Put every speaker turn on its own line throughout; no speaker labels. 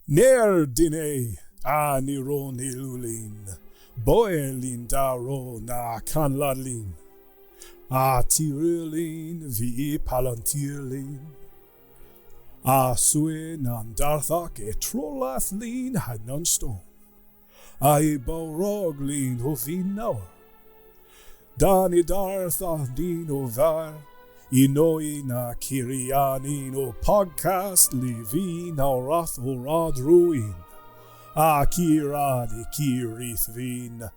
Nerdine a niro nilulin, boelin daro na kanladlin, a tirilin vi palantirlin, a suen an darthak e trollathlin hanonstone, a e boroglin hovin naur, dani dartha dino var, Inoi na kiriani no podcast livi na rath o radruin. A kira de kirithvin.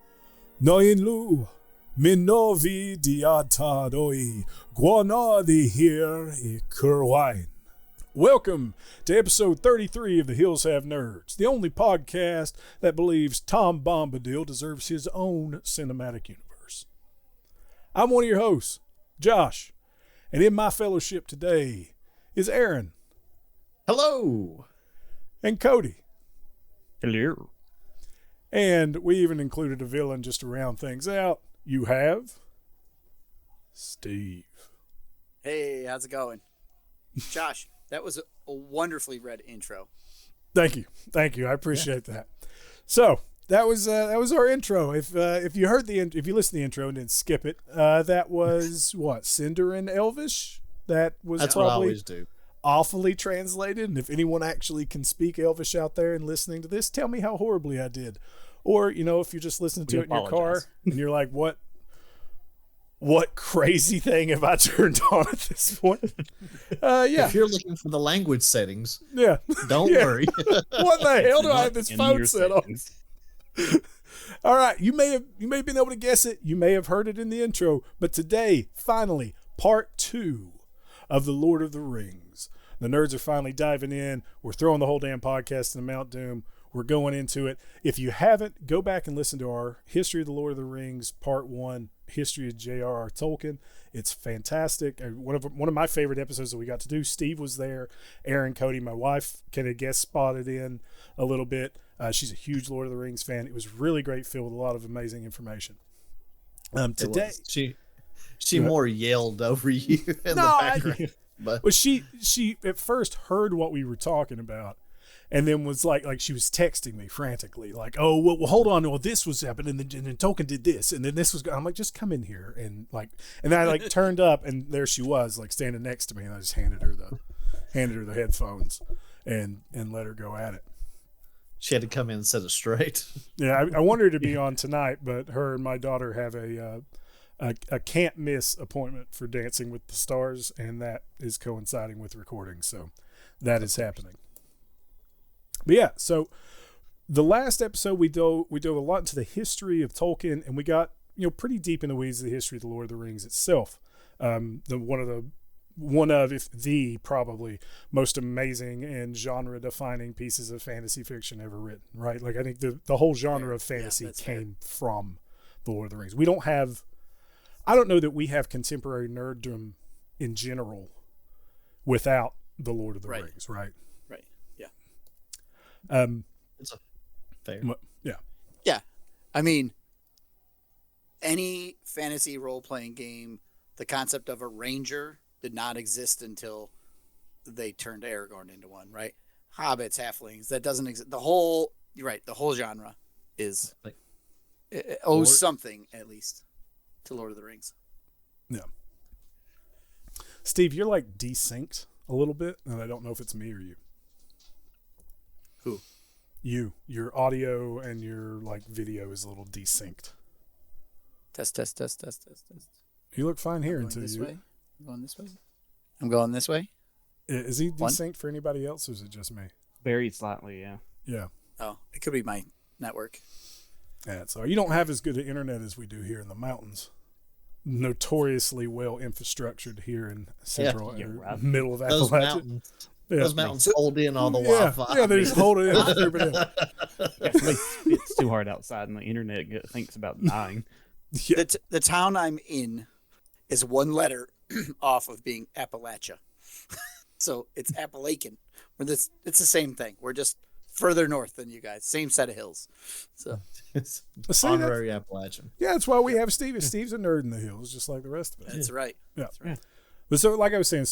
Noin lu. Minovi diatadoi. Guana de here e kurwine. Welcome to episode 33 of The Hills Have Nerds, the only podcast that believes Tom Bombadil deserves his own cinematic universe. I'm one of your hosts, Josh. And in my fellowship today is Aaron.
Hello.
And Cody.
Hello.
And we even included a villain just to round things out. You have Steve.
Hey, how's it going? Josh, that was a wonderfully read intro.
Thank you. I appreciate that. So that was our intro. If you heard if you listened to the intro and didn't skip it, that was what, Cinder and Elvish. That's
what I always do.
Awfully translated. And if anyone actually can speak Elvish out there and listening to this, tell me how horribly I did. Or if you're just listening to it in your car and you're like, what crazy thing have I turned on at this point? Yeah.
If you're looking for the language settings,
yeah,
don't worry.
What the hell do I have this phone set on? All right, you may have been able to guess it. You may have heard it in the intro, but today, finally, part 2 of The Lord of the Rings. The nerds are finally diving in. We're throwing the whole damn podcast in the Mount Doom. We're going into it. If you haven't, go back and listen to our History of the Lord of the Rings, part 1, History of J.R.R. Tolkien. It's fantastic. One of my favorite episodes that we got to do. Steve was there. Aaron, Cody, my wife, kind of guest spotted in a little bit. She's a huge Lord of the Rings fan. It was really great, filled with a lot of amazing information. Today,
she more yelled over you in the background.
Well, she at first heard what we were talking about, and then was like she was texting me frantically, like, "Oh, well, hold on, well, this was happening, and then Tolkien did this, and then this was." I'm like, "Just come in here," and then I turned up, and there she was, standing next to me, and I just handed her the headphones, and let her go at it.
She had to come in and set it straight.
Yeah, I wanted her to be on tonight, but her and my daughter have a can't miss appointment for Dancing with the Stars, and that is coinciding with recording, so that is happening. But yeah, so the last episode we dove a lot into the history of Tolkien, and we got pretty deep in the weeds of the history of the Lord of the Rings itself. One of, if the probably most amazing and genre-defining pieces of fantasy fiction ever written, right? Like, I think the whole genre of fantasy came from the Lord of the Rings. I don't know that we have contemporary nerddom in general without the Lord of the Rings, right?
Right, yeah.
It's a fair.
Yeah.
Yeah, I mean, any fantasy role-playing game, the concept of a ranger did not exist until they turned Aragorn into one, right? Hobbits, halflings, that doesn't exist. You're right, the whole genre is it owes something, at least, to Lord of the Rings.
Yeah. Steve, you're desynced a little bit, and I don't know if it's me or you.
Who?
You. Your audio and your
video
is a little desynced.
Test.
You look fine here until you.
Way? I'm going this way. I'm going this way.
Is he desynced for anybody else, or is it just me?
Very slightly, yeah.
Yeah.
Oh, it could be my network.
Yeah, so you don't have as good an internet as we do here in the mountains. Notoriously well infrastructured here in middle of Appalachia.
Those mountains hold in all the Wi-Fi.
Yeah, they just hold it in.
It's too hard outside, and the internet thinks about dying.
Yeah. The town I'm in is one letter off of being Appalachia. So it's Appalachian. It's the same thing. We're just further north than you guys. Same set of hills. So
it's honorary Appalachian.
Yeah, that's why we have Steve. Steve's a nerd in the hills, just like the rest of us.
That's right.
Yeah.
That's right.
But so, like I was saying,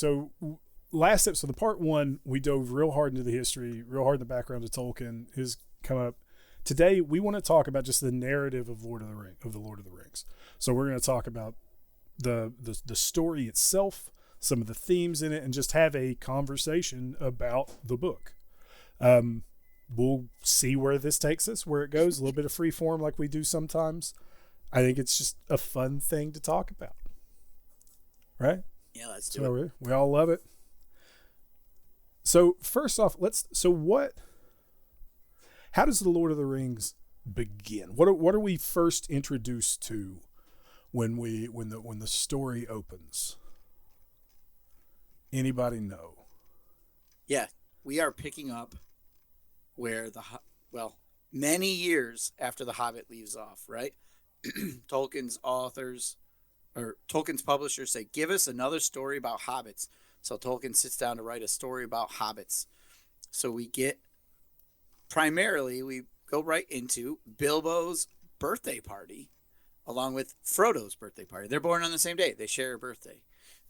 last episode, the part 1, we dove real hard into the history, real hard in the background of Tolkien, his come up. Today, we want to talk about just the narrative of the Lord of the Rings. So we're going to talk about the story itself, some of the themes in it, and just have a conversation about the book. We'll see where this takes us, where it goes, a little bit of free form like we do sometimes. I think it's just a fun thing to talk about. Right?
Yeah, let's do it.
We all love it. So first off, how does the Lord of the Rings begin? What are we first introduced to when the story opens? Anybody know?
Yeah, we are picking up where many years after The Hobbit leaves off, right? Tolkien's publishers say, give us another story about hobbits. So Tolkien sits down to write a story about hobbits. So we go right into Bilbo's birthday party along with Frodo's birthday party. They're born on the same day. They share a birthday.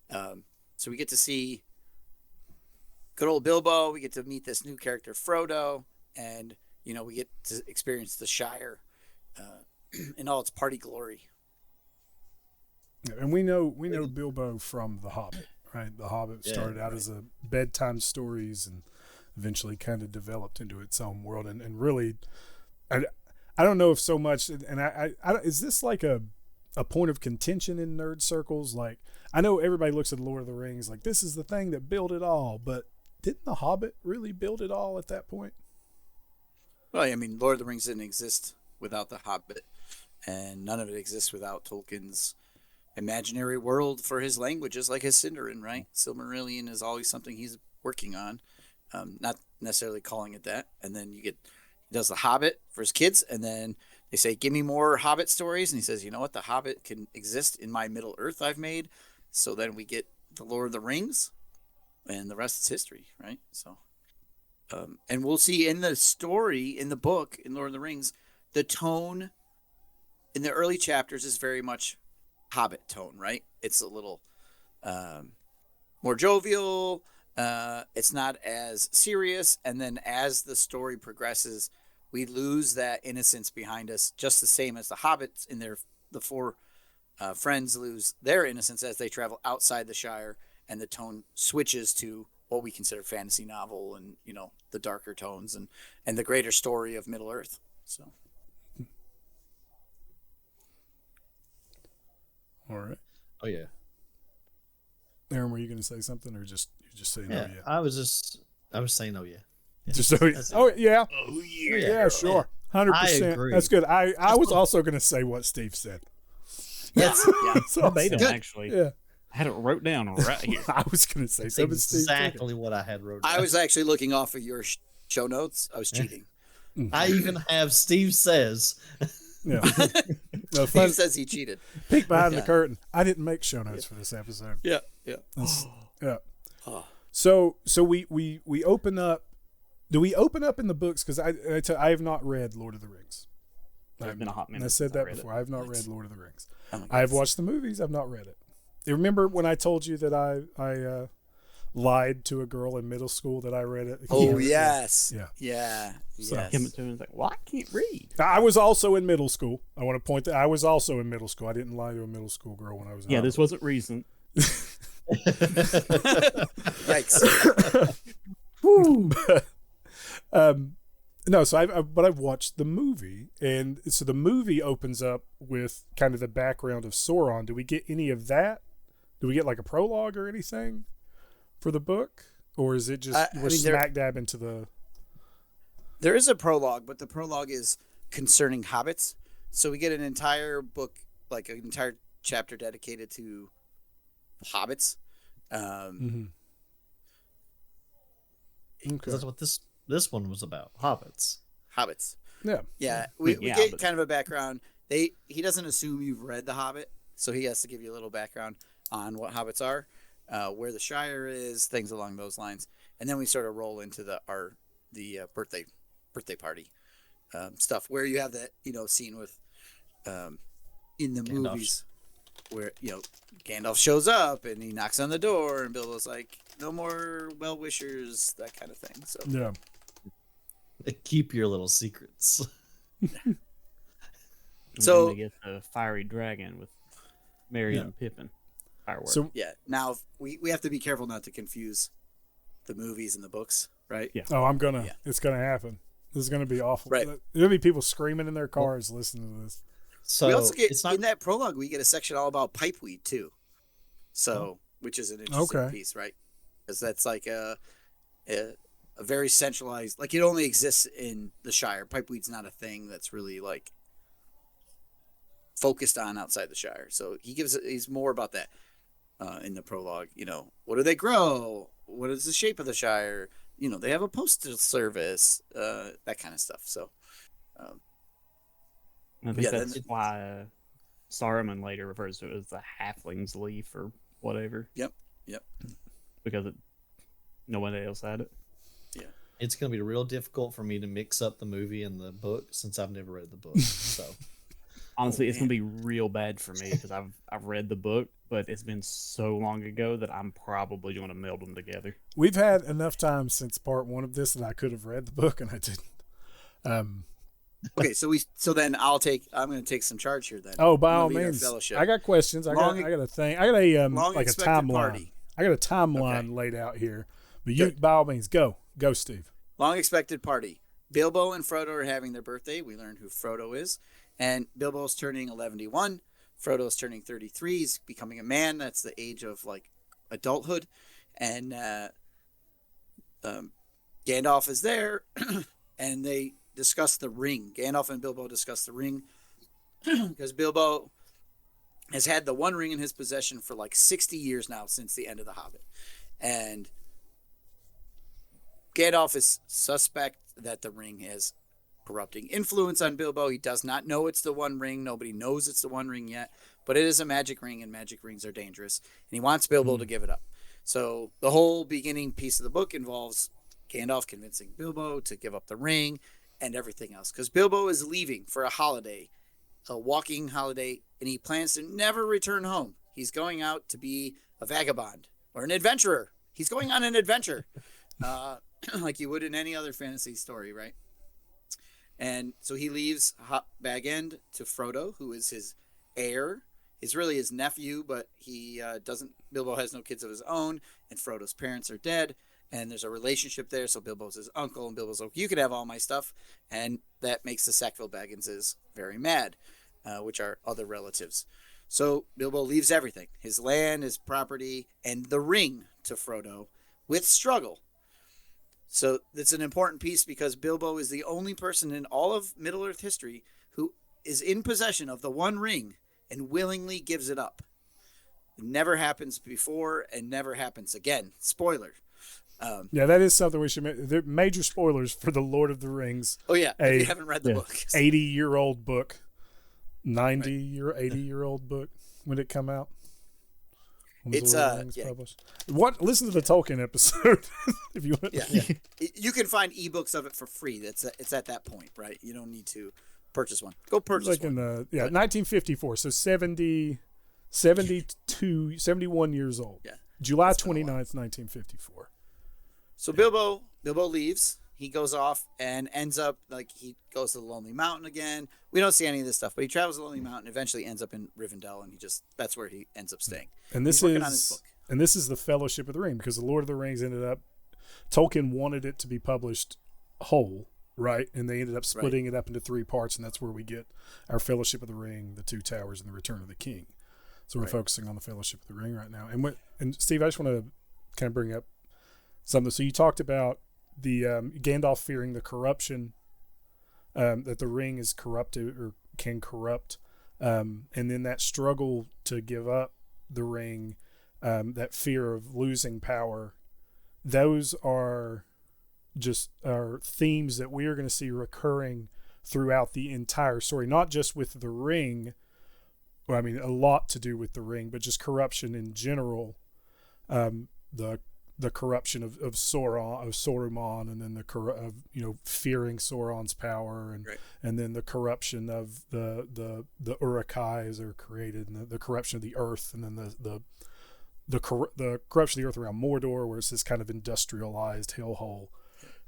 So we get to see good old Bilbo. We get to meet this new character, Frodo. And, we get to experience the Shire in all its party glory.
And we know Bilbo from The Hobbit, right? The Hobbit started out as a bedtime stories and eventually kind of developed into its own world. And really, I don't know if so much, and I is this like a point of contention in nerd circles? Like, I know everybody looks at Lord of the Rings like this is the thing that built it all, but didn't The Hobbit really build it all at that point?
Well, I mean, Lord of the Rings didn't exist without The Hobbit, and none of it exists without Tolkien's imaginary world for his languages, like his Sindarin, right? Silmarillion is always something he's working on, not necessarily calling it that. And then he does The Hobbit for his kids, and then they say, give me more Hobbit stories. And he says, you know what? The Hobbit can exist in my Middle Earth I've made. So then we get the Lord of the Rings, and the rest is history, right? So, and we'll see in the story, in the book, in Lord of the Rings, the tone in the early chapters is very much Hobbit tone, right? It's a little more jovial. It's not as serious. And then as the story progresses, we lose that innocence behind us, just the same as the hobbits in the four friends lose their innocence as they travel outside the Shire, and the tone switches to what we consider fantasy novel and, the darker tones and the greater story of Middle Earth. So.
All right.
Oh yeah.
Aaron, were you going to say something, or you just saying
Yeah,
oh yeah?
I was saying oh yeah.
Just yeah. Oh yeah. Yeah, sure. 100%.
agree.
That's good. I was also going to say what Steve said.
Yes.
Verbatim, actually.
Yeah.
I had it wrote down right here.
I was going to say
That's
something. Steve
exactly what I had wrote down.
I was actually looking off of your show notes. I was cheating.
I even have Steve says.
Yeah. No,
Steve says he cheated.
Peek behind the curtain. I didn't make show notes for this episode.
Yeah.
Yeah. So we open up. Do we open up in the books? Because I have not read Lord of the Rings.
There's been a hot minute.
I said
since
that
read
before.
it.
I have not read Lord of the Rings.
Oh
I have watched the movies. I've not read it. You remember when I told you that I lied to a girl in middle school that I read it?
Oh, yes.
Yeah.
So
Yes.
came up to him and was like, well, I can't read.
I was also in middle school. I want to point that I was also in middle school. I didn't lie to a middle school girl when I was in
Yeah, this wasn't recent.
Yikes.
No, so I've watched the movie, and so the movie opens up with kind of the background of Sauron. Do we get any of that? Do we get like a prologue or anything for the book, or is it just smack dab into the?
There is a prologue, but the prologue is concerning hobbits. So we get an entire book, like an entire chapter dedicated to hobbits.
Okay.
That's what this one was about. Hobbits.
Yeah. We get kind of a background. He doesn't assume you've read The Hobbit, so he has to give you a little background on what hobbits are, where the Shire is, things along those lines, and then we sort of roll into the birthday party stuff, where you have that scene with in the
Gandalf's
movies. where Gandalf shows up and he knocks on the door, and Bilbo's like, "No more well wishers," that kind of thing. So
Yeah.
Keep your little secrets.
And
So-
then they get the fiery dragon with Merry and Pippin fireworks.
So
yeah, now we have to be careful not to confuse the movies and the books, right?
Yeah.
Yeah.
it's gonna happen. This is gonna be awful.
Right.
There'll be people screaming in their cars listening to this.
So
We also get
it's not
in that prologue. We get a section all about pipeweed too, so which is an interesting
Okay.
piece, right? Because that's like a very centralized. Like it only exists in the Shire. Pipeweed's not a thing that's really like focused on outside the Shire. So he's more about that in the prologue. What do they grow? What is the shape of the Shire? They have a postal service, that kind of stuff. So.
I think
Yeah,
that's
then-
why Saruman later refers to it as the halfling's leaf or whatever.
Yep.
Because nobody else had it.
it's going to be real difficult for me to mix up the movie and the book since I've never read the book. So
Honestly, it's
man.
gonna be real bad for me because I've read the book, but it's been so long ago that I'm probably going to meld them together.
We've had enough time since part 1 of this that I could have read the book and I didn't.
Okay, so then I'm going to take some charge here then.
Oh, by
I'm
all
gonna lead our
means,
fellowship.
I got questions. I got a thing. I got a
long
like a
expected
timeline.
party.
I got a timeline laid out here. But you, by all means, go, Steve.
Long expected party. Bilbo and Frodo are having their birthday. We learn who Frodo is, and Bilbo's turning 11. Frodo's turning 33. He's becoming a man. That's the age of like adulthood, and Gandalf is there, and they discuss the ring. Gandalf and Bilbo discuss the ring because Bilbo has had the One Ring in his possession for like 60 years now since the end of The Hobbit, and Gandalf is suspect that the ring has corrupting influence on Bilbo. He does not know it's the One Ring. Nobody knows it's the One Ring yet, but it is a magic ring, and magic rings are dangerous, and he wants Bilbo to give it up. So the whole beginning piece of the book involves Gandalf convincing Bilbo to give up the ring and everything else, because Bilbo is leaving for a holiday, a walking holiday, and he plans to never return home. He's going out to be a vagabond or an adventurer. He's going on an adventure. Like you would in any other fantasy story, right? And so he leaves Bag End to Frodo, who is his heir. He's really his nephew, but he doesn't. Bilbo has no kids of his own, and Frodo's parents are dead, and there's a relationship there. So Bilbo's his uncle, and Bilbo's like, "You could have all my stuff," and that makes the Sackville Bagginses very mad, which are other relatives. So Bilbo leaves everything: his land, his property, and the ring to Frodo, with struggle. So that's an important piece because Bilbo is the only person in all of Middle-earth history who is in possession of the One Ring and willingly gives it up. It never happens before and never happens again. Spoiler.
Yeah, that is something we should make. There are major spoilers for the Lord of the Rings.
Oh, yeah. If you haven't read the book.
80-year-old book. 80-year-old book. When did it come out? When was
It's,
the Lord of the Rings
yeah.
published? Listen to the Tolkien episode if you want.
Yeah. You can find ebooks of it for free. It's at that point, right? You don't need to purchase one. Go purchase
Like
one.
in 1954. So 71 years old.
Yeah.
July
It's been a while.
29th, 1954.
So Bilbo leaves. He goes off and ends up he goes to the Lonely Mountain again. We don't see any of this stuff, but he travels to the Lonely Mountain, eventually ends up in Rivendell, and that's where he ends up staying.
And this
He's working on his book.
is the Fellowship of the Ring, because the Lord of the Rings ended up, Tolkien wanted it to be published whole, right? And they ended up splitting it up into 3 parts, and that's where we get our Fellowship of the Ring, the Two Towers, and the Return of the King. So we're focusing on the Fellowship of the Ring right now. And Steve, I just want to kind of bring up something. So you talked about the Gandalf fearing the corruption, that the ring is corrupted or can corrupt, and then that struggle to give up the ring, that fear of losing power. Those are themes that we are going to see recurring throughout the entire story, not just with the ring. Well, I mean, a lot to do with the ring, but just corruption in general. The corruption of Saruman, and then fearing Sauron's power, and then the corruption of the Uruk-hai are created, and the corruption of the earth, and then the corruption of the earth around Mordor, where it's this kind of industrialized hellhole,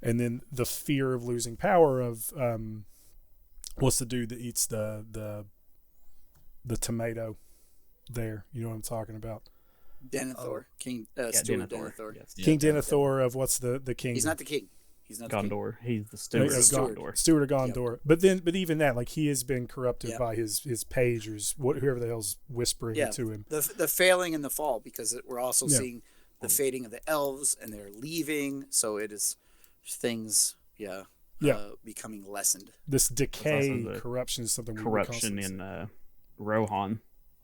and then the fear of losing power of what's the dude that eats the tomato there? You know what I'm talking about?
Denethor, King Stewart Denethor.
Yes.
King Denethor of what's the king?
He's not the king. He's not
Gondor. He's the steward of Gondor.
Steward of Gondor. Yep. But even that, like, he has been corrupted by his page, or whoever the hell's whispering to him.
The failing and the fall, because we're also seeing the fading of the elves, and they're leaving. So it is things, becoming lessened.
This decay, corruption is something.
Corruption in Rohan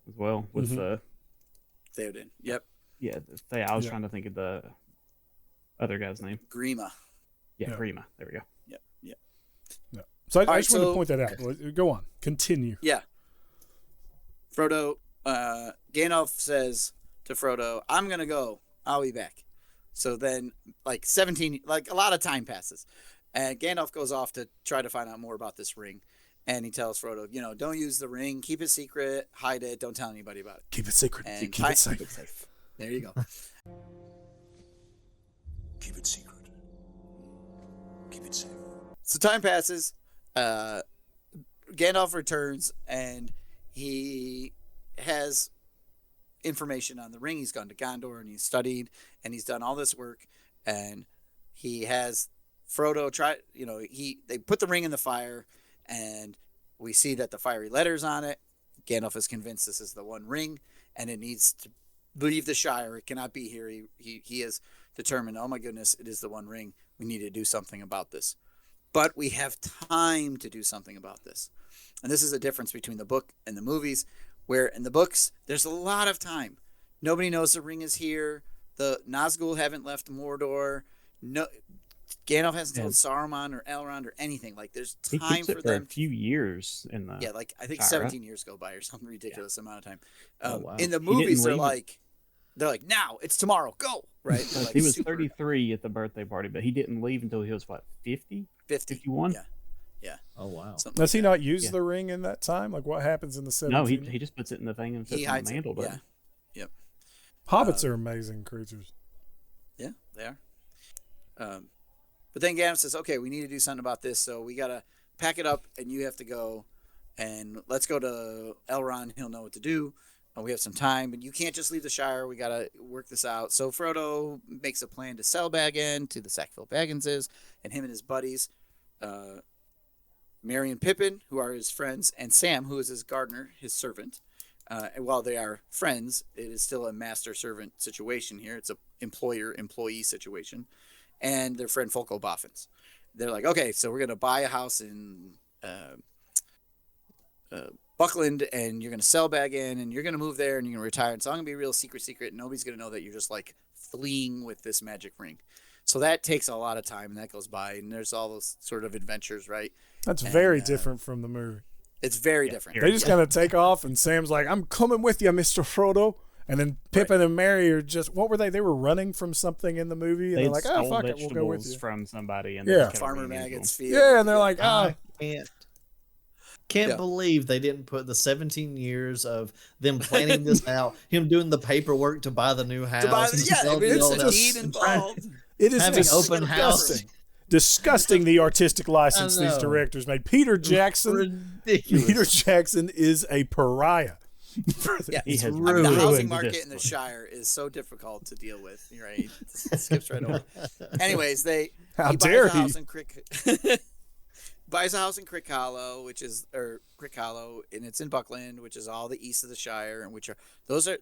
as well with
Theoden. Yep.
Yeah, I was trying to think of the other guy's name.
Grima.
Yeah, Grima. There we go.
Yep.
So I just wanted to point that out. Go on. Continue.
Yeah. Frodo, Gandalf says to Frodo, "I'm going to go. I'll be back." So then, like a lot of time passes. And Gandalf goes off to try to find out more about this ring. And he tells Frodo, don't use the ring. Keep it secret. Hide it. Don't tell anybody about it.
Keep it secret.
And
keep it safe.
There you go.
Keep it secret. Keep it safe.
So time passes. Gandalf returns, and he has information on the ring. He's gone to Gondor, and he's studied, and he's done all this work. And he has Frodo try. They put the ring in the fire. And we see that the fiery letters on it. Gandalf is convinced this is the One Ring, and it needs to leave the Shire. It cannot be here. He is determined, oh my goodness, it is the One Ring. We need to do something about this. But we have time to do something about this. And this is the difference between the book and the movies, where in the books, there's a lot of time. Nobody knows the ring is here. The Nazgul haven't left Mordor. No, Gandalf hasn't told Saruman or Elrond or anything. Like, there's time for them.
A few years in the
I think 17 years go by or some ridiculous amount of time.
Wow.
In the movies, they're like, now it's tomorrow, go, right? Like,
he was 33 at the birthday party, but he didn't leave until he was 50, 51.
Yeah.
Oh wow.
Does he not use the ring in that time? Like, what happens in the 17?
No, he just puts it in the thing and puts it on the mantle.
Yep.
Hobbits are amazing creatures.
Yeah, they are. But then Gandalf says, okay, we need to do something about this, so we got to pack it up, and you have to go, and let's go to Elrond. He'll know what to do. We have some time, but you can't just leave the Shire. We got to work this out. So Frodo makes a plan to sell Baggin to the Sackville Bagginses, and him and his buddies, Merry and Pippin, who are his friends, and Sam, who is his gardener, his servant. And while they are friends, it is still a master-servant situation here. It's an employer-employee situation. And their friend Folko Boffins. They're like, okay, so we're going to buy a house in Buckland, and you're going to sell Baggin, and you're going to move there, and you're going to retire. And so I'm going to be a real secret. And nobody's going to know that you're just, like, fleeing with this magic ring. So that takes a lot of time, and that goes by. And there's all those sort of adventures, right?
That's very different from the movie.
It's very different.
They just kind of take off, and Sam's like, I'm coming with you, Mr. Frodo. And then Pippin and Merry are just, what were they? They were running from something in the movie, and they're like, oh, fuck it, we'll go with you.
From somebody. And
Farmer Maggot's field.
Yeah, and they're like,
Can't believe they didn't put the 17 years of them planning this out, him doing the paperwork to buy the new house.
It's a deed involved.
It is
having open house.
Disgusting the artistic license these directors made. Peter Jackson is a pariah.
The housing market in the Shire is so difficult to deal with. You're right. It skips right over. Anyways, he buys a house in Crick Hollow, and it's in Buckland, which is all the east of the Shire, and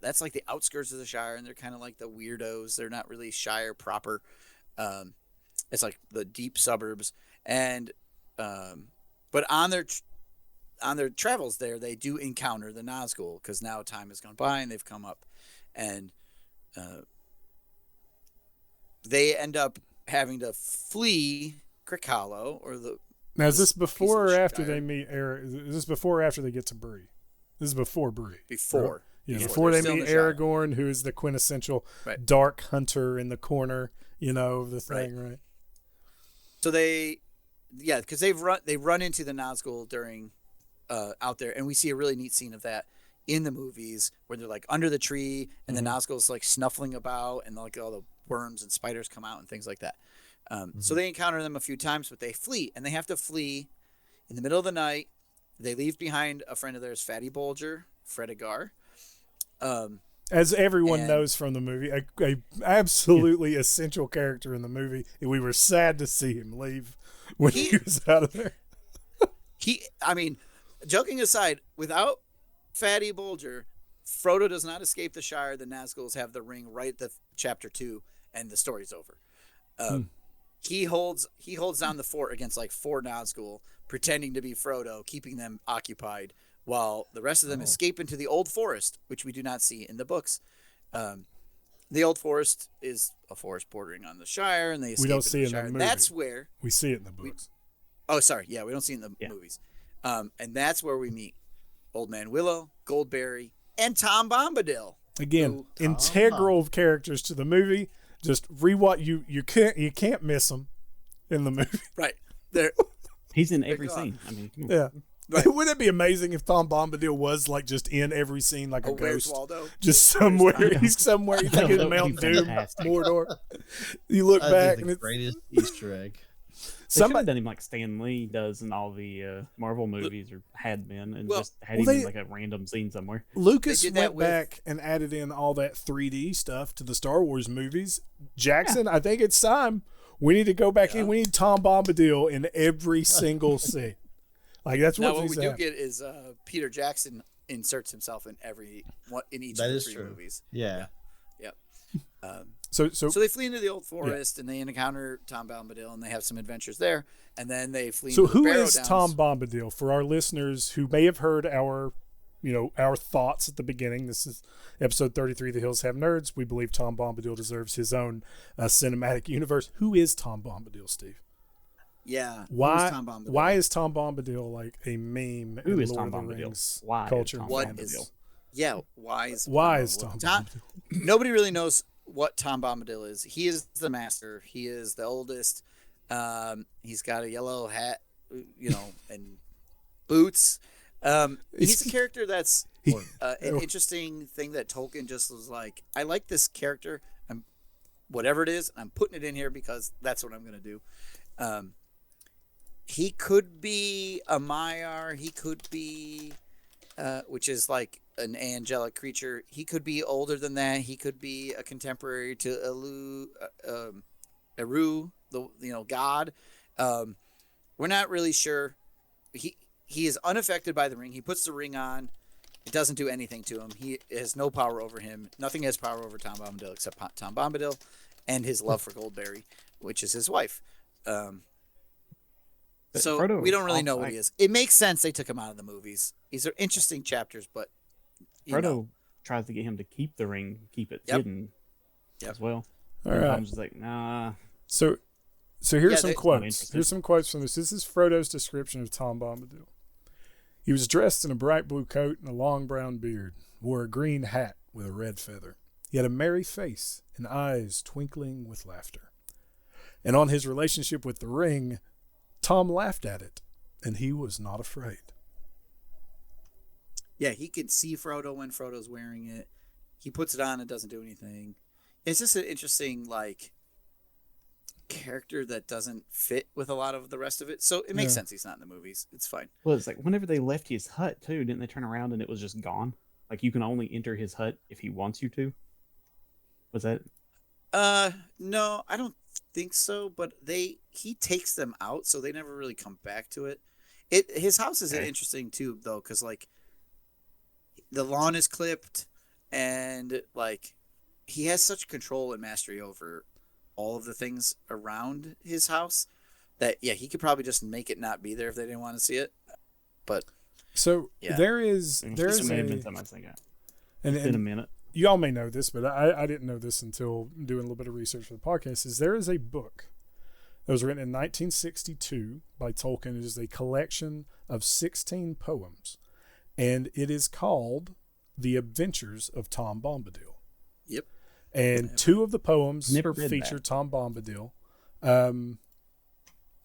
that's like the outskirts of the Shire, and they're kind of like the weirdos. They're not really Shire proper. It's like the deep suburbs, and but on their travels there, they do encounter the Nazgul, because now time has gone by and they've come up, and they end up having to flee Crick Hollow,
Now, is this before or after they meet Eric? Is this before or after they get to Bree? This is before Bree.
Before.
Yeah,
Before
before
they're
they
still in
meet
the Shire.
Aragorn, who is the quintessential
Right.
dark hunter in the corner, of the thing, right?
So because they run into the Nazgul during out there, and we see a really neat scene of that in the movies where they're like under the tree and the Nazgul's like snuffling about and like all the worms and spiders come out and things like that. So they encounter them a few times, but they flee, and they have to flee in the middle of the night. They leave behind a friend of theirs, Fatty Bolger, Fredegar.
As everyone
And-
knows from the movie, a absolutely essential character in the movie. And we were sad to see him leave when he was out of there.
Joking aside, without Fatty Bolger, Frodo does not escape the Shire. The Nazguls have the ring right at the chapter 2, and the story's over. He holds down the fort against like 4 Nazgul, pretending to be Frodo, keeping them occupied, while the rest of them escape into the Old Forest, which we do not see in the books. The Old Forest is a forest bordering on the Shire, and they escape
We don't
into
see
the
it in the
Shire.
movie.
That's where.
We see it in the books.
Oh, sorry. Yeah, we don't see it in the movies. And that's where we meet Old Man Willow, Goldberry, and Tom Bombadil.
Again, integral characters to the movie. Just rewatch. You can't miss them in the movie.
Right. They're
He's in every
gone.
scene. I mean, come on.
Yeah.
Right.
Wouldn't it be amazing if Tom Bombadil was like just in every scene like a
Where's
ghost?
Waldo?
Just somewhere. He's somewhere. You think
That
it's
would be
Mount Doom,
fantastic.
Mordor. You look back
That'd
and
be the
it's
greatest Easter egg.
They should have
somebody.
done him like Stan Lee does in all the Marvel movies, or had been, and
Well-
just had
well,
him
they-
in like a random scene somewhere.
Lucas
They did that
went
with-
back and added in all that 3D stuff to the Star Wars movies. Jackson, I think it's time. We need to go back in. We need Tom Bombadil in every single scene. Like that's
Now,
what
what
needs
we
to
do
happen.
get is Peter Jackson inserts himself in each
That
of the
is
3
true.
movies.
Yeah.
Yep.
So
So they flee into the Old Forest and they encounter Tom Bombadil and they have some adventures there. And then they flee
So
into the
who
Barrow
is
Downs.
Tom Bombadil for our listeners who may have heard our thoughts at the beginning? This is episode 33, The Hills Have Nerds. We believe Tom Bombadil deserves his own cinematic universe. Who is Tom Bombadil, Steve?
Yeah.
Why
Who's Tom Bombadil?
Why is Tom Bombadil like a meme
Who
in
is
Lord
Tom
of the
Bombadil?
Rings
Why is
culture?
Tom
What
Bombadil?
is? Yeah. Why is
Tom
Tom?
Bombadil?
Nobody really knows what Tom Bombadil is. He is the master. He is the oldest. He's got a yellow hat, and boots. He's a character that's an interesting thing that Tolkien just was like, I like this character. Whatever it is, I'm putting it in here because that's what I'm going to do. He could be a Maiar. He could be, which is like an angelic creature. He could be older than that. He could be a contemporary to Eru, the god. We're not really sure. He is unaffected by the ring. He puts the ring on. It doesn't do anything to him. He has no power over him. Nothing has power over Tom Bombadil except Tom Bombadil and his love for Goldberry, which is his wife.
But
So
Frodo
we don't really know
also-
what he is. It makes sense they took him out of the movies. These are interesting chapters, but
Frodo tries to get him to keep the ring, keep it
Yep.
hidden
Yep.
as well.
All
And
right.
Tom's just like, nah.
So here's
Yeah,
some
they-
quotes.
interested.
Here's some quotes from this. This is Frodo's description of Tom Bombadil. He was dressed in a bright blue coat and a long brown beard, wore a green hat with a red feather. He had a merry face and eyes twinkling with laughter. And on his relationship with the ring, Tom laughed at it, and he was not afraid.
Yeah, he can see Frodo when Frodo's wearing it. He puts it on, it doesn't do anything. It's just an interesting character that doesn't fit with a lot of the rest of it. So it makes sense he's not in the movies. It's fine.
Well, it's like whenever they left his hut too, didn't they turn around and it was just gone? Like you can only enter his hut if he wants you to. Was that?
No, I don't think so. But he takes them out, so they never really come back to it. His house is interesting too, though, because the lawn is clipped, and he has such control and mastery over all of the things around his house that he could probably just make it not be there if they didn't want to see it. But
So
Yeah.
there is
It
a,
may have been something I was thinking.
and,
It's been a
and
minute.
you all may know this, but I didn't know this until doing a little bit of research for the podcast, is there is a book that was written in 1962 by Tolkien. It is a collection of 16 poems, and it is called The Adventures of Tom Bombadil.
Yep.
And two of the poems
Never read
feature
that.
Tom Bombadil.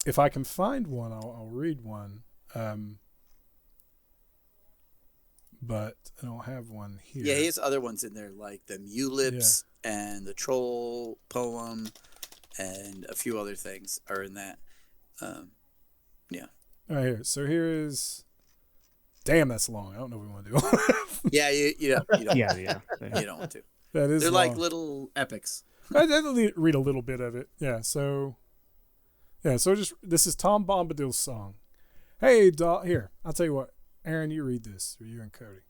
If I can find one, I'll read one. But I don't have one here.
Yeah, he has other ones in there, like the Mulips and the Troll poem, and a few other things are in that. Yeah.
Right here. So here is. Damn, that's long. I don't know what we want to do.
Yeah, you don't,
Yeah.
you don't want to.
That is.
They're
long.
like little epics.
I did read a little bit of it. Yeah. So just this is Tom Bombadil's song. Hey, here. I'll tell you what. Aaron, you read this, or you and Cody.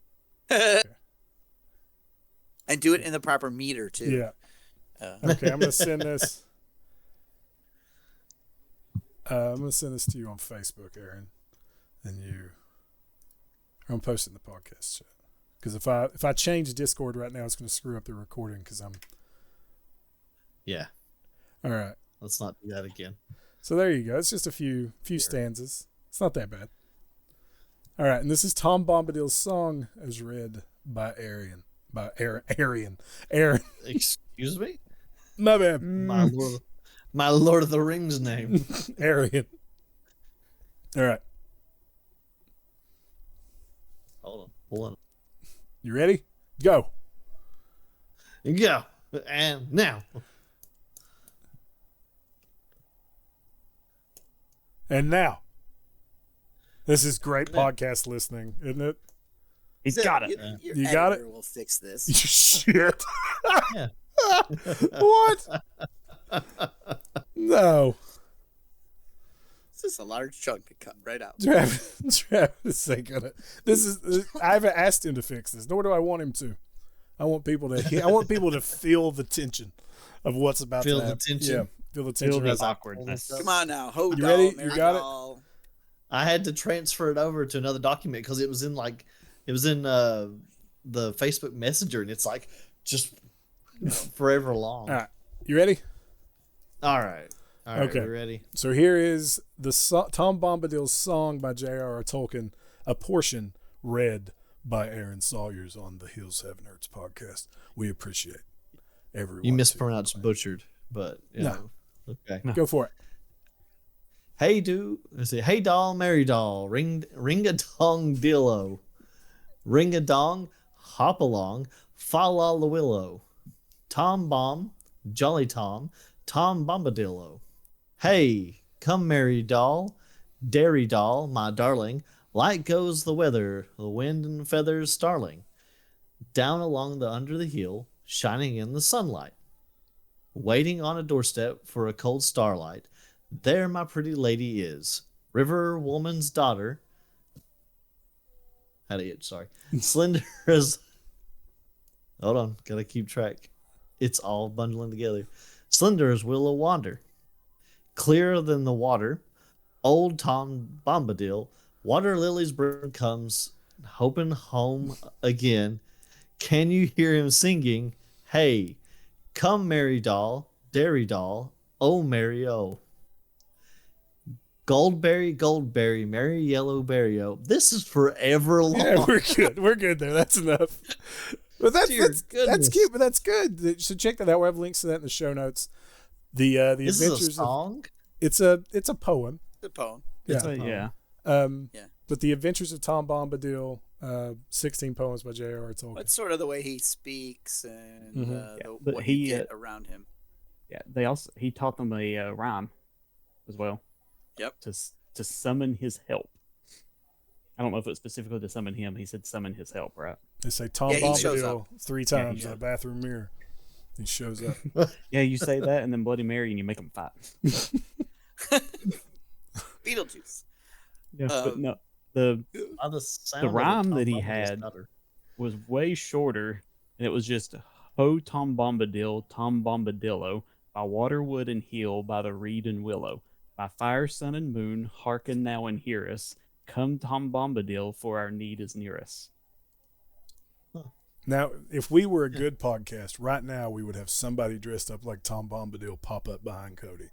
And do it in the proper meter too.
Yeah. Okay, I'm gonna send this. I'm gonna send this to you on Facebook, Aaron, and you. I'm posting the podcast chat because if I change Discord right now, it's gonna screw up the recording because I'm.
Yeah.
All right.
Let's not do that again.
So there you go. It's just a few stanzas. It's not that bad. All right, and this is Tom Bombadil's song as read by Aaron. Aaron.
Excuse me?
My bad.
My Lord of the Rings name.
Aaron. All right.
Hold on.
You ready? Go.
Go. And now.
And now. This is great podcast listening, isn't it?
He's got it.
Your
You got
editor will fix this.
Shit.
Yeah.
What? No.
It's just a large chunk to cut right out.
Travis ain't gonna. I haven't asked him to fix this, nor do I want him to. I want people to feel the tension of what's about
Feel
to
the
happen.
tension?
Yeah, feel the tension.
Feel
as
the
I-
awkwardness.
Come on now, hold
You
doll,
ready?
Mary
You got it?
doll.
I had to transfer it over to another document because it was in the Facebook Messenger, and it's like just forever long.
All right, you ready?
All right.
Okay.
We ready?
So here is the Tom Bombadil's song by J.R.R. Tolkien, a portion read by Aaron Sawyers on the Hills Heaven Hurts podcast. We appreciate everyone.
You mispronounced butchered, but
No.
Okay.
Go for it.
Hey, hey, doll, Mary doll, ring a dong dillo, ring a dong, hop along, fall all the willow, Tom Bomb, Jolly Tom Bombadillo. Hey, come, Mary doll, dairy doll, my darling, light goes the weather, the wind and feathers starling, down along the under the hill, shining in the sunlight, waiting on a doorstep for a cold starlight. There my pretty lady is, river woman's daughter. Sorry. Slender as... Hold on, gotta keep track. It's all bundling together. Slender as willow wander. Clearer than the water, old Tom Bombadil, water lily's bird comes, hoping home again. Can you hear him singing? Hey, come, Mary doll, dairy doll, oh, Mary, oh. Goldberry, Mary Yellow Berry. Oh, this is forever long.
Yeah, we're good. We're good there. That's enough. But that's
goodness.
cute. But that's good. So check that out. We'll have links to that in the show notes. The
This
Adventures
is a song?
it's a poem.
The poem.
Yeah.
Yeah.
But the Adventures of Tom Bombadil, 16 poems by J.R.R. Tolkien.
That's sort of the way he speaks and
but
what
he,
you get around him.
Yeah. He taught them a rhyme as well.
Yep.
To summon his help. I don't know if it's specifically to summon him. He said summon his help, right?
They say Tom
Yeah, he shows
Bombadil
up.
3 times in a bathroom mirror. He shows up.
Yeah, you say that and then Bloody Mary and you make them fight.
Beetlejuice.
Yeah, but no, the
By the sound of it,
rhyme
Tom
that he
Bombadil's
had
daughter.
was way shorter, and it was just Ho Tom Bombadil, Tom Bombadillo, by water, wood, and hill, by the reed and willow, by fire, sun, and moon, hearken now and hear us. Come, Tom Bombadil, for our need is near us.
Now, if we were a good podcast, right now we would have somebody dressed up like Tom Bombadil pop up behind Cody.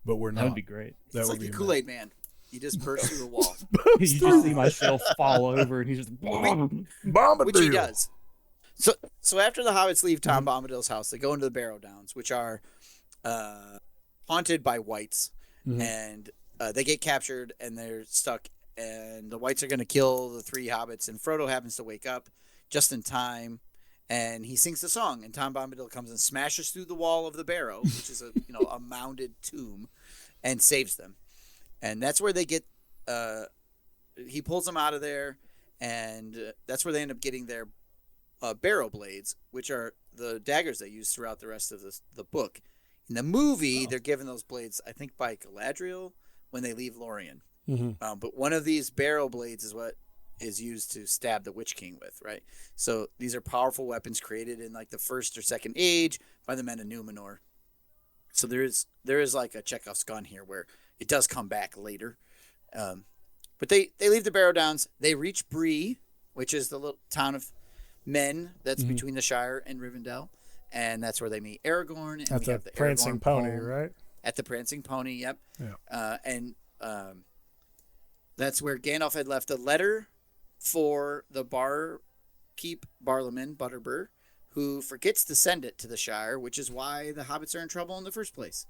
But we're not.
That would be great.
That
It's
would
like
be
the Kool-Aid Man. He just bursts through the wall.
You just see my shelf fall over, and he's just
Bombadil.
Which he does. So after the hobbits leave Tom Bombadil's house, they go into the Barrow Downs, which are haunted by wights, and they get captured and they're stuck. And the wights are going to kill the 3 hobbits, and Frodo happens to wake up just in time, and he sings the song. And Tom Bombadil comes and smashes through the wall of the barrow, which is a mounded tomb, and saves them. And that's where they get. He pulls them out of there, and that's where they end up getting their barrow blades, which are the daggers they use throughout the rest of the book. In the movie, they're given those blades, I think, by Galadriel when they leave Lorien. But one of these barrow blades is what is used to stab the Witch King with, right? So these are powerful weapons created in like the first or second age by the men of Numenor. So there is like a Chekhov's gun here where it does come back later. But they leave the Barrow Downs. They reach Bree, which is the little town of men that's between the Shire and Rivendell. And that's where they meet Aragorn. And
At
we
the
have the
Prancing
Aragorn
Pony,
poem.
right?
At the Prancing Pony, yep.
Yeah.
That's where Gandalf had left a letter for the barkeep Barlaman Butterbur, who forgets to send it to the Shire, which is why the hobbits are in trouble in the first place.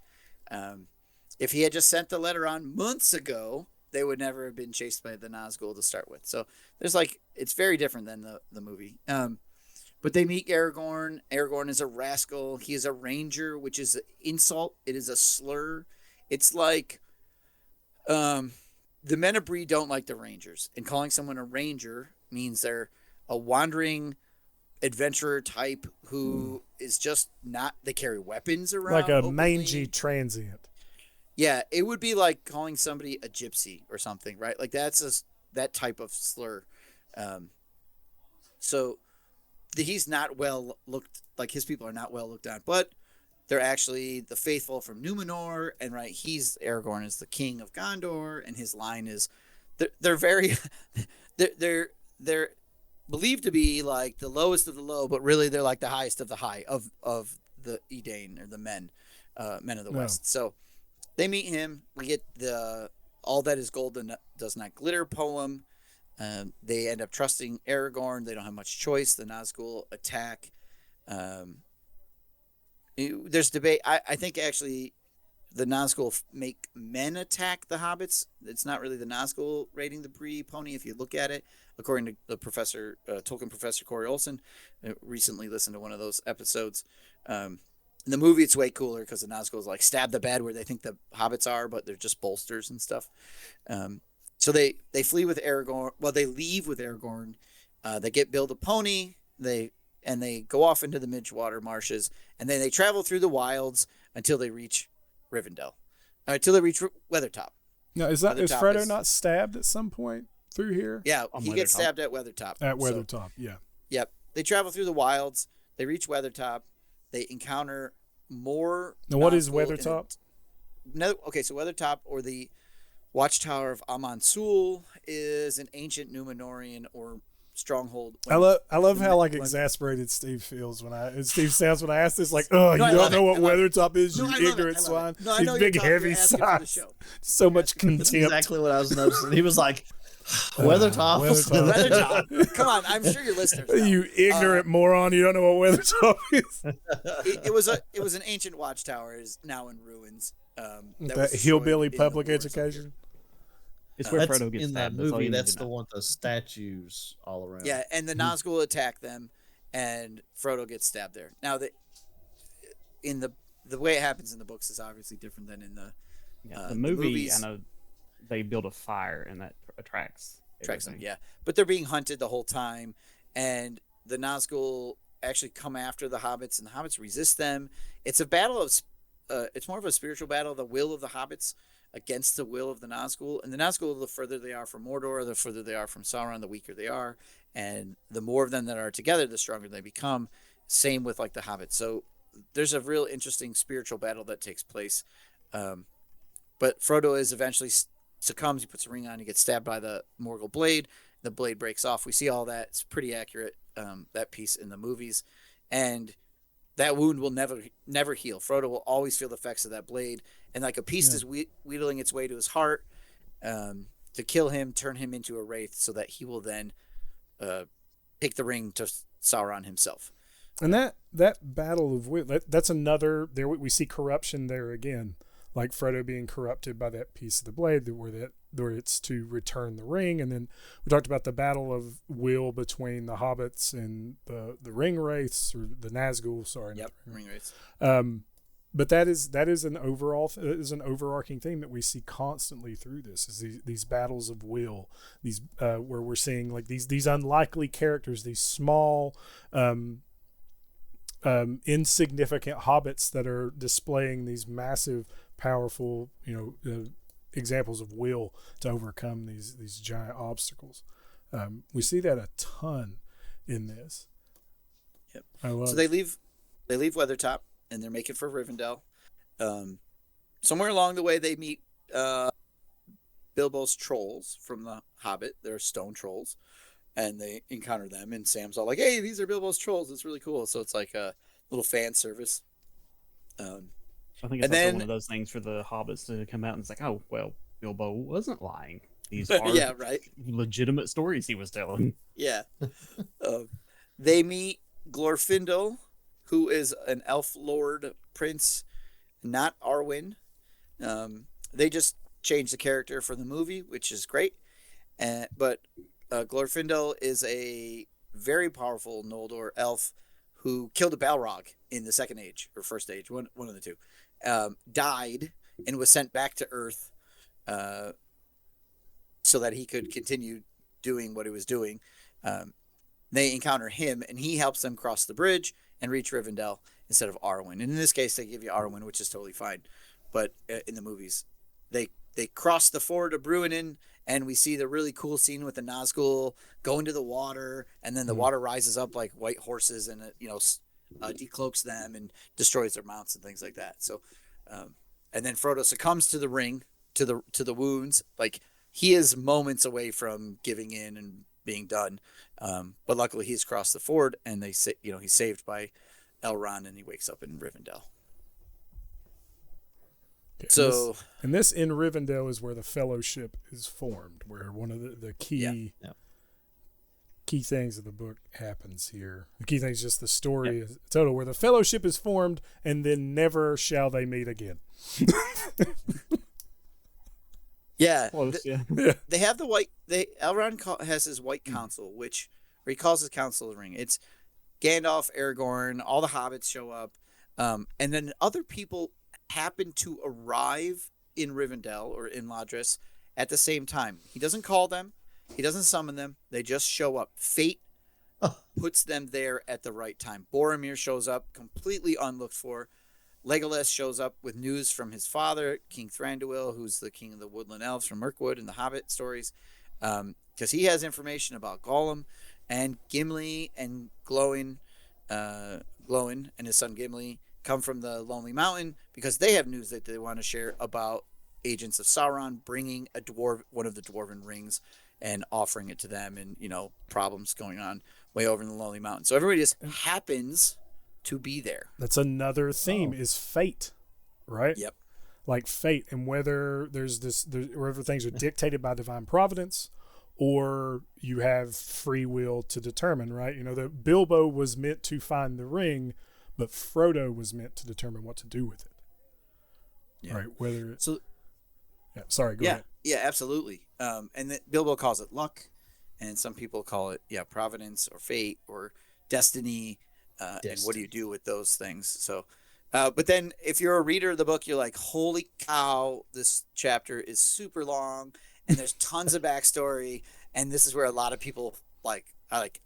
If he had just sent the letter on months ago, they would never have been chased by the Nazgul to start with. So there's it's very different than the movie. But they meet Aragorn. Aragorn is a rascal. He is a ranger, which is an insult. It is a slur. It's like the men of Bree don't like the rangers. And calling someone a ranger means they're a wandering adventurer type who is just not... They carry weapons around.
Like a
openly.
mangy transient.
Yeah, it would be like calling somebody a gypsy or something, right? Like that's that type of slur. So he's not well looked, like his people are not well looked on, but they're actually the faithful from Numenor, and right, Aragorn is the king of Gondor, and his line is, they're very, they're believed to be like the lowest of the low, but really they're like the highest of the high of the Edain, or the men of the West. So they meet him. We get the all that is golden does not glitter poem. They end up trusting Aragorn. They don't have much choice. The Nazgul attack. There's debate. I think actually the Nazgul make men attack the hobbits. It's not really the Nazgul raiding the Bree pony if you look at it. According to the professor, Tolkien professor Corey Olsen, I recently listened to one of those episodes. In the movie, it's way cooler because the Nazgul like stab the bed where they think the hobbits are, but they're just bolsters and stuff. So they flee with Aragorn. Well, they leave with Aragorn. They build a pony. They go off into the Midgewater marshes, and then they travel through the wilds until they reach Rivendell, until they reach Weathertop.
Now, is Frodo not stabbed at some point through here?
Yeah, he gets stabbed at Weathertop.
At Weathertop, yeah.
Yep. They travel through the wilds. They reach Weathertop. They encounter more.
Now, what is Weathertop?
So Weathertop, or the Watchtower of Amansul, is an ancient Numenorian or stronghold.
I love how exasperated Steve feels when I ask this, like, oh, you don't know what Weathertop is, you ignorant swine.
No, I know
you big heavy size. So much contempt.
That's exactly what I was noticing. He was like, Weathertop.
Weathertop. Come on, I'm sure your listeners know.
You ignorant moron, you don't know what Weathertop is.
It was an ancient watchtower, is now in ruins.
That hillbilly public education.
It's where Frodo gets
in
stabbed.
that movie. That's the one with the statues all around.
Yeah, and the Nazgul attack them, and Frodo gets stabbed there. Now, the way it happens in the books is obviously different than in
the movie. I know they build a fire, and that attracts
them. Yeah, but they're being hunted the whole time, and the Nazgul actually come after the hobbits, and the hobbits resist them. It's a battle of, it's more of a spiritual battle. The will of the hobbits against the will of the Nazgul. And the Nazgul, the further they are from Mordor, the further they are from Sauron, the weaker they are. And the more of them that are together, the stronger they become. Same with like the hobbits. So there's a real interesting spiritual battle that takes place. But Frodo is eventually succumbs. He puts a ring on. He gets stabbed by the Morgul blade. The blade breaks off. We see all that. It's pretty accurate, that piece in the movies. And that wound will never heal. Frodo will always feel the effects of that blade. And like a piece is wheedling its way to his heart to kill him, turn him into a wraith, so that he will then take the ring to Sauron himself.
And that battle of will, that's another, there we see corruption there again, like Frodo being corrupted by that piece of the blade where it's to return the ring. And then we talked about the battle of will between the hobbits and the ring wraiths, or the Nazgul, sorry.
Yep, ring wraiths.
But that is an overarching theme that we see constantly through this, is these battles of will, these where we're seeing like these unlikely characters, these small insignificant hobbits that are displaying these massive, powerful, examples of will to overcome these giant obstacles. We see that a ton in this.
Yep.
So
they leave Weathertop and they're making for Rivendell. Somewhere along the way, they meet Bilbo's trolls from the Hobbit. They're stone trolls. And they encounter them, and Sam's all like, "Hey, these are Bilbo's trolls. It's really cool." So it's like a little fan service.
I think it's also one of those things for the hobbits to come out and it's like, "Oh, well, Bilbo wasn't lying. These are
yeah, right.
legitimate stories he was telling."
Yeah. They meet Glorfindel, who is an elf lord prince, not Arwen. They just changed the character for the movie, which is great. But Glorfindel is a very powerful Noldor elf who killed a Balrog in the Second Age, or First Age, one of the two. Died and was sent back to Earth so that he could continue doing what he was doing. They encounter him, and he helps them cross the bridge and reach Rivendell instead of Arwen. And in this case, they give you Arwen, which is totally fine. But in the movies, they cross the ford of Bruinen, and we see the really cool scene with the Nazgul go into the water, and then the water rises up like white horses, and it, decloaks them and destroys their mounts and things like that. So, and then Frodo succumbs to the ring, to the wounds. Like, he is moments away from giving in and being done, but luckily he's crossed the ford, and he's saved by Elrond, and he wakes up in Rivendell.
Okay,
so,
and this in Rivendell is where the Fellowship is formed, where one of the key key things of the book happens here. The key thing is just the story is total, where the Fellowship is formed, and then never shall they meet again.
Yeah,
Close,
they have the white. Elrond has his White Council, or he calls his Council of the Ring. It's Gandalf, Aragorn, all the hobbits show up, and then other people happen to arrive in Rivendell or in Ladris at the same time. He doesn't call them, he doesn't summon them. They just show up. Fate puts them there at the right time. Boromir shows up completely unlooked for. Legolas shows up with news from his father, King Thranduil, who's the king of the woodland elves from Mirkwood in the Hobbit stories, because he has information about Gollum, and Gimli and Glowin and his son Gimli come from the Lonely Mountain because they have news that they want to share about agents of Sauron bringing one of the dwarven rings and offering it to them, and problems going on way over in the Lonely Mountain. So everybody just happens to be there.
That's another theme is fate, right?
Yep.
Like fate, and whether whether things are dictated by divine providence or you have free will to determine, right? That Bilbo was meant to find the ring, but Frodo was meant to determine what to do with it.
Yeah.
Right? Whether it's...
So,
sorry, go ahead.
Yeah, absolutely. And Bilbo calls it luck, and some people call it, providence or fate or destiny. And what do you do with those things? So, but then if you're a reader of the book, you're like, holy cow, this chapter is super long, and there's tons of backstory, and this is where a lot of people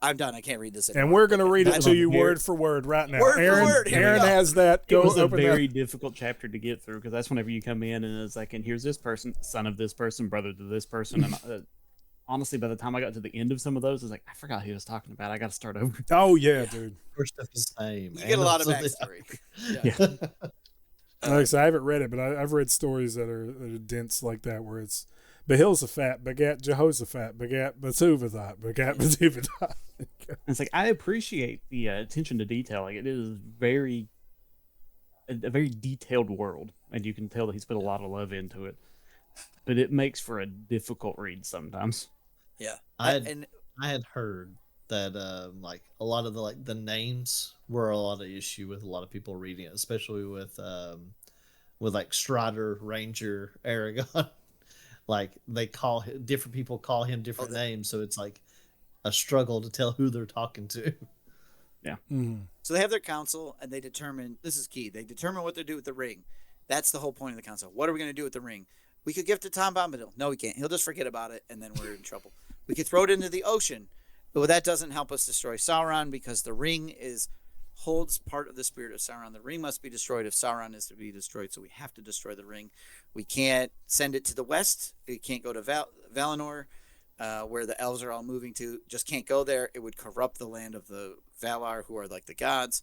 I'm done. I can't read this anymore.
And we're going to read it to you word for word right now.
Word for word.
Aaron has that.
It was a very difficult chapter to get through, because that's whenever you come in and it's like, and here's this person, son of this person, brother to this person. And honestly, by the time I got to the end of some of those, I was like, I forgot who he was talking about. I got to start over.
Oh, yeah, dude.
First stuff the same.
You get a lot of backstory.
Like I said, I haven't read it, but I've read stories that are dense like that, where it's Behilzaphat begat Jehoshaphat begat Basuvathat begat Basuvathat.
It's like, I appreciate the attention to detail. Like, it is a very detailed world, and you can tell that he's put a lot of love into it. But it makes for a difficult read sometimes.
Yeah,
I had heard that like a lot of the names were a lot of issue with a lot of people reading it, especially with like Strider, Ranger, Aragon. Like different people call him different names, so it's like a struggle to tell who they're talking to.
Yeah.
Mm.
So they have their council, and they determine, this is key, they determine what to do with the ring. That's the whole point of the council. What are we going to do with the ring? We could give it to Tom Bombadil. No, we can't. He'll just forget about it, and then we're in trouble. We could throw it into the ocean. But that doesn't help us destroy Sauron, because the ring holds part of the spirit of Sauron. The ring must be destroyed if Sauron is to be destroyed, so we have to destroy the ring. We can't send it to the west. We can't go to Valinor, where the elves are all moving to. Just can't go there. It would corrupt the land of the Valar, who are like the gods.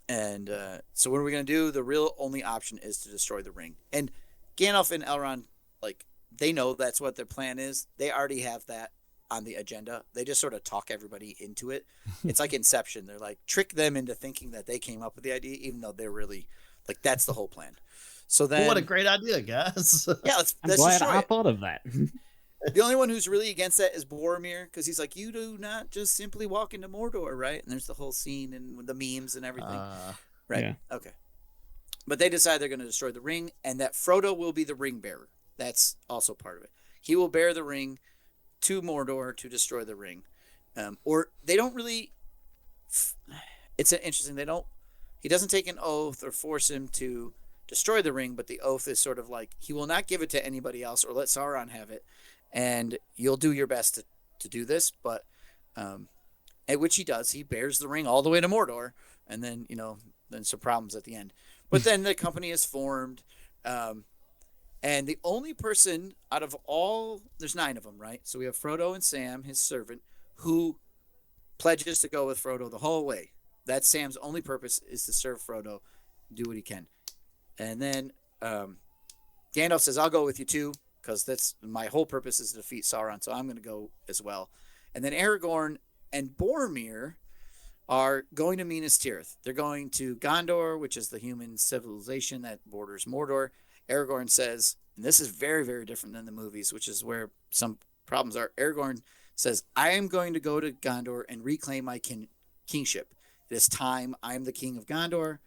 And so what are we going to do? The real only option is to destroy the ring. And Gandalf and Elrond, like, they know that's what their plan is. They already have that on the agenda. They just sort of talk everybody into it. It's like Inception. They're like, trick them into thinking that they came up with the idea, even though they're really, like, that's the whole plan. So then,
what a great idea, guys.
Yeah,
I'm glad I thought of that.
The only one who's really against that is Boromir, because he's like, you do not just simply walk into Mordor, right? And there's the whole scene and with the memes and everything. Right.
Yeah.
Okay. But they decide they're going to destroy the ring, and that Frodo will be the ring bearer. That's also part of it. He will bear the ring to Mordor to destroy the ring. Or they don't really... It's interesting. He doesn't take an oath or force him to destroy the ring, but the oath is sort of like, he will not give it to anybody else or let Sauron have it. And you'll do your best to do this, but at which he does. He bears the ring all the way to Mordor, and then, then some problems at the end. But then the company is formed, and the only person out of all, there's 9 of them, right? So we have Frodo and Sam, his servant, who pledges to go with Frodo the whole way. That's Sam's only purpose, is to serve Frodo, do what he can. And then Gandalf says, I'll go with you too, because that's my whole purpose is to defeat Sauron, so I'm going to go as well. And then Aragorn and Boromir are going to Minas Tirith. They're going to Gondor, which is the human civilization that borders Mordor. Aragorn says, and this is very, very different than the movies, which is where some problems are. Aragorn says, I am going to go to Gondor and reclaim my kingship. It is time. I am the king of Gondor,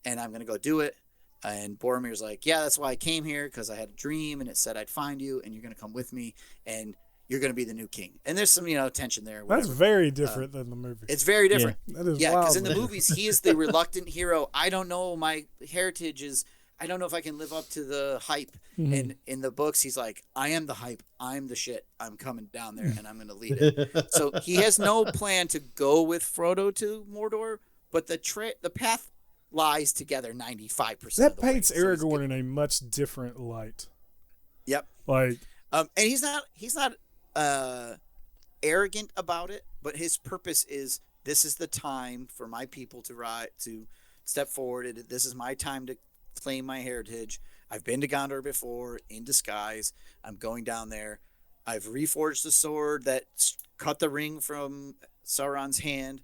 and I'm going to go do it. And Boromir's like, yeah, that's why I came here, because I had a dream, and it said I'd find you, and you're going to come with me, and you're going to be the new king. And there's some, tension there. Whatever.
That's very different than the movie.
It's very different.
Yeah, that is
because in the movies, he is the reluctant hero. I don't know, my heritage is, I don't know if I can live up to the hype. Mm-hmm. And in the books, he's like, I am the hype. I'm the shit. I'm coming down there, and I'm going to lead it. So he has no plan to go with Frodo to Mordor, but the path lies together 95%.
That paints Aragorn in a much different light.
Yep.
Like,
and he's not arrogant about it, but his purpose is, this is the time for my people to step forward. This is my time to claim my heritage. I've been to Gondor before in disguise. I'm going down there. I've reforged the sword that cut the ring from Sauron's hand.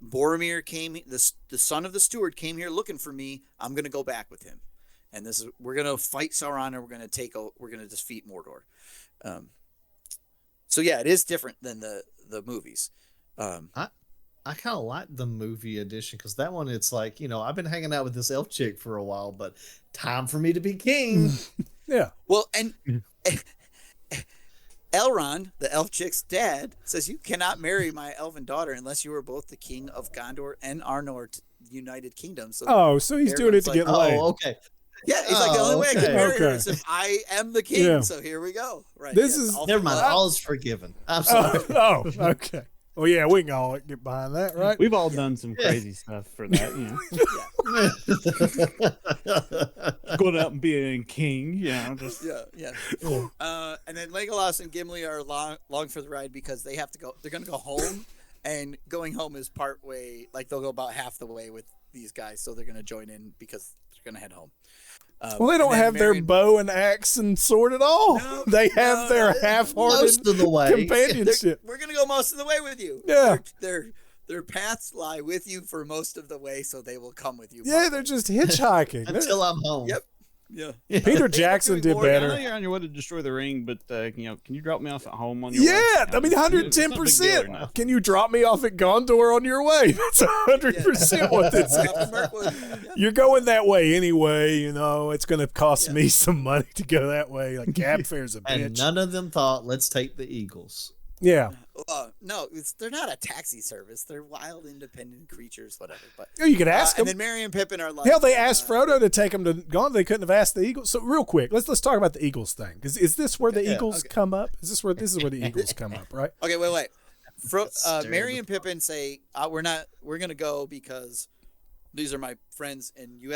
Boromir came, the son of the steward came here looking for me. I'm going to go back with him. And we're going to fight Sauron, and we're going to defeat Mordor. So yeah, it is different than the movies.
I kind of like the movie edition, because that one, it's like, I've been hanging out with this elf chick for a while, but time for me to be king.
Yeah.
Well, and Elrond, the elf chick's dad, says, you cannot marry my elven daughter unless you are both the king of Gondor and Arnor, United Kingdom. So
so he's doing it to get laid.
Oh, okay.
Yeah, he's like, the only way I can marry her is
Okay.
if I am the king.
Yeah.
So here we go. Right.
This
yeah,
is-
all
Never
for
mind.
love.
All is forgiven. I'm sorry.
Okay. Well, yeah, we can all get behind that, right?
We've all done some crazy stuff for that, Going out and being king, just
Yeah. And then Legolas and Gimli are long for the ride, because they have to go. They're going to go home, and going home is part way. Like, they'll go about half the way with these guys, so they're going to join in because they're going to head home.
Well, they don't have their bow and axe and sword at all.
No,
they have their half-hearted
Most of the way.
companionship.
We're going to go most of the way with you.
Yeah.
Their paths lie with you for most of the way, so they will come with you.
Yeah, they're just hitchhiking.
Until I'm home.
Yep. Yeah.
Peter Jackson did
I know
better.
you're on your way to destroy the ring, but can you drop me off at home on your way?
Yeah, I mean,
It's not a big deal
110%.
or nothing.
Can you drop me off at Gondor on your way? That's 100% what this
Stop in
is.
Mirkwood. Yeah.
You're going that way anyway, it's going to cost me some money to go that way. Like cab fare's a
And
bitch.
none of them thought, let's take the Eagles.
Yeah.
No, they're not a taxi service. They're wild, independent creatures, whatever. But
You could ask
and
them.
then Merry and Pippin are like,
Hell, they asked Frodo to take them to Gondor. They couldn't have asked the Eagles. So real quick, let's talk about the Eagles thing. Because is this where the Eagles come up? This is where the Eagles come up, right?
Okay, wait. Merry and Pippin say we're gonna go because these are my friends, and you'd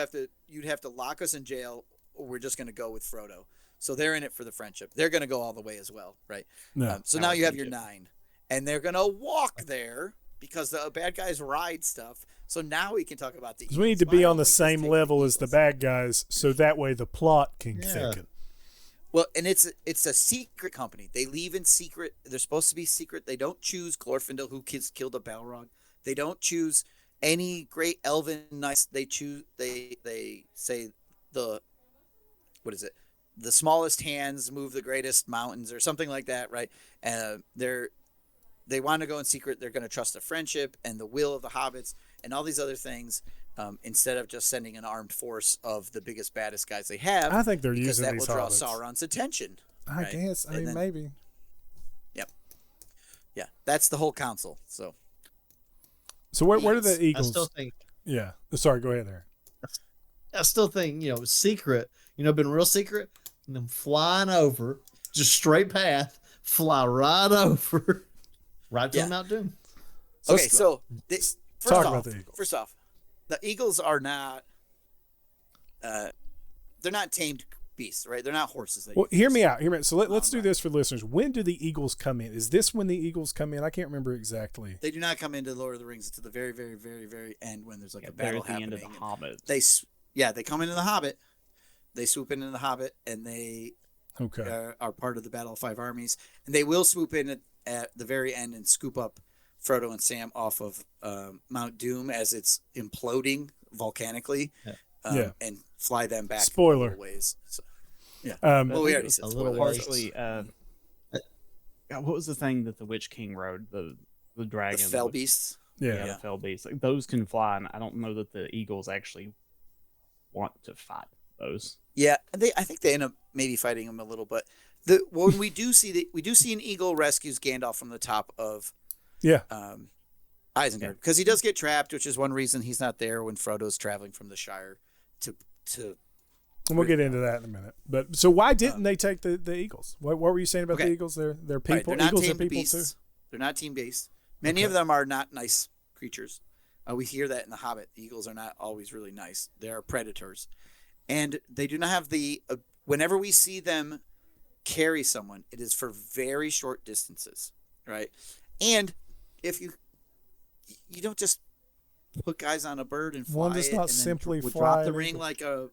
have to lock us in jail, or we're just gonna go with Frodo. So they're in it for the friendship. They're gonna go all the way as well, right?
No.
So now you have your 9, and they're gonna walk there because the bad guys ride stuff. So now we can talk about the Eagles.
We need to
Why
be
don't
on the
we just
same
take
level as the
Eagles?
bad guys, so that way the plot can thicken.
Well, and it's a secret company. They leave in secret. They're supposed to be secret. They don't choose Glorfindel, who killed a Balrog. They don't choose any great elven knights. They say the smallest hands move the greatest mountains, or something like that, right? They want to go in secret. They're going to trust the friendship and the will of the hobbits and all these other things, instead of just sending an armed force of the biggest, baddest guys they have.
I think they're
because
using
that
these
will draw
hobbits.
Sauron's attention.
I
right?
guess. I
And
mean,
then-
maybe.
Yep. Yeah, that's the whole council. So
So where do the
I
Eagles?
still think,
Yeah. Sorry. Go ahead there.
secret, been real secret, and them flying over, just straight path, fly right over, right to
Yeah.
Mount Doom.
okay, so
talk about the Eagles.
First off, the Eagles are not. They're not tamed beasts, right? They're not horses.
Well, hear me out. So let's do this for the listeners. When do the Eagles come in? Is this when the Eagles come in? I can't remember exactly.
They do not come into Lord of the Rings until the very, very, very, very end, when there's like a
They're
battle
at the
happening.
end of the Hobbit.
They come into the Hobbit. They swoop into the Hobbit, and they
Okay.
are part of the Battle of Five Armies, and they will swoop in at the very end and scoop up Frodo and Sam off of Mount Doom as it's imploding volcanically, and fly them back
Spoiler.
a little ways. So,
Well,
we already said
a little
spoilers.
Partially, what was the thing that the Witch King rode? The
The
dragon.
fell beasts.
Yeah.
The fell beasts. Like, those can fly, and I don't know that the Eagles actually want to fight those.
Yeah, I think they end up maybe fighting them a little, but when we do see an eagle rescues Gandalf from the top of
Yeah.
Isengard, because he does get trapped, which is one reason he's not there when Frodo's traveling from the Shire to.
And we'll get into that in a minute. But so why didn't they take the Eagles? What were you saying about the
Okay.
Eagles? They're
Right,
people.
they're not
Eagles are
tamed
people
beasts.
too.
They're not team based. Many of them are not nice creatures. We hear that in The Hobbit. The eagles are not always really nice. They are predators, and they do not have the. Whenever we see them carry someone, it is for very short distances, right? And if you don't just put guys on a bird and fly
One does
it
not
and then
simply
drop
fly
the
an
ring
eagle.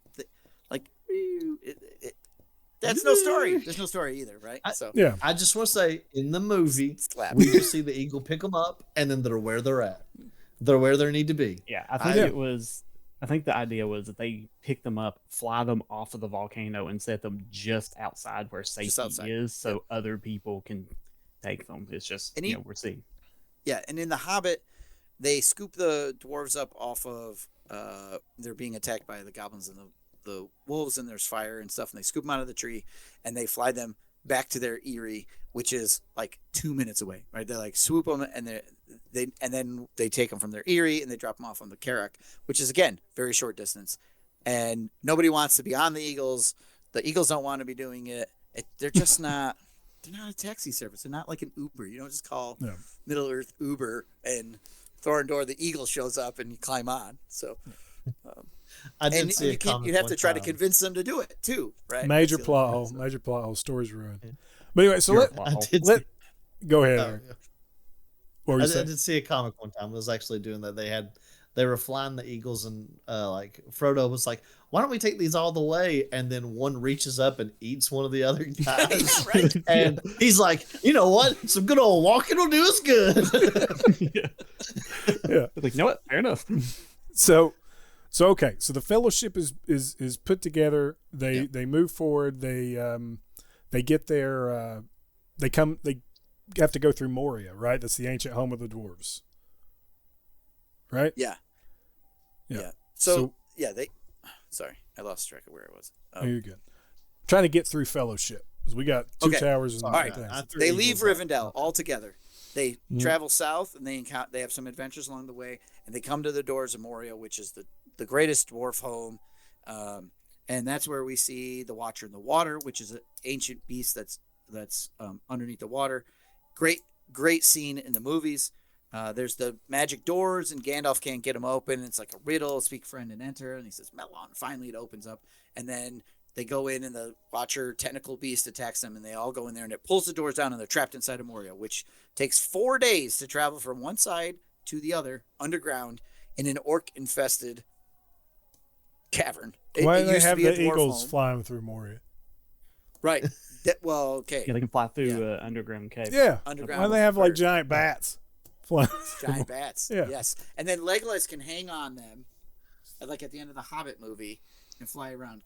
that's no story. There's no story either, right? So
Yeah.
I just want to say, in the movie,
slap.
we just see the eagle pick them up, and then they're where they're at. They're where they need to be.
Yeah, I think
Yeah.
it was. I think the idea was that they pick them up, fly them off of the volcano, and set them just outside where safety
outside.
is, so other people can take them. It's just
And
we're seeing.
Yeah, and in The Hobbit, they scoop the dwarves up off of. They're being attacked by the goblins and the wolves, and there's fire and stuff, and they scoop them out of the tree, and they fly them back to their eyrie, which is like 2 minutes away, right? They like swoop them, and then they take them from their eyrie and they drop them off on the Carrack, which is again very short distance, and nobody wants to be on the Eagles. The Eagles don't want to be doing it. They're just not. They're not a taxi service. They're not like an Uber. You don't just call
No.
Middle Earth Uber and Thorondor the Eagle shows up and you climb on. So,
I did
and
see a
you can't.
comment
You have
one
to try to
time.
convince them to do it too, right?
Major
That's the
plot
other
hole.
thing.
Major plot hole. Story's ruined. But anyway, so
You're
let
a plot
I
hole.
did,
let
see,
go ahead.
oh,
Eric. What were
I
you
did, I
saying?
did see a comic one time. It was actually doing that. They were flying the eagles, and like Frodo was like, "Why don't we take these all the way?" And then one reaches up and eats one of the other guys,
Right.
and he's like, "You know what? Some good old walking will do us good."
Yeah.
Yeah.
Like, you know what? Fair enough.
So So okay, so the fellowship is put together. They move forward. They get their they have to go through Moria, right? That's the ancient home of the dwarves, right?
Yeah.
Yeah.
So they. Sorry, I lost track of where I was.
Oh, you're good. Trying to get through fellowship because we got two towers and
all right.
things.
They leave Rivendell altogether. They travel south and they have some adventures along the way, and they come to the doors of Moria, which is the greatest dwarf home, and that's where we see the Watcher in the Water, which is an ancient beast that's underneath the water. Great scene in the movies. There's the magic doors, and Gandalf can't get them open. It's like a riddle: speak, friend, and enter. And he says, "Melon." Finally, it opens up, and then they go in, and the Watcher tentacle beast attacks them, and they all go in there, and it pulls the doors down, and they're trapped inside of Moria, which takes 4 days to travel from one side to the other underground in an orc-infested cavern.
Why do they have the eagles flying through Moria?
Right. Well, okay.
Yeah, they can fly through underground cave.
Yeah.
Underground.
Why do they have like giant bats flying?
Giant bats.
Yeah.
Yes. And then Legolas can hang on them, like at the end of the Hobbit movie, and fly around.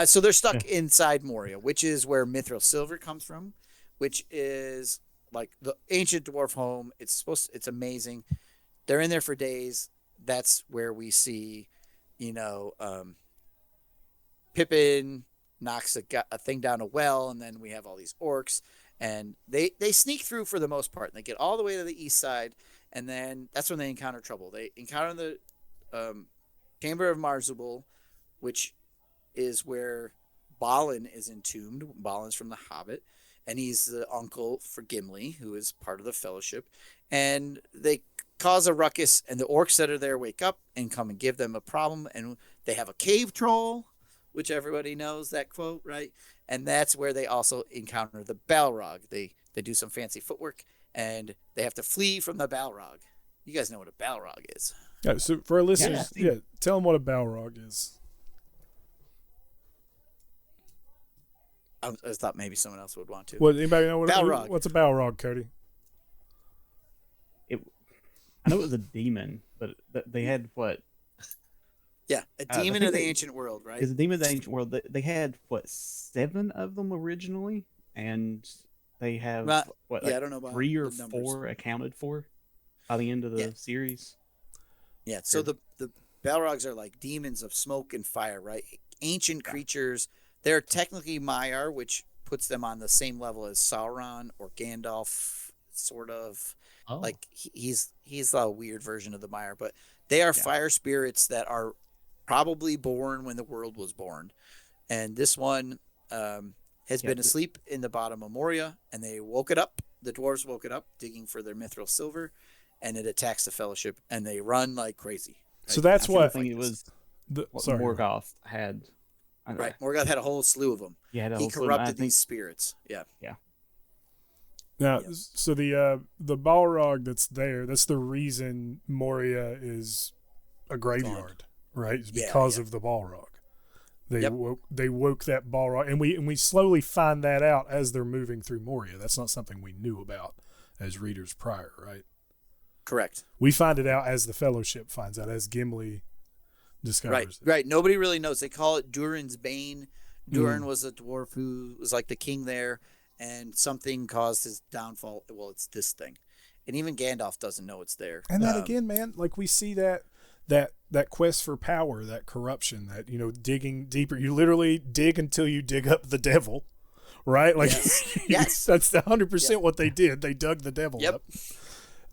So they're stuck inside Moria, which is where Mithril Silver comes from, which is like the ancient dwarf home. It's amazing. They're in there for days. That's where we see, Pippin knocks a thing down a well, and then we have all these orcs, and they sneak through for the most part, and they get all the way to the east side, and then that's when they encounter trouble. They encounter the Chamber of Marzubul, which is where Balin is entombed. Balin's from the Hobbit, and he's the uncle for Gimli, who is part of the Fellowship, and they cause a ruckus, and the orcs that are there wake up and come and give them a problem, and they have a cave troll, which everybody knows that quote, right? And that's where they also encounter the Balrog. They do some fancy footwork, and they have to flee from the Balrog. You guys know what a Balrog is.
Yeah, so for our listeners, tell them what a Balrog is.
I thought maybe someone else would want to.
What, anybody know
Balrog.
What's a Balrog, Cody?
I know it was a demon, but they had what?
Yeah, a demon of the ancient world, right?
It's a demon of the ancient world. They had, 7 of them originally, and they have,
I don't know about
3 or
the numbers.
4 accounted for by the end of the series.
Yeah, so the Balrogs are like demons of smoke and fire, right? Ancient creatures. They're technically Maiar, which puts them on the same level as Sauron or Gandalf, sort of.
Oh.
Like he's a weird version of the Maiar, but they are fire spirits that are probably born when the world was born. And this one has been asleep in the bottom of Moria, and they woke it up. The dwarves woke it up, digging for their mithril silver, and it attacks the Fellowship, and they run like crazy.
So that's what
it was. What Morgoth had.
Right, Morgoth had a whole slew of them.
Yeah,
he corrupted these spirits. Yeah.
Now, so the Balrog that's there, that's the reason Moria is a graveyard, right? It's because of the Balrog. They woke that Balrog, and we slowly find that out as they're moving through Moria. That's not something we knew about as readers prior, right?
Correct.
We find it out as the Fellowship finds out, as Gimli discovers it.
Right. Nobody really knows. They call it Durin's Bane. Durin was a dwarf who was like the king there, and something caused his downfall. Well, it's this thing. And even Gandalf doesn't know it's there.
And that again, man, like we see that quest for power, that corruption, that, digging deeper. You literally dig until you dig up the devil, right? Like,
yes.
That's 100% what they did. They dug the devil up.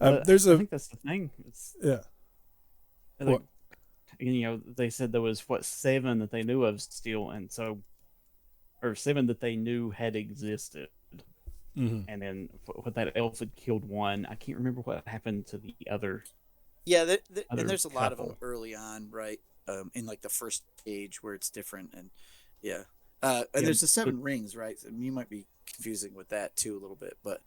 I think that's the thing.
What?
They said there was 7 that they knew of still, and so, or 7 that they knew had existed.
Mm-hmm.
And then what that elf had killed 1. I can't remember what happened to the other.
Yeah, and there's a lot of them early on, right? In like the first age where it's different, and there's the 7 rings, right? So you might be confusing with that too a little bit, but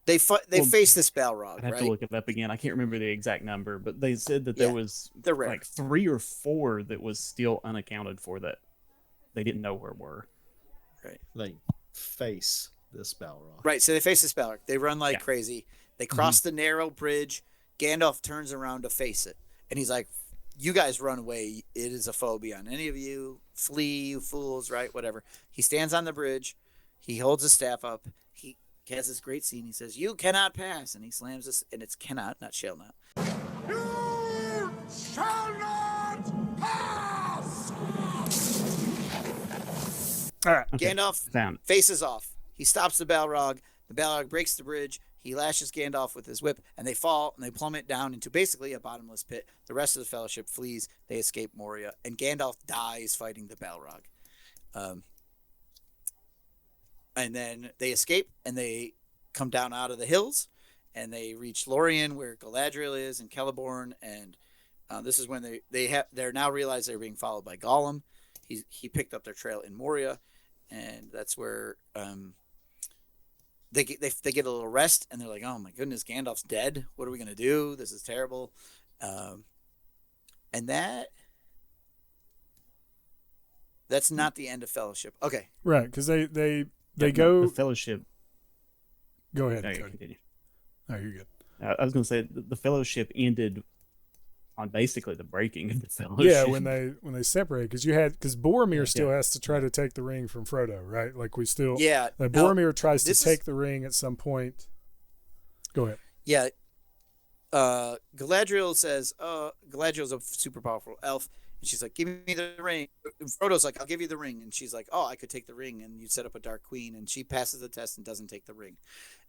they face this Balrog.
I'd have to look it up again. I can't remember the exact number, but they said that there was
rare.
like 3 or 4 that was still unaccounted for that they didn't know where were.
Right.
They face this Balrog.
Right. So they face this Balrog. They run like crazy. They cross the narrow bridge. Gandalf turns around to face it, and he's like, you guys run away. It is a foe beyond any of you. Flee, you fools, right? Whatever. He stands on the bridge. He holds his staff up. He has this great scene. He says, "You cannot pass," and he slams this, and it's cannot, not shall not.
You shall not pass!
All right.
Gandalf
Found it.
faces off. He stops the Balrog. The Balrog breaks the bridge. He lashes Gandalf with his whip, and they fall and they plummet down into basically a bottomless pit. The rest of the Fellowship flees. They escape Moria, and Gandalf dies fighting the Balrog. And then they escape, and they come down out of the hills, and they reach Lorien, where Galadriel is, and Celeborn, and this is when they're now realized they're being followed by Gollum. He picked up their trail in Moria, and that's where they get a little rest, and they're like, "Oh my goodness, Gandalf's dead. What are we gonna do? This is terrible." And that's not the end of Fellowship. Okay,
Right, because they
Yeah,
go.
The Fellowship.
Go ahead.
No, you
Cody.
continue.
No, you're good.
I was going to say the Fellowship ended on basically the breaking of the Fellowship.
Yeah, when they separate, because Boromir still has to try to take the ring from Frodo, right? Like we still.
yeah.
Like
now,
Boromir tries to
this is-
take the ring at some point. Go ahead.
Yeah. Galadriel says, Galadriel's a super powerful elf. And she's like, "Give me the ring." Frodo's like, "I'll give you the ring." And she's like, "Oh, I could take the ring." And you set up a Dark Queen. And she passes the test and doesn't take the ring.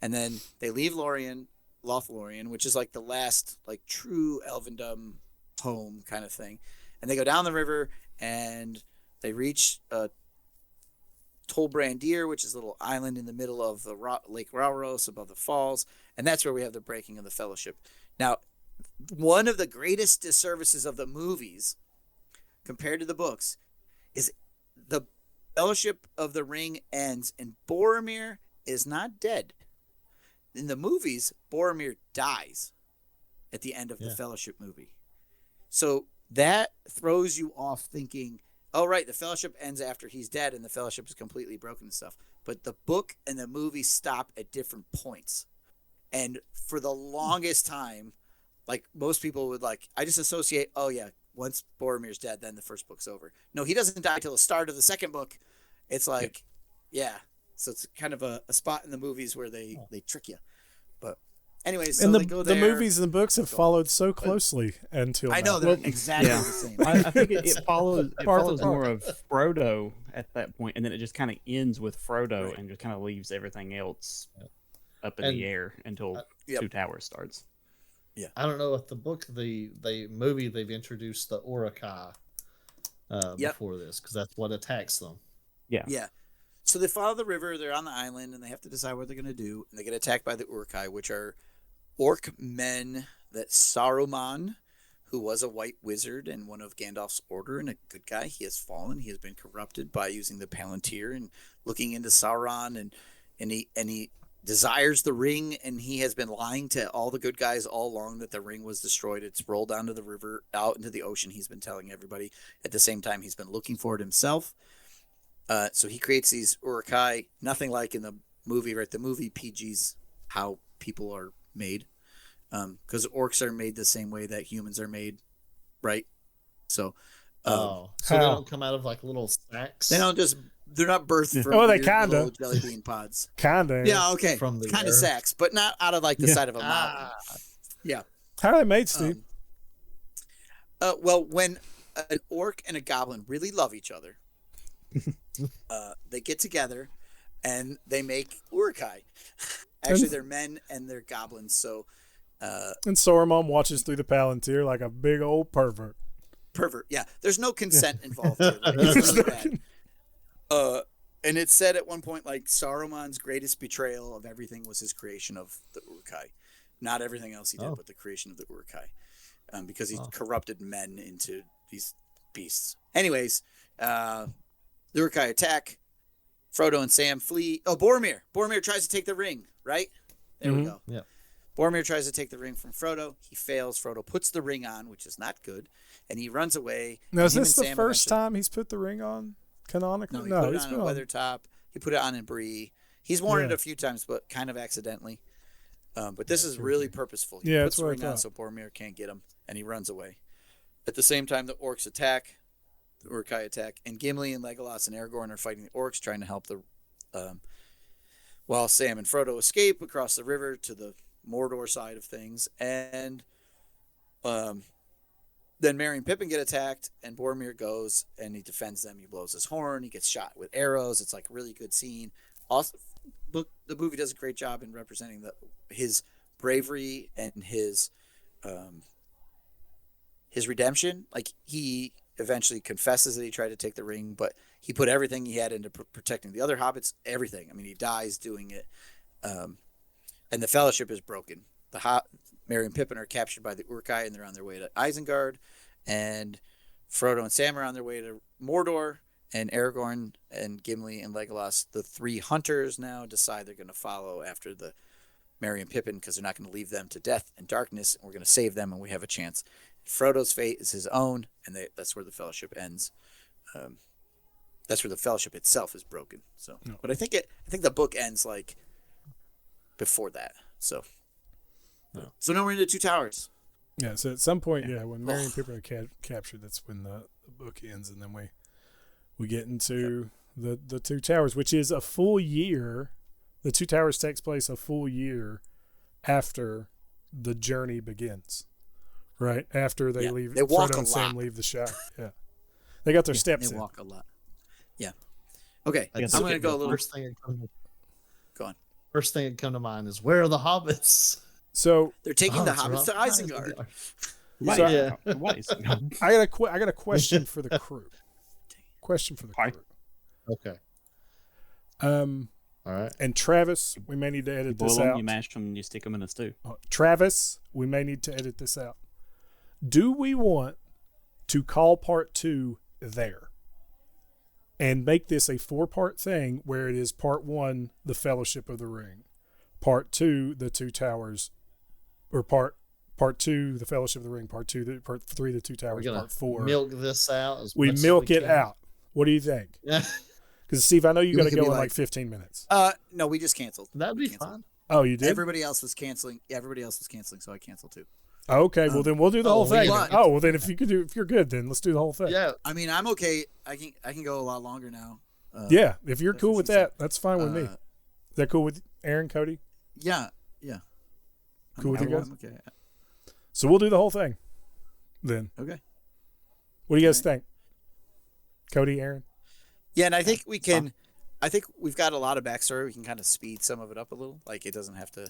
And then they leave Lothlorien, which is like the last like true elvendom home kind of thing. And they go down the river and they reach Tolbrandir, which is a little island in the middle of the Lake Rauros above the falls. And that's where we have the breaking of the Fellowship. Now, one of the greatest disservices of the movies compared to the books is the Fellowship of the Ring ends and Boromir is not dead. In the movies, Boromir dies at the end of the Fellowship movie. So that throws you off thinking, oh, right, the Fellowship ends after he's dead and the Fellowship is completely broken and stuff. But the book and the movie stop at different points. And for the longest time, like most people would I just associate, oh, yeah, once Boromir's dead, then the first book's over. No, he doesn't die till the start of the second book. It's like, yeah. So it's kind of a spot in the movies where they trick you. But anyways, so
And
they go there.
the movies and the books have followed so closely until
I know
now.
they're exactly the same.
I think it follows
Part for
more of Frodo at that point, and then it just kind of ends with Frodo and just kind of leaves everything else up in the air until Two Towers starts.
Yeah, I don't know if the book, the movie, they've introduced the Uruk-hai before this, because that's what attacks them.
Yeah. So they follow the river. They're on the island, and they have to decide what they're going to do. And they get attacked by the Uruk-hai, which are orc men that Saruman, who was a white wizard and one of Gandalf's order and a good guy, he has fallen. He has been corrupted by using the Palantir and looking into Sauron, and he desires the ring, and he has been lying to all the good guys all along that the ring was destroyed. It's rolled down to the river, out into the ocean. He's been telling everybody. At the same time, he's been looking for it himself. So he creates these Uruk-hai, nothing like in the movie, right? The movie PG's how people are made, because orcs are made the same way that humans are made, right? So,
so they don't come out of like little sacks.
They're not birthed from
they
weird
kinda.
little jelly bean pods.
Kinda.
Yeah, okay.
From the
kind of
earth.
sacks, but not out of like the side of a mountain. Yeah.
How are they made, Steve?
Well, when an orc and a goblin really love each other, they get together and they make Uruk-hai. Actually, they're men and they're goblins. So,
And Saruman watches through the Palantir like a big old pervert.
pervert. Yeah, there's no consent involved here. Right? It's really bad. And it's said at one point, like, Saruman's greatest betrayal of everything was his creation of the Uruk-hai. Not everything else he did, but the creation of the Uruk-hai. Because he corrupted men into these beasts. Anyways, the Uruk-hai attack. Frodo and Sam flee. Oh, Boromir. Boromir tries to take the ring, right? There we go.
Yeah.
Boromir tries to take the ring from Frodo. He fails. Frodo puts the ring on, which is not good. And he runs away.
Now,
And
is
him
this
and
the
Sam
first
eventually-
time he's put the ring on canonically?
No, he put it
he's
on
been
in
on.
Weathertop. He put it on in Bree. He's worn it
Yeah.
a few times, but kind of accidentally. But this is really purposeful. He
Yeah,
puts
that's
the
what I
ring on
thought.
so Boromir can't get him, and he runs away. At the same time, the orcs attack, the Uruk-hai attack, and Gimli and Legolas and Aragorn are fighting the orcs, trying to help while Sam and Frodo escape across the river to the Mordor side of things. And then Merry and Pippin get attacked, and Boromir goes and he defends them. He blows his horn. He gets shot with arrows. It's like a really good scene. Also, the movie does a great job in representing his bravery and his redemption. Like, he eventually confesses that he tried to take the ring, but he put everything he had into protecting the other hobbits. Everything. I mean, he dies doing it. And the Fellowship is broken. Merry and Pippin are captured by the Uruk-hai, and they're on their way to Isengard. And Frodo and Sam are on their way to Mordor. And Aragorn and Gimli and Legolas, the three hunters, now decide they're going to follow after the Merry and Pippin, because they're not going to leave them to death and darkness. And we're going to save them, and we have a chance. Frodo's fate is his own, and that's where the Fellowship ends. That's where the Fellowship itself is broken. So, no. But I think the book ends like before that. So. No. So now we're in the Two Towers.
Yeah, so at some point, when Merry and Pippin are captured, that's when the book ends, and then we get into the Two Towers, which is a full year. The Two Towers takes place a full year after the journey begins, right? After they leave,
they walk
Frodo and Sam leave the Shire. Yeah, they got their steps in.
They walk a lot. Yeah. Okay, I'm going to go a little. Go on.
First thing that come to mind is, where are the hobbits?
So
they're taking the hobbits to Isengard.
I got a question for the crew.
Okay.
All right. And Travis, we may need to edit this out.
You mash them and you stick them in a stew.
Travis, we may need to edit this out. Do we want to call part 2 there and make this a 4-part thing where it is part 1, the Fellowship of the Ring, part 2, the Two Towers, or part 2, the Fellowship of the Ring, part 2, part 3, the Two Towers, part 4.
Milk this out.
We milk it out. What do you think?
Yeah.
Because Steve, I know you got to go in like 15 minutes.
No, we just canceled.
That'd be fun.
Oh, you did?
Everybody else was canceling. Yeah, everybody else was canceling, so I canceled too.
Okay, well then we'll do the whole thing. Well then if you're good, then let's do the whole thing.
Yeah.
I mean, I'm okay. I can go a lot longer now.
Yeah, if you're cool with that, that's fine with me. Is that cool with Aaron, Cody?
Yeah.
Cool with you guys?
Okay.
So we'll do the whole thing then.
Okay.
What do you guys think? Cody, Aaron?
Yeah, and I think we can. I think we've got a lot of backstory. We can kind of speed some of it up a little. Like, it doesn't have to.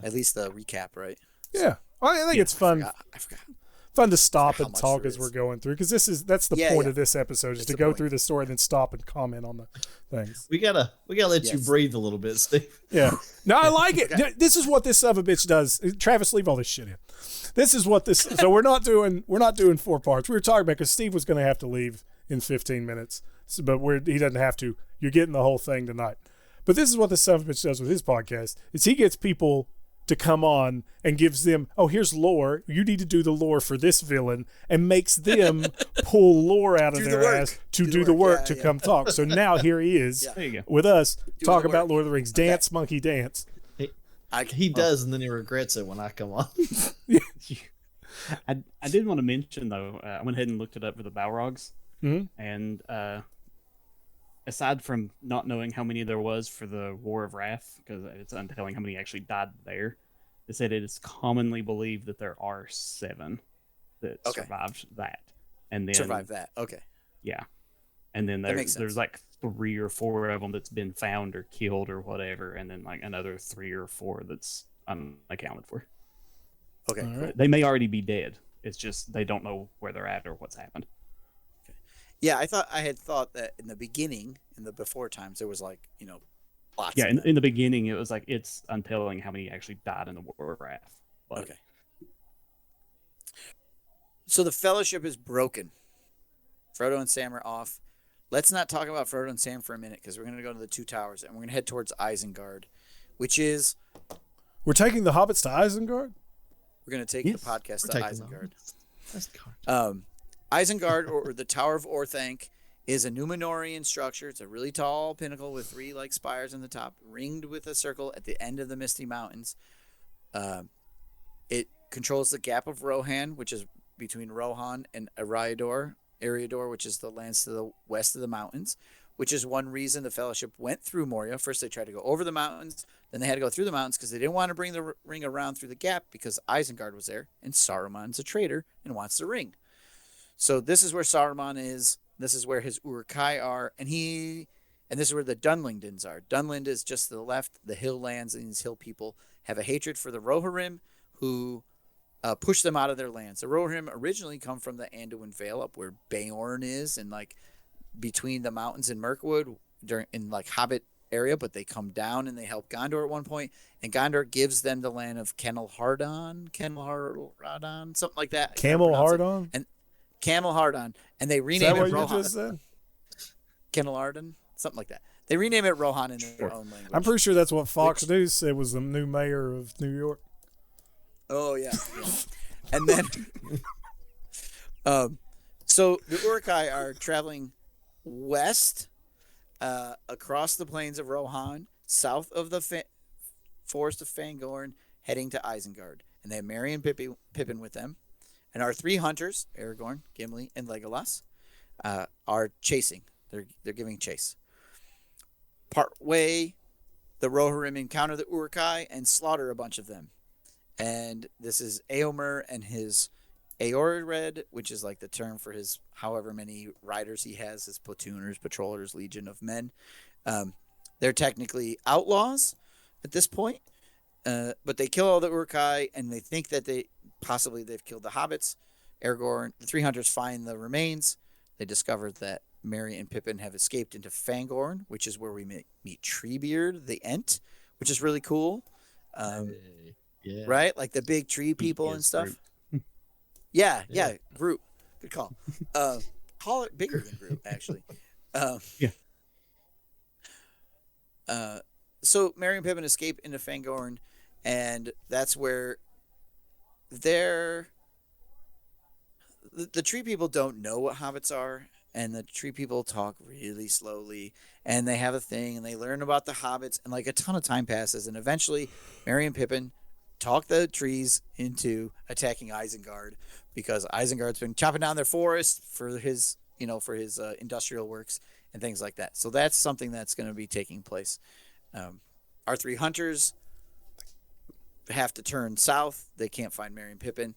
At least the recap, right?
Yeah, I think it's fun.
I forgot.
Fun to stop and talk as we're going through, because that's the point of this episode, is to go through the story and then stop and comment on the things.
We gotta let you breathe a little bit, Steve.
Yeah. No, I like it. This is what this son of a bitch does. Travis, leave all this shit in. This is what this. So we're not doing 4 parts. We were talking about, because Steve was going to have to leave in 15 minutes, but he doesn't have to. You're getting the whole thing tonight. But this is what this son of a bitch does with his podcast: is he gets people to come on and gives them, here's lore. You need to do the lore for this villain, and makes them pull lore out of their ass to do the work to come talk. So now here he is with us, talk about Lord of the Rings. Dance, monkey, dance.
He does, and then he regrets it when I come on.
I did want to mention, though, I went ahead and looked it up for the Balrogs.
Mm-hmm.
And aside from not knowing how many there was for the War of Wrath, because it's untelling how many actually died there, they said it is commonly believed that there are 7 that survived that. And then
survived that. Okay.
Yeah. And then there's like 3 or 4 of them that's been found or killed or whatever, and then like another 3 or 4 that's unaccounted for.
Okay.
Right.
They may already be dead. It's just they don't know where they're at or what's happened.
Yeah, I had thought that in the beginning, in the before times, there was like, lots.
Yeah, in the beginning, it was like, it's untelling how many actually died in the War of Wrath. But...
Okay. So the Fellowship is broken. Frodo and Sam are off. Let's not talk about Frodo and Sam for a minute, because we're going to go to the Two Towers, and we're going to head towards Isengard, which is...
We're taking the hobbits to Isengard?
We're going to take the podcast to Isengard.
Isengard.
Isengard, or the Tower of Orthanc, is a Númenórean structure. It's a really tall pinnacle with 3 spires on the top, ringed with a circle at the end of the Misty Mountains. It controls the Gap of Rohan, which is between Rohan and Eriador, which is the lands to the west of the mountains, which is one reason the Fellowship went through Moria. First, they tried to go over the mountains, then they had to go through the mountains because they didn't want to bring the ring around through the gap because Isengard was there, and Saruman's a traitor and wants the ring. So this is where Saruman is. This is where his Uruk-hai are, and this is where the Dunlingdons are. Dunland is just to the left. The hill lands and these hill people have a hatred for the Rohirrim, who push them out of their lands. The Rohirrim originally come from the Anduin Vale, up where Beorn is, and like between the mountains and Mirkwood, in like Hobbit area, but they come down and they help Gondor at one point, and Gondor gives them the land of Kenilhardon, something like that.
Camel-hardon?
And Camel-hardon, and they
Is
rename
that what
it
you
Rohan.
just said?
Kenilhardon, something like that. They rename it Rohan in their own language.
I'm pretty sure that's what Fox News said was the new mayor of New York.
Oh yeah. And then, so the Uruk-hai are traveling west, across the plains of Rohan, south of the forest of Fangorn, heading to Isengard, and they have Merry and Pippin with them, and our 3 hunters, Aragorn, Gimli, and Legolas, are chasing. They're giving chase. Partway, the Rohirrim encounter the Uruk-hai and slaughter a bunch of them. And this is Éomer and his Eored, which is like the term for his however many riders he has, his platooners, patrollers, legion of men. They're technically outlaws at this point, but they kill all the Uruk-hai, and they think that they've killed the hobbits. Aragorn, the 3 hunters find the remains. They discover that Merry and Pippin have escaped into Fangorn, which is where we meet Treebeard, the Ent, which is really cool.
Yeah.
Right? Like the big tree people and stuff. Yeah, Groot. Good call. Call it bigger than Groot, actually. So Merry and Pippin escape into Fangorn, and that's where the tree people don't know what hobbits are, and the tree people talk really slowly, and they have a thing, and they learn about the hobbits, and like a ton of time passes, and eventually Merry and Pippin talk the trees into attacking Isengard, because Isengard's been chopping down their forest for his industrial works and things like that. So that's something that's going to be taking place. Our 3 hunters have to turn south. They can't find Merry and Pippin.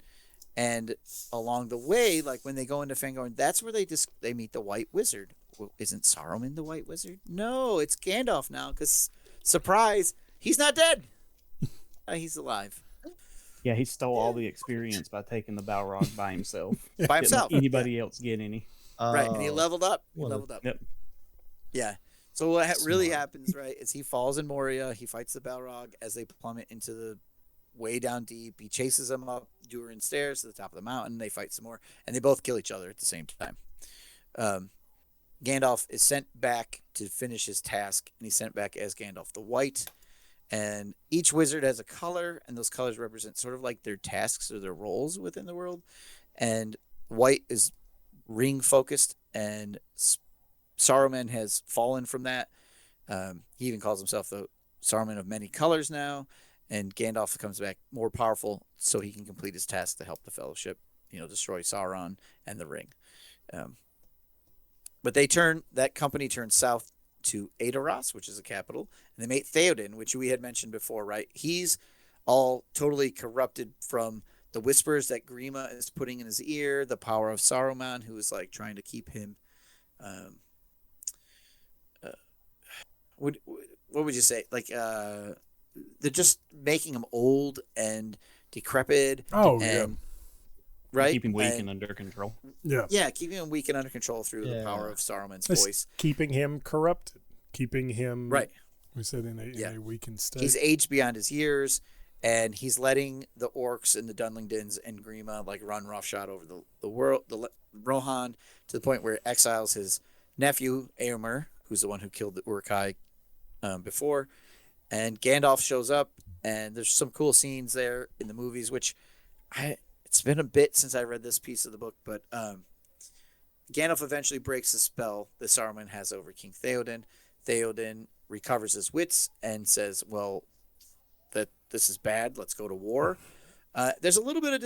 And along the way, like when they go into Fangorn, that's where they meet the White Wizard. Well, isn't Saruman the White Wizard? No, it's Gandalf now, because, surprise, he's not dead. He's alive.
Yeah, he stole all the experience by taking the Balrog by himself.
By himself.
Didn't anybody else get any?
Right, and he leveled up.
Yep.
Yeah. So what really happens, right, is he falls in Moria. He fights the Balrog as they plummet into the way down deep. He chases them up Durin stairs to the top of the mountain. They fight some more, and they both kill each other at the same time. Gandalf is sent back to finish his task, and he's sent back as Gandalf the White. And each wizard has a color, and those colors represent sort of like their tasks or their roles within the world. And White is ring focused, and Saruman has fallen from that. He even calls himself the Saruman of many colors now. And Gandalf comes back more powerful, so he can complete his task to help the Fellowship, destroy Sauron and the ring. But that company turns south to Edoras, which is the capital, and they meet Theoden, which we had mentioned before, right? He's all totally corrupted from the whispers that Grima is putting in his ear, the power of Saruman, who is like trying to keep him. What would you say? Like, they're just making him old and decrepit.
Oh,
and,
yeah.
Right?
Keeping weak and under control.
Yeah.
Yeah, keeping him weak and under control through the power of Saruman's voice.
Keeping him corrupted. Keeping him,
right.
We said in a weakened state.
He's aged beyond his years, and he's letting the orcs and the Dunlingdons and Grima like run roughshod over the world, the Rohan, to the point where it exiles his nephew, Éomer, who's the one who killed the Uruk-hai before. And Gandalf shows up, and there's some cool scenes there in the movies, which it's been a bit since I read this piece of the book, but Gandalf eventually breaks the spell that Saruman has over King Theoden. Theoden recovers his wits and says, well, that this is bad. Let's go to war. There's a little bit of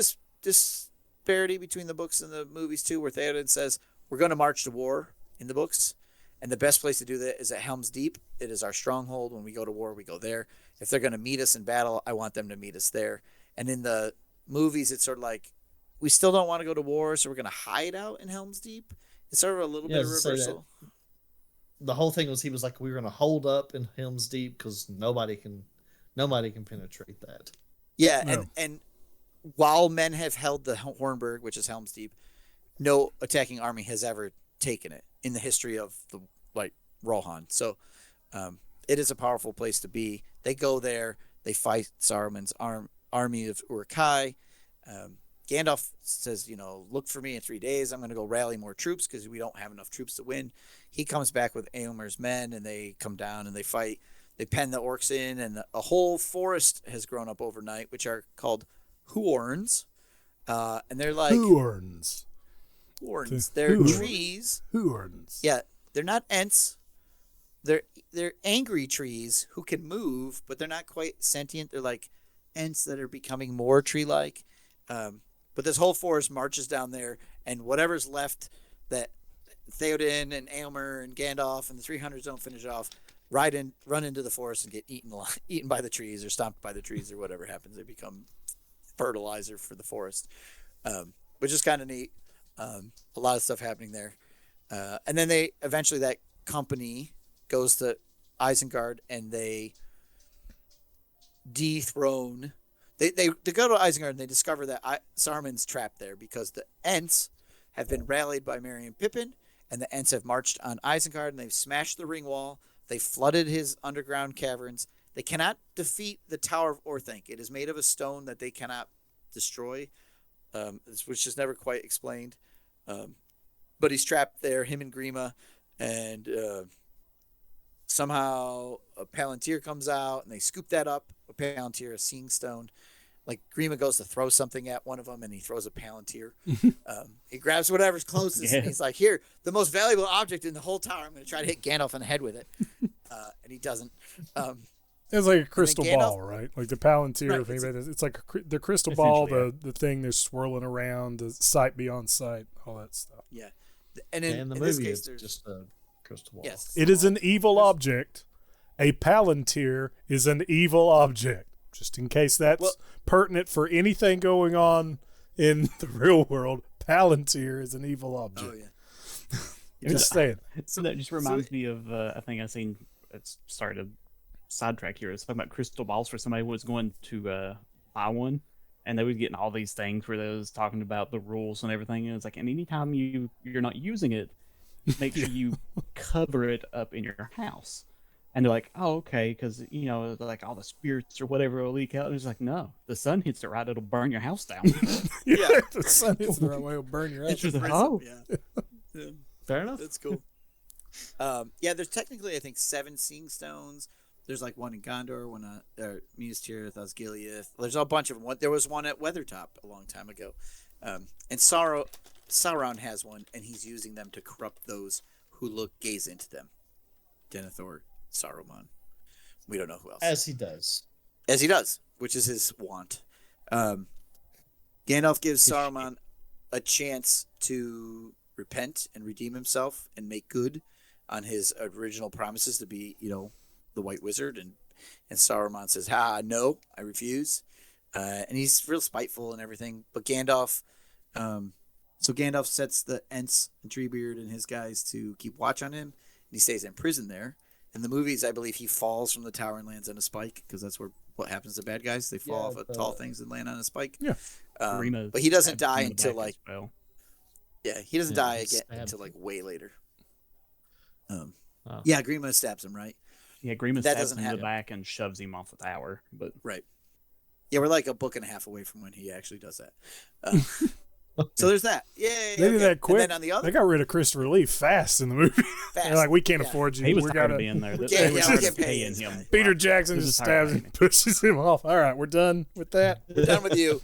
disparity between the books and the movies too, where Theoden says we're going to march to war in the books, and the best place to do that is at Helm's Deep. It is our stronghold. When we go to war, we go there. If they're going to meet us in battle, I want them to meet us there. And in the movies, it's sort of like we still don't want to go to war, so we're going to hide out in Helm's Deep. It's sort of a little bit of reversal.
The whole thing was he was like, we're going to hold up in Helm's Deep because nobody can penetrate that.
Yeah,
No.
and while men have held the Hornburg, which is Helm's Deep, no attacking army has ever taken it in the history of the Rohan. So it is a powerful place to be. They go there, they fight Saruman's army of Uruk-hai. Gandalf says, look for me in 3 days. I'm going to go rally more troops because we don't have enough troops to win. He comes back with Éomer's men, and they come down and they fight. They pen the orcs in, and a whole forest has grown up overnight, which are called Huorns. And they're like...
Huorns.
Huorns. They're trees.
Huorns.
Yeah, they're not Ents. They're angry trees who can move, but they're not quite sentient. They're like Ents that are becoming more tree-like. But this whole forest marches down there, and whatever's left that Theoden and Éomer and Gandalf and the 300s don't finish off, run into the forest and get eaten by the trees or stomped by the trees or whatever happens. They become fertilizer for the forest, which is kind of neat. A lot of stuff happening there. And then eventually that company goes to Isengard and they dethrone. They go to Isengard and they discover that Saruman's trapped there because the Ents have been rallied by Merry and Pippin, and the Ents have marched on Isengard and they've smashed the ring wall. They flooded his underground caverns. They cannot defeat the Tower of Orthanc. It is made of a stone that they cannot destroy, which is never quite explained. But he's trapped there, him and Grima, and somehow a Palantir comes out and they scoop that up. A Palantir, a seeing stone. Like Grima goes to throw something at one of them and he throws a Palantir. He grabs whatever's closest and he's like, here, the most valuable object in the whole tower. I'm going to try to hit Gandalf in the head with it. And he doesn't.
It's like a crystal
Gandalf,
ball, right? Like the Palantir.
Right,
if anybody does, it's like the crystal ball,
Essentially,
the thing they're swirling around, the sight beyond sight, all that stuff.
Yeah. And in
the
in
movie,
this case,
it's
there's
just a crystal ball.
yes.
It is an evil object. A Palantir is an evil object. Just in case that's pertinent for anything going on in the real world, Palantir is an evil object.
Oh yeah.
Just saying.
So that just reminds me of I think I seen. Sorry to sidetrack here. It's talking about crystal balls for somebody who was going to buy one, and they would get in all these things where they was talking about the rules and everything. And it's like, and anytime you're not using it, make sure you cover it up in your house. And they're like, oh, okay, because, like all the spirits or whatever will leak out. And it's like, no, the sun hits it right, it'll burn your house down.
Yeah, the sun hits the right way, it'll burn your
It's
house.
just, oh,
Yeah.
Fair enough.
That's cool. Yeah, there's technically, I think, 7 seeing stones. There's like one in Gondor, one at Minas Tirith, Osgiliath. There's a bunch of them. There was one at Weathertop a long time ago. And Sauron has one, and he's using them to corrupt those who gaze into them. Denethor, Saruman. We don't know who else.
As he does.
As he does, which is his want. Gandalf gives Saruman a chance to repent and redeem himself and make good on his original promises to be, the White Wizard. And Saruman says, no, I refuse. And he's real spiteful and everything. But Gandalf, Gandalf sets the Ents and Treebeard and his guys to keep watch on him. And he stays in prison there. In the movies, I believe he falls from the tower and lands on a spike because that's what happens to bad guys. They fall off of tall things and land on a spike.
Yeah.
But he doesn't die until like,
well.
yeah, he doesn't die again
stabbed
until like way later.
Oh.
Yeah, Grima stabs him, right?
Yeah, Grima
That
stabs
doesn't
him in the
happen.
back and shoves him off the tower. But
Right. Yeah, we're like a book and a half away from when he actually does that. So there's that. Yay.
They did that quick.
And then on the other,
They got rid of Christopher Lee fast in the movie. They're like, we can't afford you.
he was
we
tired
gotta
of being there.
Yeah,
They were
we
tired
can't
of
pay
paying
this
him.
guy.
Peter Jackson
This
just
is tired
stabs
of
him, pushes him off. All right, we're done with that.
we're done with you.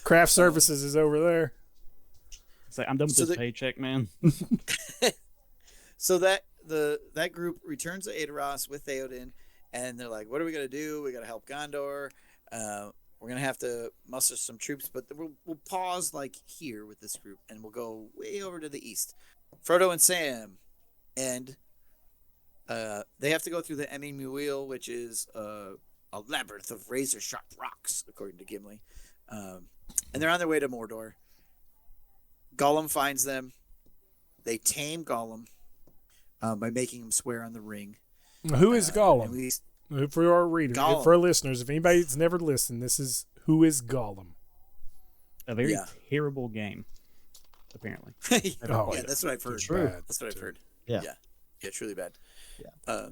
Craft Services is over there.
It's like, I'm done with
So
this
the-
paycheck, man.
So that group returns to Aedoras with Theoden, and they're like, "What are we gonna do? We gotta help Gondor." we're gonna have to muster some troops, but we'll pause like here with this group, and we'll go way over to the east. Frodo and Sam, and they have to go through the Emmy-Muil, which is a labyrinth of razor-sharp rocks, according to Gimli. And they're on their way to Mordor. Gollum finds them. They tame Gollum by making him swear on the ring.
Who is Gollum? For our readers, for our listeners, if anybody's never listened, this is who is Gollum.
A very terrible game, apparently.
Yeah, that's what I've heard.
True.
That's what I've heard.
Yeah.
Yeah, truly bad.
Yeah.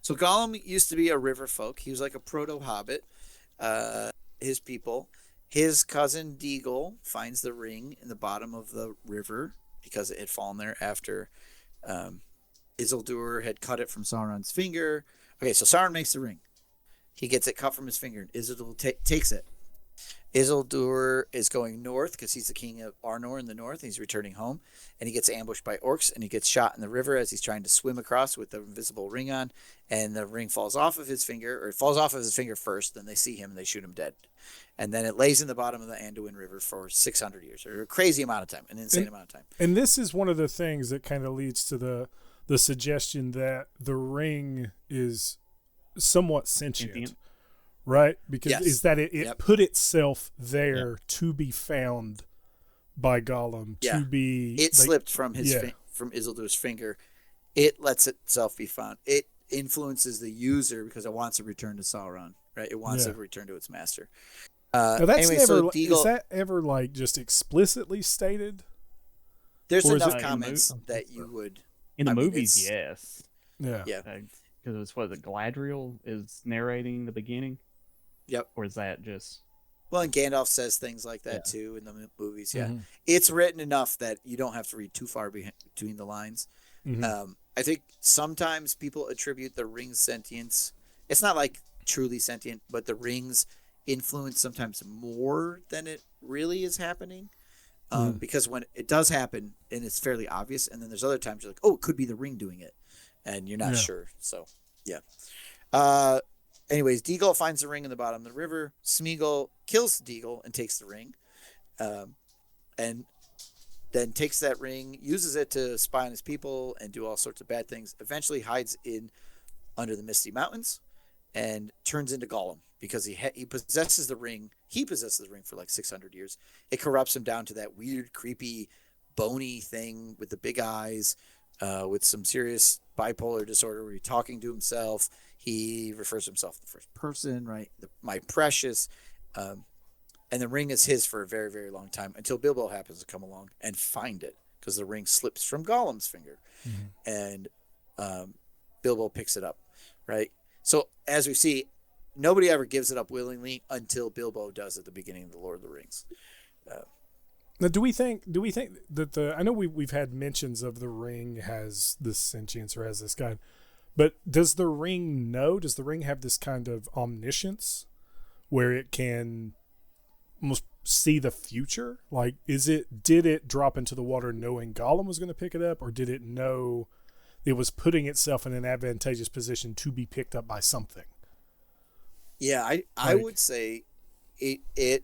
So Gollum used to be a river folk. He was like a proto-hobbit. His people. His cousin Deagle finds the ring in the bottom of the river because it had fallen there after Isildur had cut it from Sauron's finger. Okay, so Sauron makes the ring. He gets it cut from his finger, and Isildur takes it. Isildur is going north because he's the king of Arnor in the north. He's returning home, and he gets ambushed by orcs, and he gets shot in the river as he's trying to swim across with the invisible ring on, and the ring falls off of his finger, or it falls off of his finger first, then they see him, and they shoot him dead. And then it lays in the bottom of the Anduin River for 600 years, or a crazy amount of time, an insane amount of time.
And this is one of the things that kind of leads to the suggestion that the ring is somewhat sentient. Right? Because is that it put itself there to be found by Gollum, to be...
It slipped from his from Isildur's finger. It lets itself be found. It influences the user because it wants to return to Sauron, right? It wants to return to its master.
Now that's
anyway,
never,
Deagle,
is that ever like just explicitly stated?
There's enough comments that you would...
In the movies, yes.
Yeah.
Because it's what, the Galadriel is narrating the beginning?
Yep.
Or is that just...
Well, and Gandalf says things like that too in the movies. Yeah.
Mm-hmm.
It's written enough that you don't have to read too far between the lines.
Mm-hmm.
I think sometimes people attribute the ring's sentience. It's not like truly sentient, but the ring's influence sometimes more than it really is happening. Because when it does happen, and it's fairly obvious, and then there's other times you're like, oh, it could be the ring doing it, and you're not sure. So, yeah. Anyways, Deagle finds the ring in the bottom of the river. Smeagol kills Deagle and takes the ring, and then takes that ring, uses it to spy on his people and do all sorts of bad things. Eventually hides in under the Misty Mountains and turns into Gollum because he possesses the ring. He possesses the ring for like 600 years. It corrupts him down to that weird, creepy, bony thing with the big eyes, with some serious bipolar disorder where he's talking to himself. He refers to himself in the first person, right? My precious. And the ring is his for a very, very long time until Bilbo happens to come along and find it because the ring slips from Gollum's finger. And Bilbo picks it up, right? So as we see, nobody ever gives it up willingly until Bilbo does at the beginning of The Lord of the Rings.
Now, do we think that I know we've had mentions of the ring has this sentience or has this kind, but does the ring have this kind of omniscience where it can almost see the future? Like, did it drop into the water knowing Gollum was going to pick it up, or did it know it was putting itself in an advantageous position to be picked up by something?
Yeah, I would say it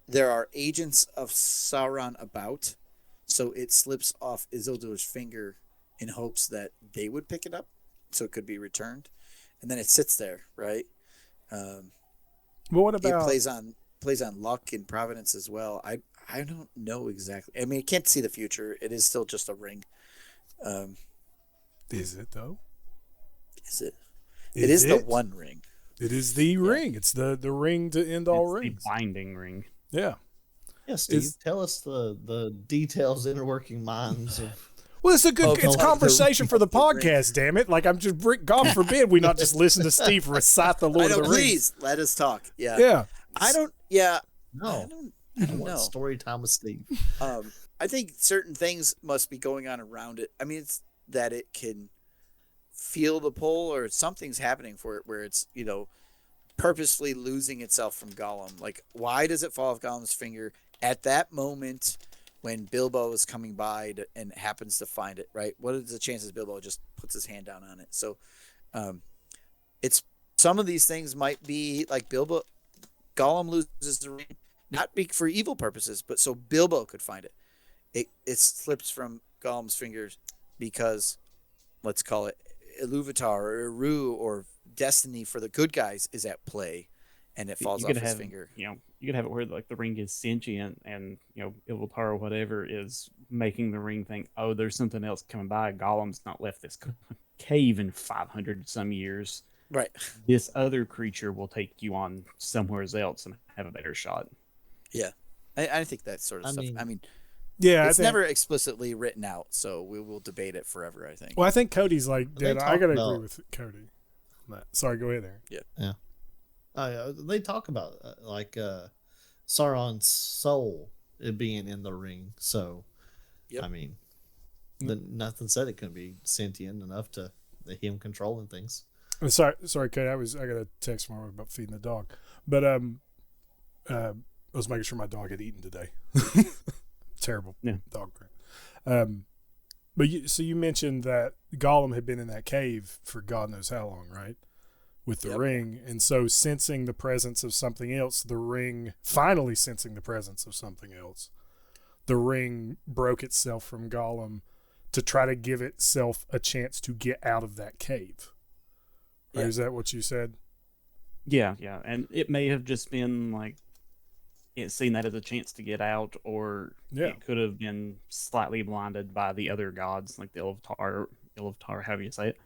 there are agents of Sauron about, so it slips off Isildur's finger in hopes that they would pick it up, so it could be returned, and then it sits there, right?
But what about
it plays on luck and providence as well. I don't know exactly. I mean, it can't see the future. It is still just a ring.
Is it though?
Is it? It is the one ring.
It is the ring. It's the ring to end all rings.
The binding ring.
Yeah.
Yeah, Steve, tell us the details, inner working minds of...
Well, it's it's conversation for the podcast, damn it. Like, I'm just, God forbid we not just listen to Steve recite the Lord of the Rings.
Please, let us talk. Yeah.
Yeah.
I don't know.
Story time with Steve.
I think certain things must be going on around it. I mean, it's that it can feel the pull, or something's happening for it where it's, purposefully losing itself from Gollum. Like, why does it fall off Gollum's finger at that moment when Bilbo is coming by and happens to find it, right? What are the chances Bilbo just puts his hand down on it? So it's some of these things might be like Bilbo Gollum loses the ring, not for evil purposes, but so Bilbo could find it. It slips from Gollum's fingers because, let's call it Iluvatar or Eru or destiny for the good guys is at play, and it falls off his finger.
You know, you could have it where like the ring is sentient, and Iluvatar or whatever is making the ring think, oh, there's something else coming by. Gollum's not left this cave in 500 some years.
Right.
This other creature will take you on somewhere else and have a better shot.
Yeah, I think that sort of stuff. I mean,
yeah,
it's never explicitly written out, so we will debate it forever, I think.
Well, I think Cody's like,
They
I
talk
gotta
about-
agree with Cody on that. Sorry, go ahead there.
They talk about Sauron's soul it being in the ring. So,
Yep.
I mean, nothing said it couldn't be sentient enough to him controlling things.
I'm sorry, Cody. I got a text from her about feeding the dog, but I was making sure my dog had eaten today. Terrible dog brand. But you mentioned that Gollum had been in that cave for God knows how long, right? With the ring, and so sensing the presence of something else, the ring finally sensing the presence of something else, the ring broke itself from Gollum to try to give itself a chance to get out of that cave. Right?
Yeah.
Is that what you said?
Yeah, and it may have just been like it seen that as a chance to get out, or it could have been slightly blinded by the other gods, like the Iluvatar, however you say it,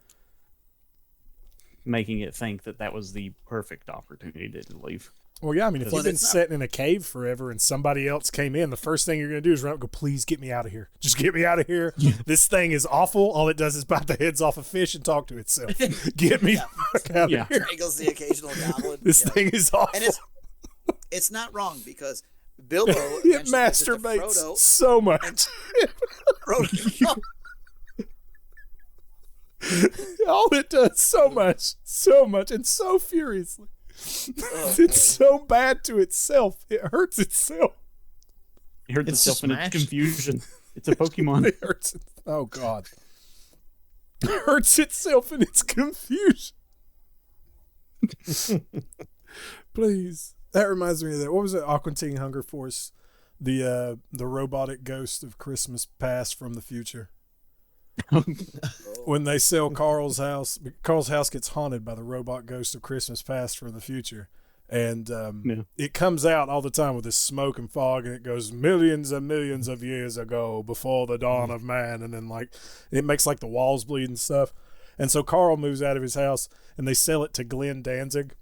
making it think that was the perfect opportunity to leave.
Well, yeah, I mean, if you've been sitting in a cave forever and somebody else came in, the first thing you're going to do is run up and go, please get me out of here. Just get me out of here. This thing is awful. All it does is bite the heads off a fish and talk to itself. Get me the fuck out of here.
Strangles the occasional goblin.
This thing is awful.
And it's not wrong because Bilbo
it masturbates so much.
Frodo.
All it does so much, and so furiously. It's so bad to itself. It hurts itself.
It hurts
It's
itself in its
smashed.
confusion. It's a Pokemon.
It hurts. Oh God. It hurts itself in its confusion. Please. That reminds me of that. What was it? Aquatine Hunger Force, the robotic ghost of Christmas past from the future. When they sell Carl's house gets haunted by the robot ghost of Christmas past from the future, and it comes out all the time with this smoke and fog, and it goes millions and millions of years ago, before the dawn of man, and then like it makes like the walls bleed and stuff. And so Carl moves out of his house, and they sell it to Glenn Danzig.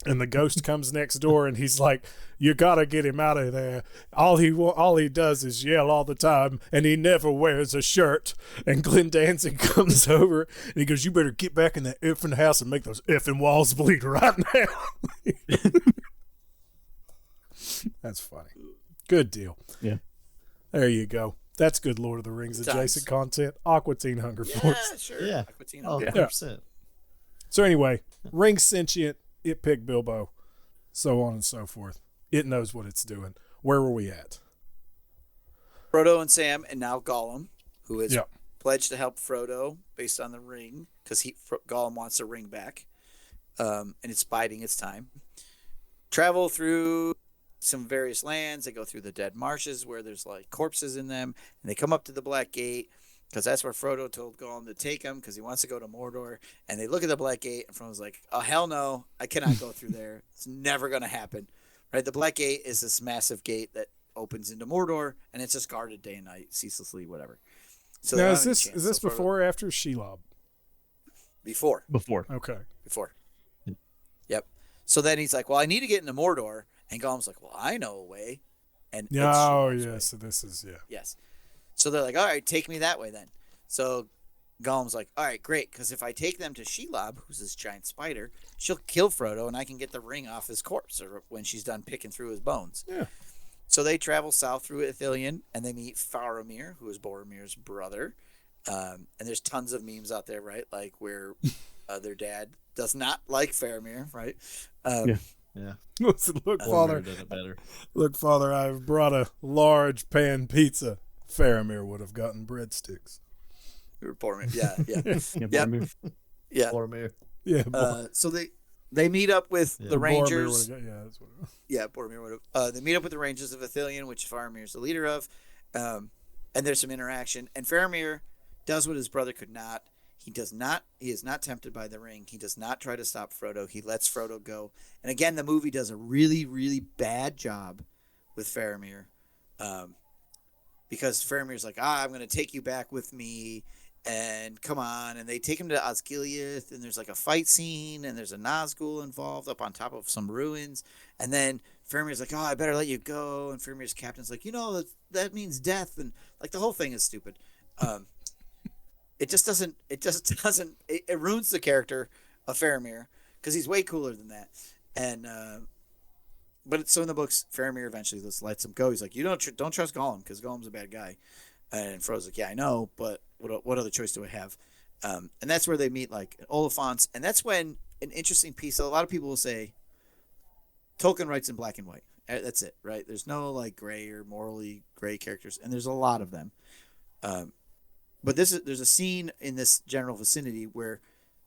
And the ghost comes next door, and he's like, "You gotta get him out of there. All he does is yell all the time, and he never wears a shirt." And Glenn Danzig comes over, and he goes, "You better get back in that effing house and make those effing walls bleed right now." That's funny. Good deal.
Yeah.
There you go. That's good Lord of the Rings adjacent content. Aquatine Hunger Force.
Yeah, sure.
Yeah.
Aquatine,
Oh,
okay.
100%.
So anyway, ring sentient. It picked Bilbo, so on and so forth. It knows what it's doing. Where were we at?
Frodo and Sam, and now Gollum, who is
Yep.
pledged to help Frodo based on the ring, because Gollum wants the ring back, and it's biding its time. Travel through some various lands. They go through the dead marshes where there's like corpses in them, and they come up to the Black Gate, because that's where Frodo told Gollum to take him, because he wants to go to Mordor. And they look at the Black Gate, and Frodo's like, "Oh hell no, I cannot go through there. It's never gonna happen." Right? The Black Gate is this massive gate that opens into Mordor, and it's just guarded day and night, ceaselessly, whatever. So they
Now,
don't
is
have any
this
chance.
is this
So Frodo-
before or after Shelob?
Before.
Okay.
Yep. So then he's like, "Well, I need to get into Mordor," and Gollum's like, "Well, I know a way." And
Yeah.
it's
Oh,
Shelob's
yeah.
way.
So this is
Yes. So they're like, "All right, take me that way then." So Gollum's like, "All right, great, because if I take them to Shelob, who's this giant spider, she'll kill Frodo, and I can get the ring off his corpse, or when she's done picking through his bones."
Yeah.
So they travel south through Ithilien, and they meet Faramir, who is Boromir's brother. And there's tons of memes out there, right? Like where their dad does not like Faramir, right?
Yeah.
Listen, look,
Boromir
Father.
did it better.
Look, Father. I've brought a large pan pizza. Faramir would have gotten breadsticks.
Boromir, yeah.
Yeah,
Yep.
Boromir.
Yeah.
Boromir.
Yeah.
So they they meet up with the Rangers.
Yeah, that's what.
Yeah, Boromir would have. They meet up with the Rangers of Ithilien, which Faramir is the leader of, and there's some interaction. And Faramir does what his brother could not. He does not. He is not tempted by the ring. He does not try to stop Frodo. He lets Frodo go. And again, the movie does a really, really bad job with Faramir, because Faramir's like, I'm going to take you back with me. And come on, and they take him to Osgiliath, and there's like a fight scene, and there's a Nazgul involved up on top of some ruins, and then Faramir's like, I better let you go, and Faramir's captain's like, that means death, and like the whole thing is stupid. It ruins the character of Faramir, because he's way cooler than that, and so in the books, Faramir eventually just lets him go. He's like, you don't trust Gollum, because Gollum's a bad guy. And Frodo's like, yeah, I know, but what other choice do I have? And that's where they meet, like, Oliphants. And that's when an interesting piece, a lot of people will say, Tolkien writes in black and white. That's it, right? There's no, like, gray or morally gray characters. And there's a lot of them. But there's a scene in this general vicinity where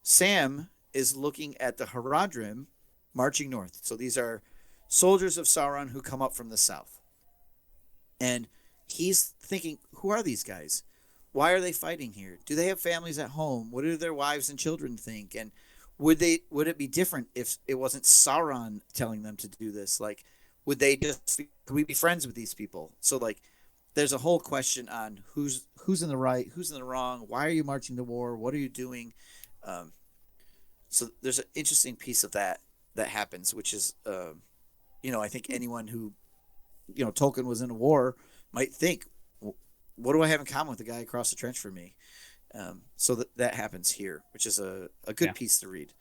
Sam is looking at the Haradrim marching north. So these are soldiers of Sauron who come up from the south. And he's thinking, who are these guys? Why are they fighting here? Do they have families at home? What do their wives and children think? And would it be different if it wasn't Sauron telling them to do this? Like, could we be friends with these people? So, like, there's a whole question on who's in the right, who's in the wrong. Why are you marching to war? What are you doing? So there's an interesting piece of that happens, which is, I think anyone who, Tolkien was in a war might think, what do I have in common with the guy across the trench from me? So that happens here, which is a good piece to read.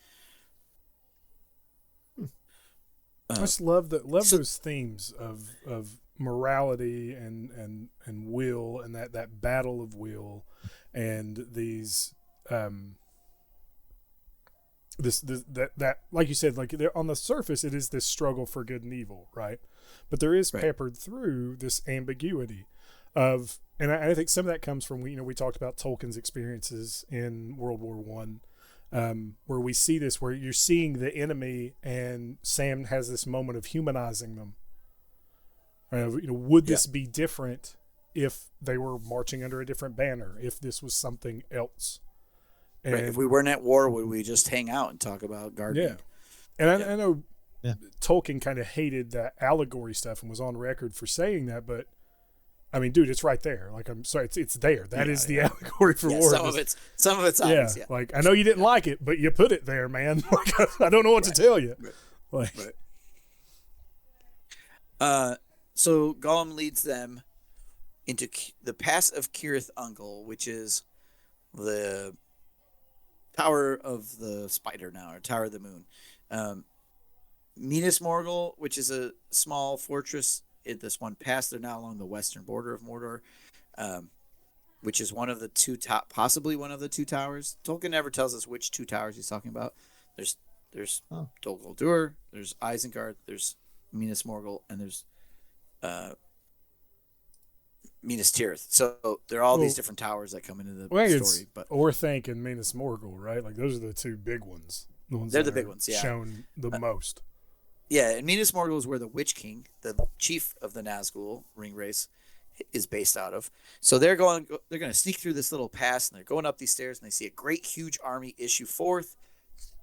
I just love those themes of morality and will, and that battle of will, and these that like you said, like they're on the surface, it is this struggle for good and evil, right? But there is peppered through this ambiguity of, and I think some of that comes from, we talked about Tolkien's experiences in World War I, where we see this, where you're seeing the enemy, and Sam has this moment of humanizing them. Would this be different if they were marching under a different banner? If this was something else? And,
if we weren't at war, would we just hang out and talk about gardening?
Yeah, and I know Tolkien kind of hated that allegory stuff and was on record for saying that, but I mean, dude, it's right there. Like, I'm sorry, it's there. That is the allegory for war.
Some of it's obvious. Yeah,
like, I know you didn't like it, but you put it there, man. Like, I don't know what to tell you. Like,
so Gollum leads them into the Pass of Cirith Ungol, which is the Tower of the Spider now, or Tower of the Moon. Minas Morgul, which is a small fortress in this one pass. They're now along the western border of Mordor, which is one of the possibly one of the two towers. Tolkien never tells us which two towers he's talking about. There's Dol Guldur, there's Isengard, there's Minas Morgul, and there's Minas Tirith. So there are all these different towers that come into the story. But
Orthanc and Minas Morgul, right? Like, those are the two big ones.
They're the big ones, yeah.
Shown the most.
Yeah, and Minas Morgul is where the Witch King, the chief of the Nazgul ring race, is based out of. So they're going to sneak through this little pass, and they're going up these stairs, and they see a great huge army issue forth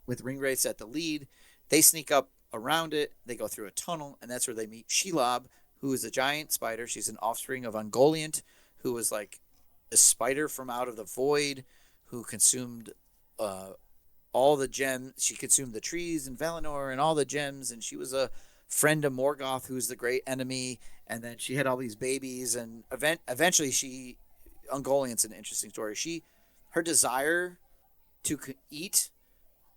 with ring race at the lead. They sneak up around it. They go through a tunnel, and that's where they meet Shelob, who is a giant spider. She's an offspring of Ungoliant, who was like a spider from out of the void, who consumed all the gems. She consumed the trees in Valinor and all the gems, and she was a friend of Morgoth, who's the great enemy. And then she had all these babies, and eventually Ungoliant's an interesting story. Her desire to eat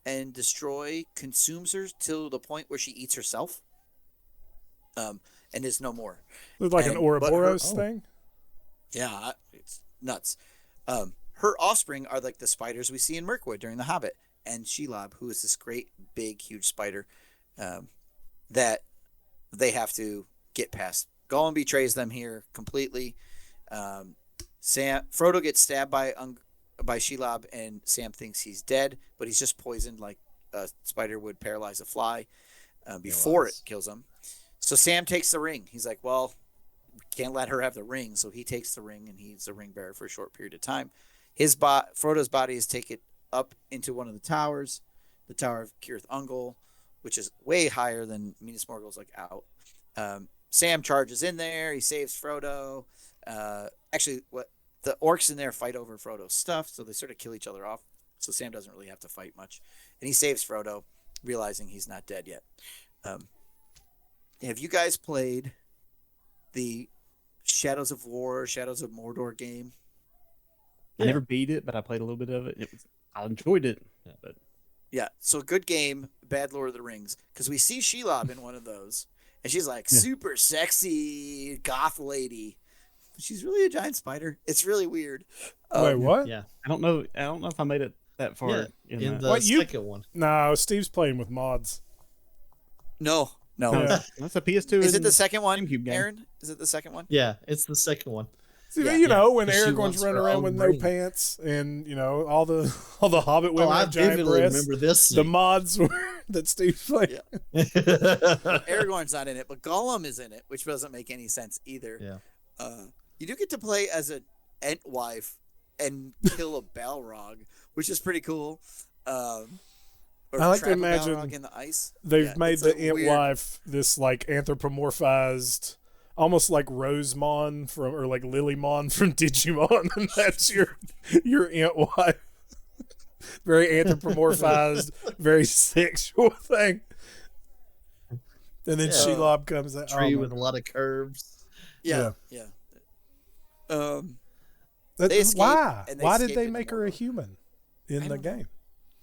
and destroy consumes her till the point where she eats herself, and is no more.
It's like an Ouroboros thing.
Yeah, it's nuts. Her offspring are like the spiders we see in Mirkwood during The Hobbit, and Shelob, who is this great, big, huge spider that they have to get past. Gollum betrays them here completely. Frodo gets stabbed by Shelob, and Sam thinks he's dead, but he's just poisoned like a spider would paralyze a fly before it kills him. So Sam takes the ring. He's like, well, we can't let her have the ring. So he takes the ring, and he's the ring bearer for a short period of time. Frodo's body is taken up into one of the towers, the Tower of Cirith Ungol, which is way higher than Minas Morgul's like out. Sam charges in there. He saves Frodo. Actually, the orcs in there fight over Frodo's stuff, so they sort of kill each other off. So Sam doesn't really have to fight much, and he saves Frodo, realizing he's not dead yet. Have you guys played the Shadows of War, Shadows of Mordor game?
I never beat it, but I played a little bit of it. I enjoyed it. But
Yeah, so good game, bad Lord of the Rings, because we see Shelob in one of those, and she's like super sexy goth lady. She's really a giant spider. It's really weird.
Wait, what?
Yeah.
I don't know if I made it that far.
Yeah,
in
in
that.
the
What, you-
second one.
No, Steve's playing with mods.
No.
Yeah.
That's a PS2.
Is it
and
the second one,
GameCube game.
Aaron? Is it the second one?
Yeah, it's the second one.
See,
Yeah,
you know, when
She
Aragorn's
wants
running
her
around
own
with no
ring.
pants, and you know all the Hobbit women
I
have giant
vividly
breasts.
remember this.
The mods were that Steve's playing.
Yeah. Aragorn's not in it, but Gollum is in it, which doesn't make any sense either.
Yeah.
You do get to play as an Ent wife and kill a Balrog, which is pretty cool. Or
I like to
trap a
imagine
Balrog in the ice.
They've
Yeah,
made
it's
the
a
Ant
weird-
wife this like anthropomorphized, almost like Rosemon from or like Lilymon from Digimon, and that's your Ant wife. Very anthropomorphized, very sexual thing. And then
Yeah.
Shelob comes out.
Tree
oh,
with a lot of curves.
Yeah.
That-
They escape,
why?
and they
Why did
escape
they
into
make her a
Mordor.
human in the
don't know.
game?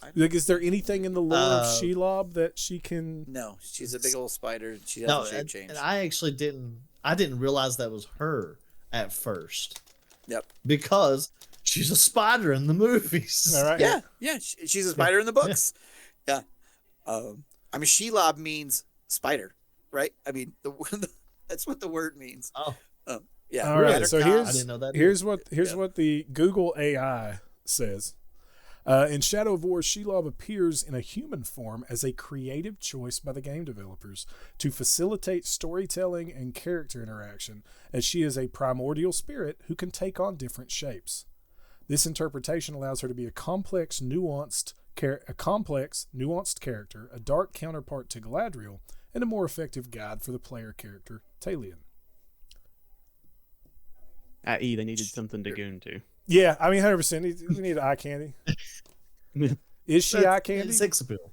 I don't
Like, is there anything in the lore of
Uh,
Shelob that she can?
No, she's a big old spider. She
No,
doesn't shape
and,
change.
and I actually didn't. I didn't realize that was her at first
Yep.
because she's a spider in the movies.
All right.
Yeah. She's a spider in the books. Yeah. I mean, Shelob means spider, right? I mean, that's what the word means.
Oh,
Yeah.
All right.
Red or
So
cow.
I didn't know that.
here's what the Google AI says. In Shadow of War, Shelob appears in a human form as a creative choice by the game developers to facilitate storytelling and character interaction, as she is a primordial spirit who can take on different shapes. This interpretation allows her to be a complex, nuanced character, a dark counterpart to Galadriel, and a more effective guide for the player character, Talion.
I.e., they needed something to goon to.
Yeah, I mean, 100%. We need eye candy. Is she eye candy?
Sex appeal.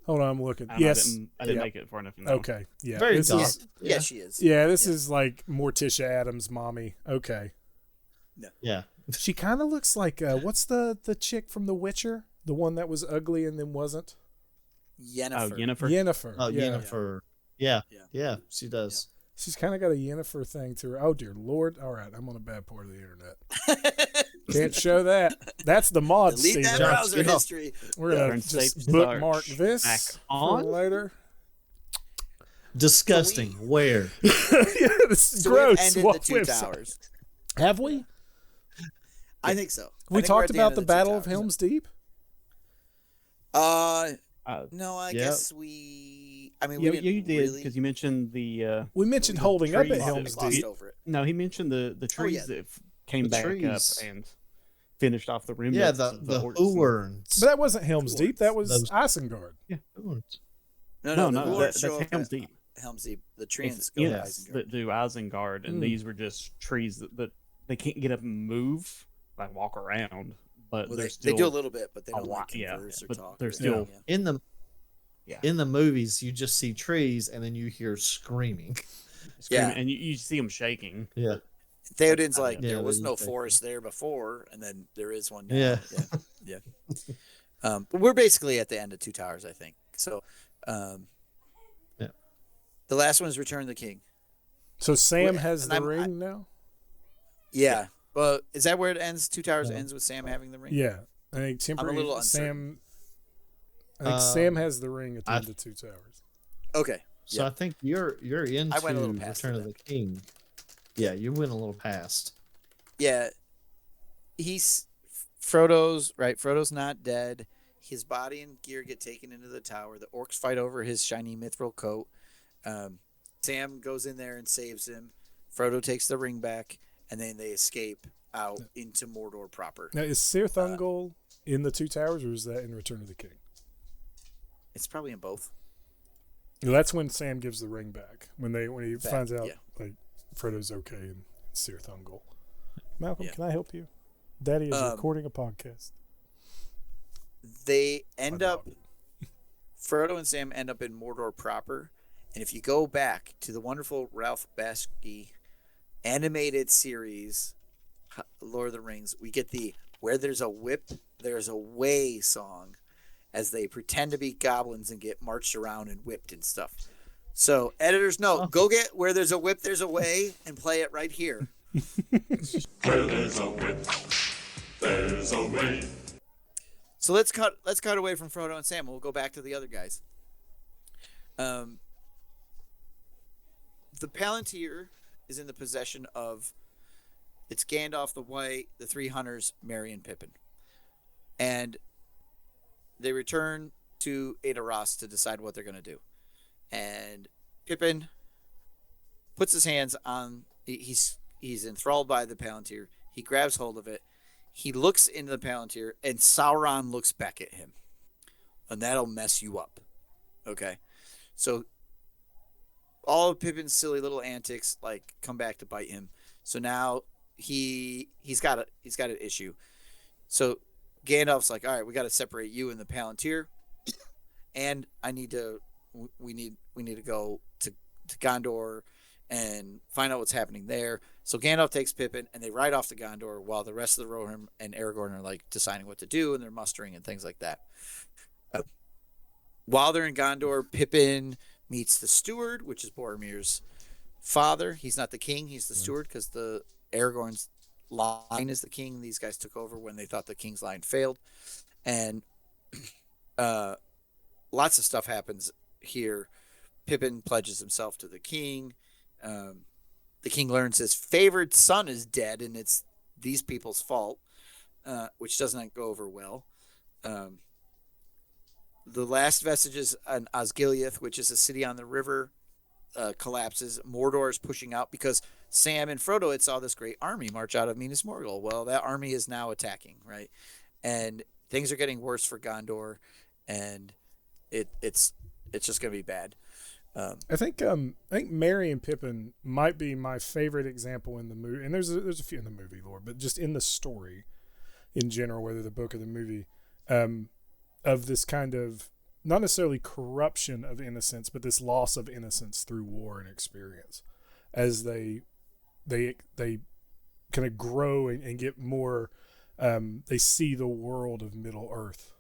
Hold on, I'm looking.
I don't know,
Yes.
I didn't
Yeah.
make it far enough. No.
Okay. Yeah.
Very
this
dark.
is,
Yeah, she is.
yeah, this is like Morticia Adams' mommy. Okay.
Yeah.
She kind of looks like what's the chick from The Witcher? The one that was ugly and then wasn't?
Yennefer.
Oh, Yennefer.
Yennefer.
Oh,
yeah.
Yennefer. Yeah.
Yeah.
Yeah. She does.
She's kind of got a Yennefer thing to her. Oh dear Lord! All right, I'm on a bad part of the internet. Can't show that. That's the mod.
Delete that
Steven.
browser
Yeah.
history.
We're gonna
Turn
just
safe
bookmark
search
this
back
for
on.
later.
Disgusting. Where?
Yeah, this is
So
gross.
we've ended
What
the two
website?
towers.
Have we?
I think so.
We talked about the Battle of Helm's Deep.
No, I
Yep.
guess we. I mean,
Yeah,
we didn't
you did
really.
because you mentioned the.
We mentioned holding up at
trees
Helm's
that
glossed
Deep.
over it.
No, he mentioned the trees
yeah.
that came
The
back
trees.
up and finished off the remnants.
Yeah, the
of the orcs.
Uwerns.
But that wasn't Helm's Deep. That was
Those-
Isengard.
Uwerns.
No,
the Lords
that's
show up
Helm's
at
Deep.
Helm's Deep. The trees
It's
go to
imps
Isengard.
that do Isengard, and these were just trees that they can't get up and move, like walk around, but
Well,
they're
they
still
do a little bit, but they
a
don't like
lot, yeah,
converse or
but
talk.
they're
or
still-
anything,
In the
Yeah.
in the movies, you just see trees and then you hear screaming.
screaming,
Yeah.
and you see them shaking.
Yeah.
Theoden's like,
Yeah,
there was
they
no
use that.
forest there before, and then there is one now.
Yeah.
Yeah. But we're basically at the end of Two Towers, I think. So,
Yeah.
the last one is Return of the King.
So Sam
Well,
has
and
the
I'm-
ring now?
Yeah. Well, is that where it ends? Two Towers ends with Sam having the ring?
Yeah. I think temporary
little
Sam I think
Um,
Sam has the ring at the
I-
end of Two Towers.
Okay.
So
Yeah.
I think you're into
I went a little past
Return of
that.
the King. Yeah, you went a little past.
Yeah. He's Frodo's right. Frodo's not dead. his body and gear get taken into the tower. The orcs fight over his shiny mithril coat. Sam goes in there and saves him. Frodo takes the ring back, and then they escape out into Mordor proper.
Now, is Sir Thungol in the Two Towers, or is that in Return of the King?
It's probably in both.
Well, that's when Sam gives the ring back. When he finds out like Frodo's okay and Sir Thungol. Malcolm, can I help you? Daddy is recording a podcast.
They end up, Frodo and Sam end up in Mordor proper. And if you go back to the wonderful Ralph Bakshi animated series, Lord of the Rings, we get the "Where There's a Whip, There's a Way" song as they pretend to be goblins and get marched around and whipped and stuff. So editors know, go get "Where There's a Whip, There's a Way" and play it right here.
Where there's a whip, there's a way.
So let's cut away from Frodo and Sam. We'll go back to the other guys. The Palantir is in the possession of, it's Gandalf the White, the three hunters, Merry and Pippin. And they return to Edoras to decide what they're going to do. And Pippin puts his hands on, he's enthralled by the Palantir. He grabs hold of it. He looks into the Palantir, and Sauron looks back at him. And that'll mess you up. Okay? So all of Pippin's silly little antics like come back to bite him. So now he's got an issue. So Gandalf's like, all right, we got to separate you and the Palantir, and we need to go to Gondor and find out what's happening there. So Gandalf takes Pippin, and they ride off to Gondor while the rest of the Rohirrim and Aragorn are like deciding what to do, and they're mustering and things like that. While they're in Gondor, Pippin meets the steward, which is Boromir's father. He's not the king; he's the steward, because the Aragorn's line is the king. These guys took over when they thought the king's line failed, and lots of stuff happens here. Pippin pledges himself to the king. The king learns his favorite son is dead, and it's these people's fault, which does not go over well. The last vestiges on Osgiliath, which is a city on the river, collapses. Mordor is pushing out because Sam and Frodo had saw this great army march out of Minas Morgul. Well, that army is now attacking, right? And things are getting worse for Gondor, and it's just going to be bad.
I think Merry and Pippin might be my favorite example in the movie, and there's a few in the movie, Lord, but just in the story in general, whether the book or the movie, of this kind of not necessarily corruption of innocence, but this loss of innocence through war and experience, as they kind of grow and get more. They see the world of Middle Earth.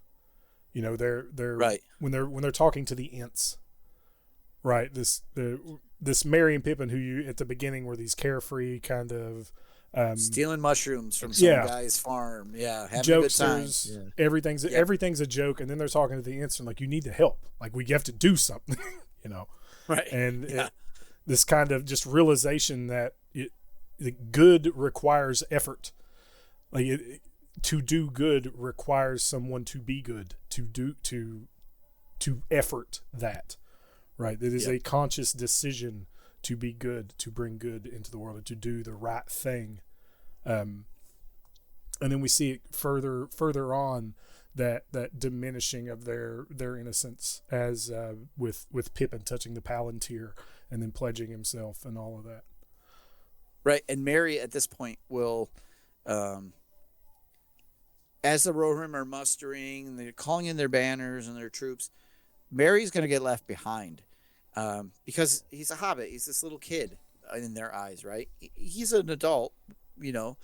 You know, they're
right
when they're talking to the Ents. Right, this Merry and Pippin, who you at the beginning were these carefree kind of
stealing mushrooms from some guy's farm, having
jokesters.
A good time.
Everything's a joke, and then they're talking to the Ents and like, you need to help, like we have to do something, you know,
right?
And this kind of just realization that the good requires effort, like to do good requires someone to be good, to effort that. Right, it is a conscious decision to be good, to bring good into the world, and to do the right thing. And then we see it further on that diminishing of their innocence as with Pippin touching the Palantir and then pledging himself and all of that.
Right, and Merry at this point will, as the Rohirrim are mustering and they're calling in their banners and their troops, Merry's going to get left behind. Because he's a hobbit. He's this little kid in their eyes, right? He's an adult, you know.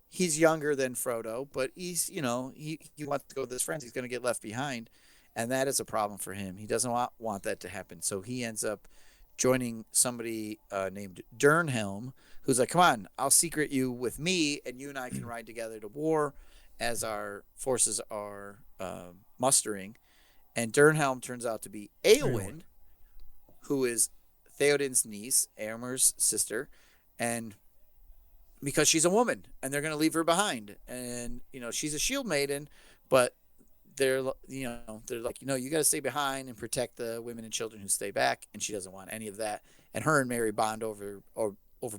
He's younger than Frodo, but he's, you know, he wants to go with his friends. He's going to get left behind, and that is a problem for him. He doesn't want that to happen. So he ends up joining somebody named Durnhelm, who's like, come on, I'll secret you with me, and you and I can ride together to war as our forces are mustering. And Durnhelm turns out to be Éowyn, who is Theoden's niece, Éomer's sister, and because she's a woman, and they're going to leave her behind. And, you know, she's a shield maiden, but they're like, you got to stay behind and protect the women and children who stay back, and she doesn't want any of that. And her and Mary bond over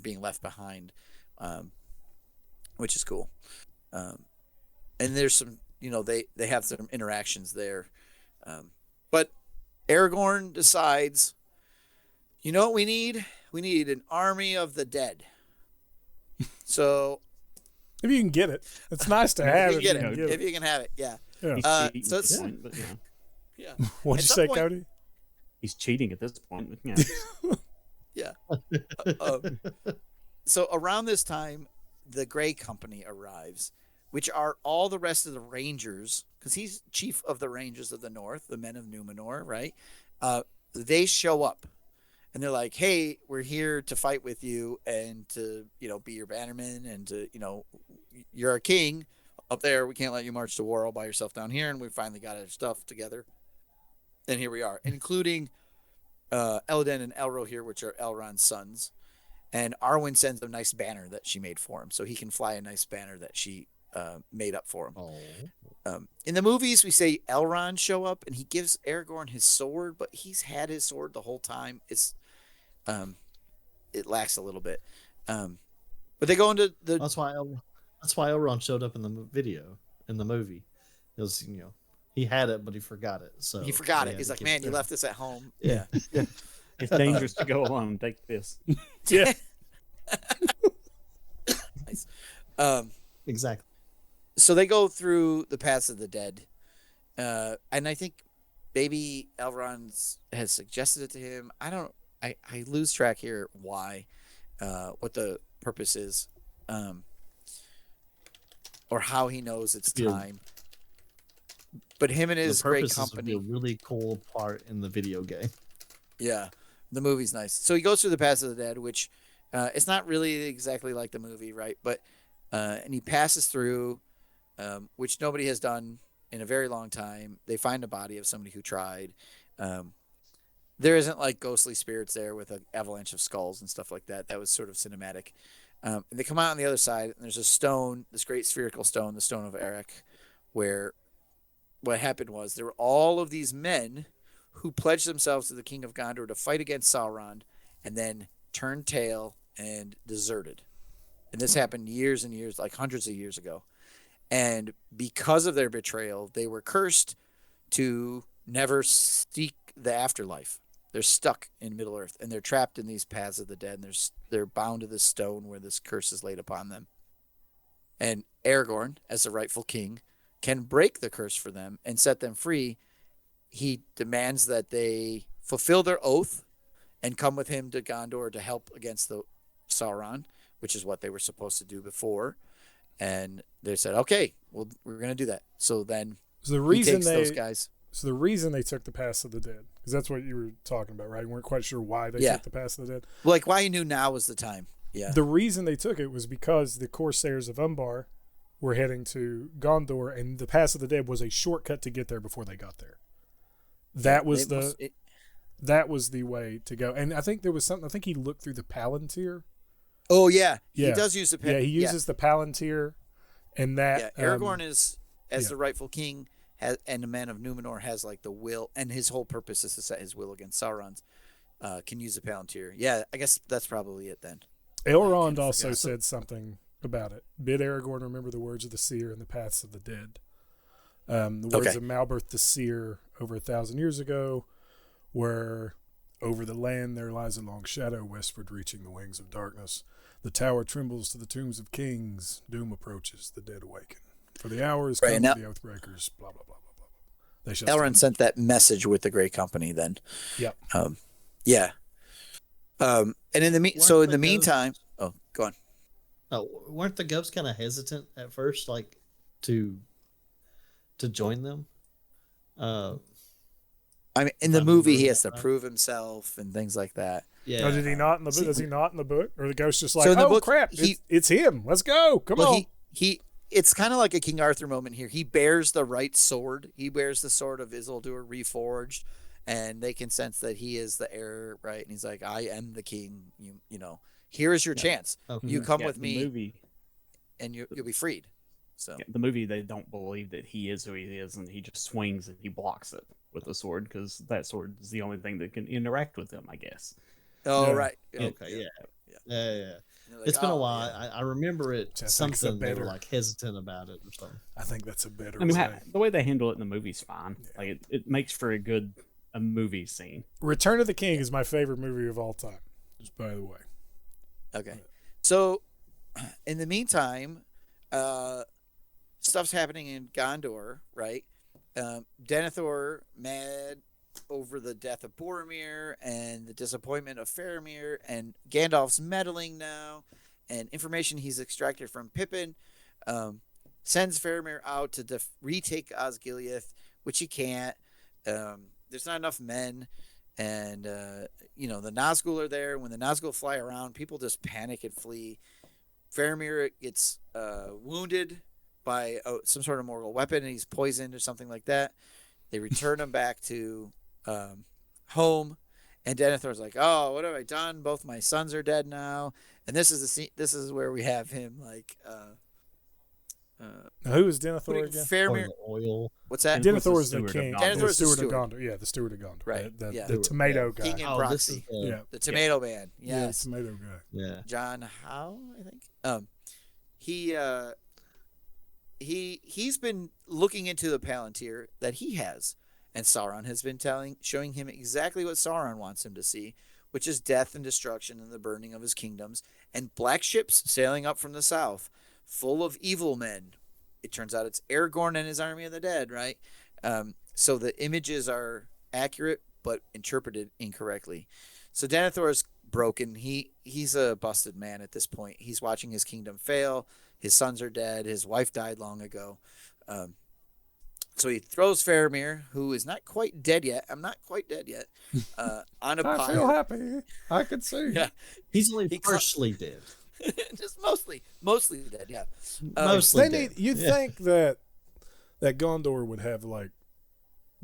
being left behind, which is cool. And there's some, they have some interactions there. But Aragorn decides, you know what we need? We need an army of the dead. So
if you can get it, it's nice to have.
If you can have it, yeah.
He's
So
cheating at this point, but
yeah.
What'd you say, Cody?
he's cheating at this point.
Yeah. So around this time, the Grey Company arrives, which are all the rest of the Rangers, because he's chief of the Rangers of the North, the men of Numenor, right? They show up, and they're like, "Hey, we're here to fight with you and to, be your bannerman, and to, you're our king up there. We can't let you march to war all by yourself down here." And we finally got our stuff together, and here we are, including Elladan and Elro here, which are Elrond's sons. And Arwen sends a nice banner that she made for him, so he can fly a nice banner that she made up for him. In the movies, we say Elrond show up, and he gives Aragorn his sword, but he's had his sword the whole time. It lacks a little bit. But they go into the.
That's why Elrond showed up in the video in the movie. It was, he had it, but he forgot it. So
he forgot it. He's like, "Man, you left this at home."
Yeah.
It's dangerous to go alone. Take this.
Yeah.
Nice.
Exactly.
So they go through the paths of the dead, and I think maybe Elrond has suggested it to him. I lose track here why, what the purpose is, or how he knows it's time. But him and his Great Company,
would be a really cool part in the video game.
Yeah, the movie's nice. So he goes through the paths of the dead, which it's not really exactly like the movie, right? But and he passes through, which nobody has done in a very long time. They find a body of somebody who tried. There isn't like ghostly spirits there with an avalanche of skulls and stuff like that. That was sort of cinematic. And they come out on the other side, and there's a stone, this great spherical stone, the Stone of Eric, where what happened was there were all of these men who pledged themselves to the King of Gondor to fight against Sauron, and then turned tail and deserted. And this happened years and years, like hundreds of years ago. And because of their betrayal, they were cursed to never seek the afterlife. They're stuck in Middle Earth, and they're trapped in these paths of the dead, and they're bound to this stone where this curse is laid upon them. And Aragorn, as the rightful king, can break the curse for them and set them free. He demands that they fulfill their oath and come with him to Gondor to help against the Sauron, which is what they were supposed to do before. And they said, "Okay, well, we're going to do that." So then
the reason
those guys.
So the reason they took the Pass of the Dead, because that's what you were talking about, right? You weren't quite sure why they took the Pass of the Dead.
Well, like why you knew now was the time. Yeah.
The reason they took it was because the Corsairs of Umbar were heading to Gondor, and the Pass of the Dead was a shortcut to get there before they got there. That was that was the way to go. And I think there was something. I think he looked through the Palantir.
Oh yeah, he does use the Palantir.
Yeah, he uses the Palantir, and that.
Yeah, Aragorn is as the rightful king, and the man of Numenor has like the will, and his whole purpose is to set his will against Sauron's. Can use the Palantir. Yeah, I guess that's probably it then.
Elrond also said something about it. Bid Aragorn remember the words of the seer and the paths of the dead. The words of Malberth the seer over 1,000 years ago, where over the land there lies a long shadow westward reaching the wings of darkness. The tower trembles to the tombs of kings. Doom approaches, the dead awaken. For the hour is come to the oathbreakers, blah, blah, blah, blah, blah. They shall
Elrond sent that message with the Great Company then.
Yep.
Yeah. And in the meantime, oh, go on.
Oh, weren't the Gubs kind of hesitant at first, like to join them?
I mean, in the movie, he has to prove himself and things like that.
Yeah.
Oh, did he not in the book? Is he not in the book? Or the ghost just like,
So in the
oh
book,
crap, it's him. Let's go. Come on.
It's kind of like a King Arthur moment here. He bears the right sword. He bears the sword of Isildur reforged, and they can sense that he is the heir, right? And he's like, I am the king. You know, here is your chance.
Okay.
You come with
the
me,
movie.
and you'll be freed. So
Yeah, the movie, they don't believe that he is who he is, and he just swings and he blocks it with a sword because that sword is the only thing that can interact with him, I guess.
oh
Yeah.
right.
Okay, yeah. Yeah.
And they're like,
It's been a
"Oh,
while.
yeah."
I remember it
Which I think's a
something they were
better-
like hesitant about it or something.
I think that's a better
I mean,
way.
the way they handle it in the movie's fine. Like it makes for a movie scene.
Return of the King is my favorite movie of all time. Just by the way.
Okay. So, in the meantime, stuff's happening in Gondor, right? Denethor mad over the death of Boromir and the disappointment of Faramir, and Gandalf's meddling now, and information he's extracted from Pippin sends Faramir out to retake Osgiliath, which he can't. There's not enough men, and the Nazgul are there. When the Nazgul fly around, people just panic and flee. Faramir gets wounded by some sort of mortal weapon, and he's poisoned or something like that. They return him back to home, and Denethor's like, "Oh, what have I done? Both my sons are dead now." And this is the scene. This is where we have him like.
Now, who is Denethor
putting
again?
Faramir.
Oil.
What's that?
And
Denethor is the
Steward of
king.
Gondor.
The
Denethor is the
steward of
steward.
Gondor. Yeah, the steward of Gondor.
Right,
The,
yeah.
the tomato guy.
King and
Oh, this is
Proxy.
Yeah.
The Tomato Man.
Yeah,
Yes.
tomato guy.
Yeah.
John Howe, I think. He's been looking into the Palantir that he has, and Sauron has been showing him exactly what Sauron wants him to see, which is death and destruction and the burning of his kingdoms, and black ships sailing up from the south, full of evil men. It turns out it's Aragorn and his army of the dead, right? So the images are accurate but interpreted incorrectly. So Denethor is broken. He's a busted man at this point. He's watching his kingdom fail. His sons are dead. His wife died long ago. So he throws Faramir, who is not quite dead yet. I'm not quite dead yet. On a
I
pyre.
feel happy. I can see.
Yeah,
He's only
He
partially dead.
just mostly dead. Yeah.
Mostly
They
dead.
you'd
Yeah.
think that Gondor would have like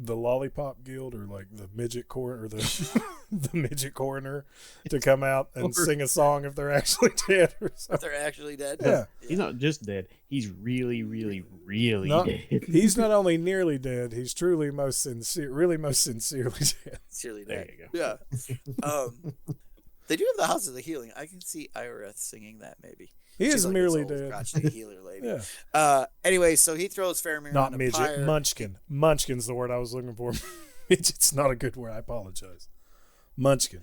the Lollipop Guild or like the midget coroner or the the midget coroner to come out and sing a song if they're actually dead or
If
something.
they're actually dead.
Yeah.
He's not just dead. He's really, really, really
No,
dead.
he's not only nearly dead, he's truly most sincerely dead.
Sincerely
There
dead.
you go.
Yeah. They do have the House of the Healing. I can see Ioreth singing that maybe.
He
She's
is
like
merely
this old
dead.
crotchety healer lady.
Yeah.
Anyway, so he throws Faramir
Not
on a
midget,
pyre.
munchkin. Munchkin's the word I was looking for. Midget's not a good word. I apologize. Munchkin.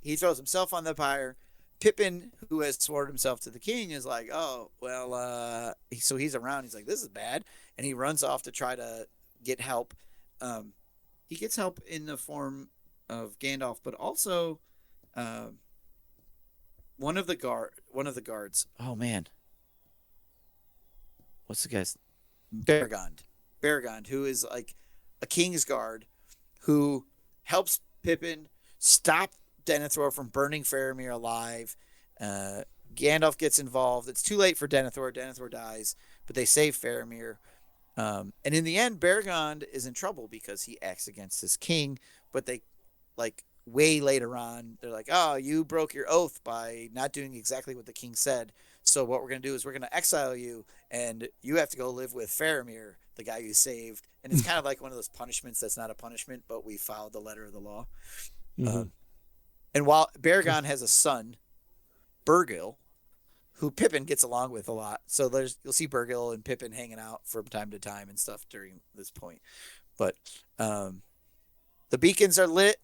He throws himself on the pyre. Pippin, who has sworn himself to the king, is like, "Oh, well." So he's around. He's like, "This is bad," and he runs off to try to get help. He gets help in the form of Gandalf, but also one of the guards. Oh man, what's the guy's? Baragond, who is like a king's guard, who helps Pippin stop Denethor from burning Faramir alive. Gandalf gets involved. It's too late for Denethor. Denethor dies, but they save Faramir. And in the end, Baragond is in trouble because he acts against his king. But they, like, way later on, they're like, "Oh, you broke your oath by not doing exactly what the king said. So what we're going to do is we're going to exile you, and you have to go live with Faramir, the guy you saved." And it's kind of like one of those punishments that's not a punishment, but we followed the letter of the law. And while Baragond has a son, Burgil, who Pippin gets along with a lot, so you'll see Burgil and Pippin hanging out from time to time and stuff during this point. But the beacons are lit.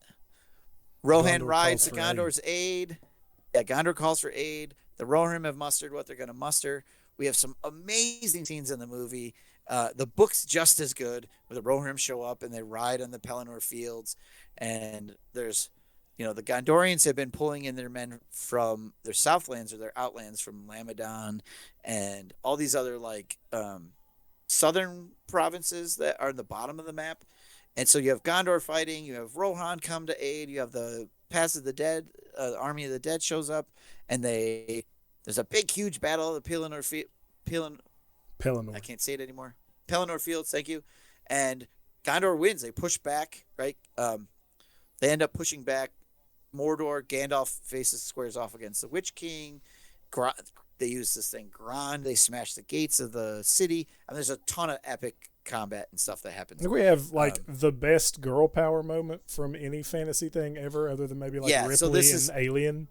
Rohan
Gondor
rides to
calls for
Gondor's aid. Yeah, Gondor calls for aid. The Rohirrim have mustered what they're going to muster. We have some amazing scenes in the movie. The book's just as good, where the Rohirrim show up and they ride on the Pelennor fields, and there's, the Gondorians have been pulling in their men from their southlands or their outlands from Lamadon and all these other southern provinces that are in the bottom of the map. And so you have Gondor fighting, you have Rohan come to aid, you have the Pass of the Dead, Army of the Dead shows up, and there's a big, huge battle of the
Pelennor.
I can't say it anymore. Pelennor Fields, thank you. And Gondor wins. They push back, right? They end up pushing back Mordor. Gandalf squares off against the Witch King. They use this thing Grand. They smash the gates of the city, and there's a ton of epic combat and stuff that
I
happens.
think we have like the best girl power moment from any fantasy thing ever, other than maybe like Ripley
so this
and
is,
Alien.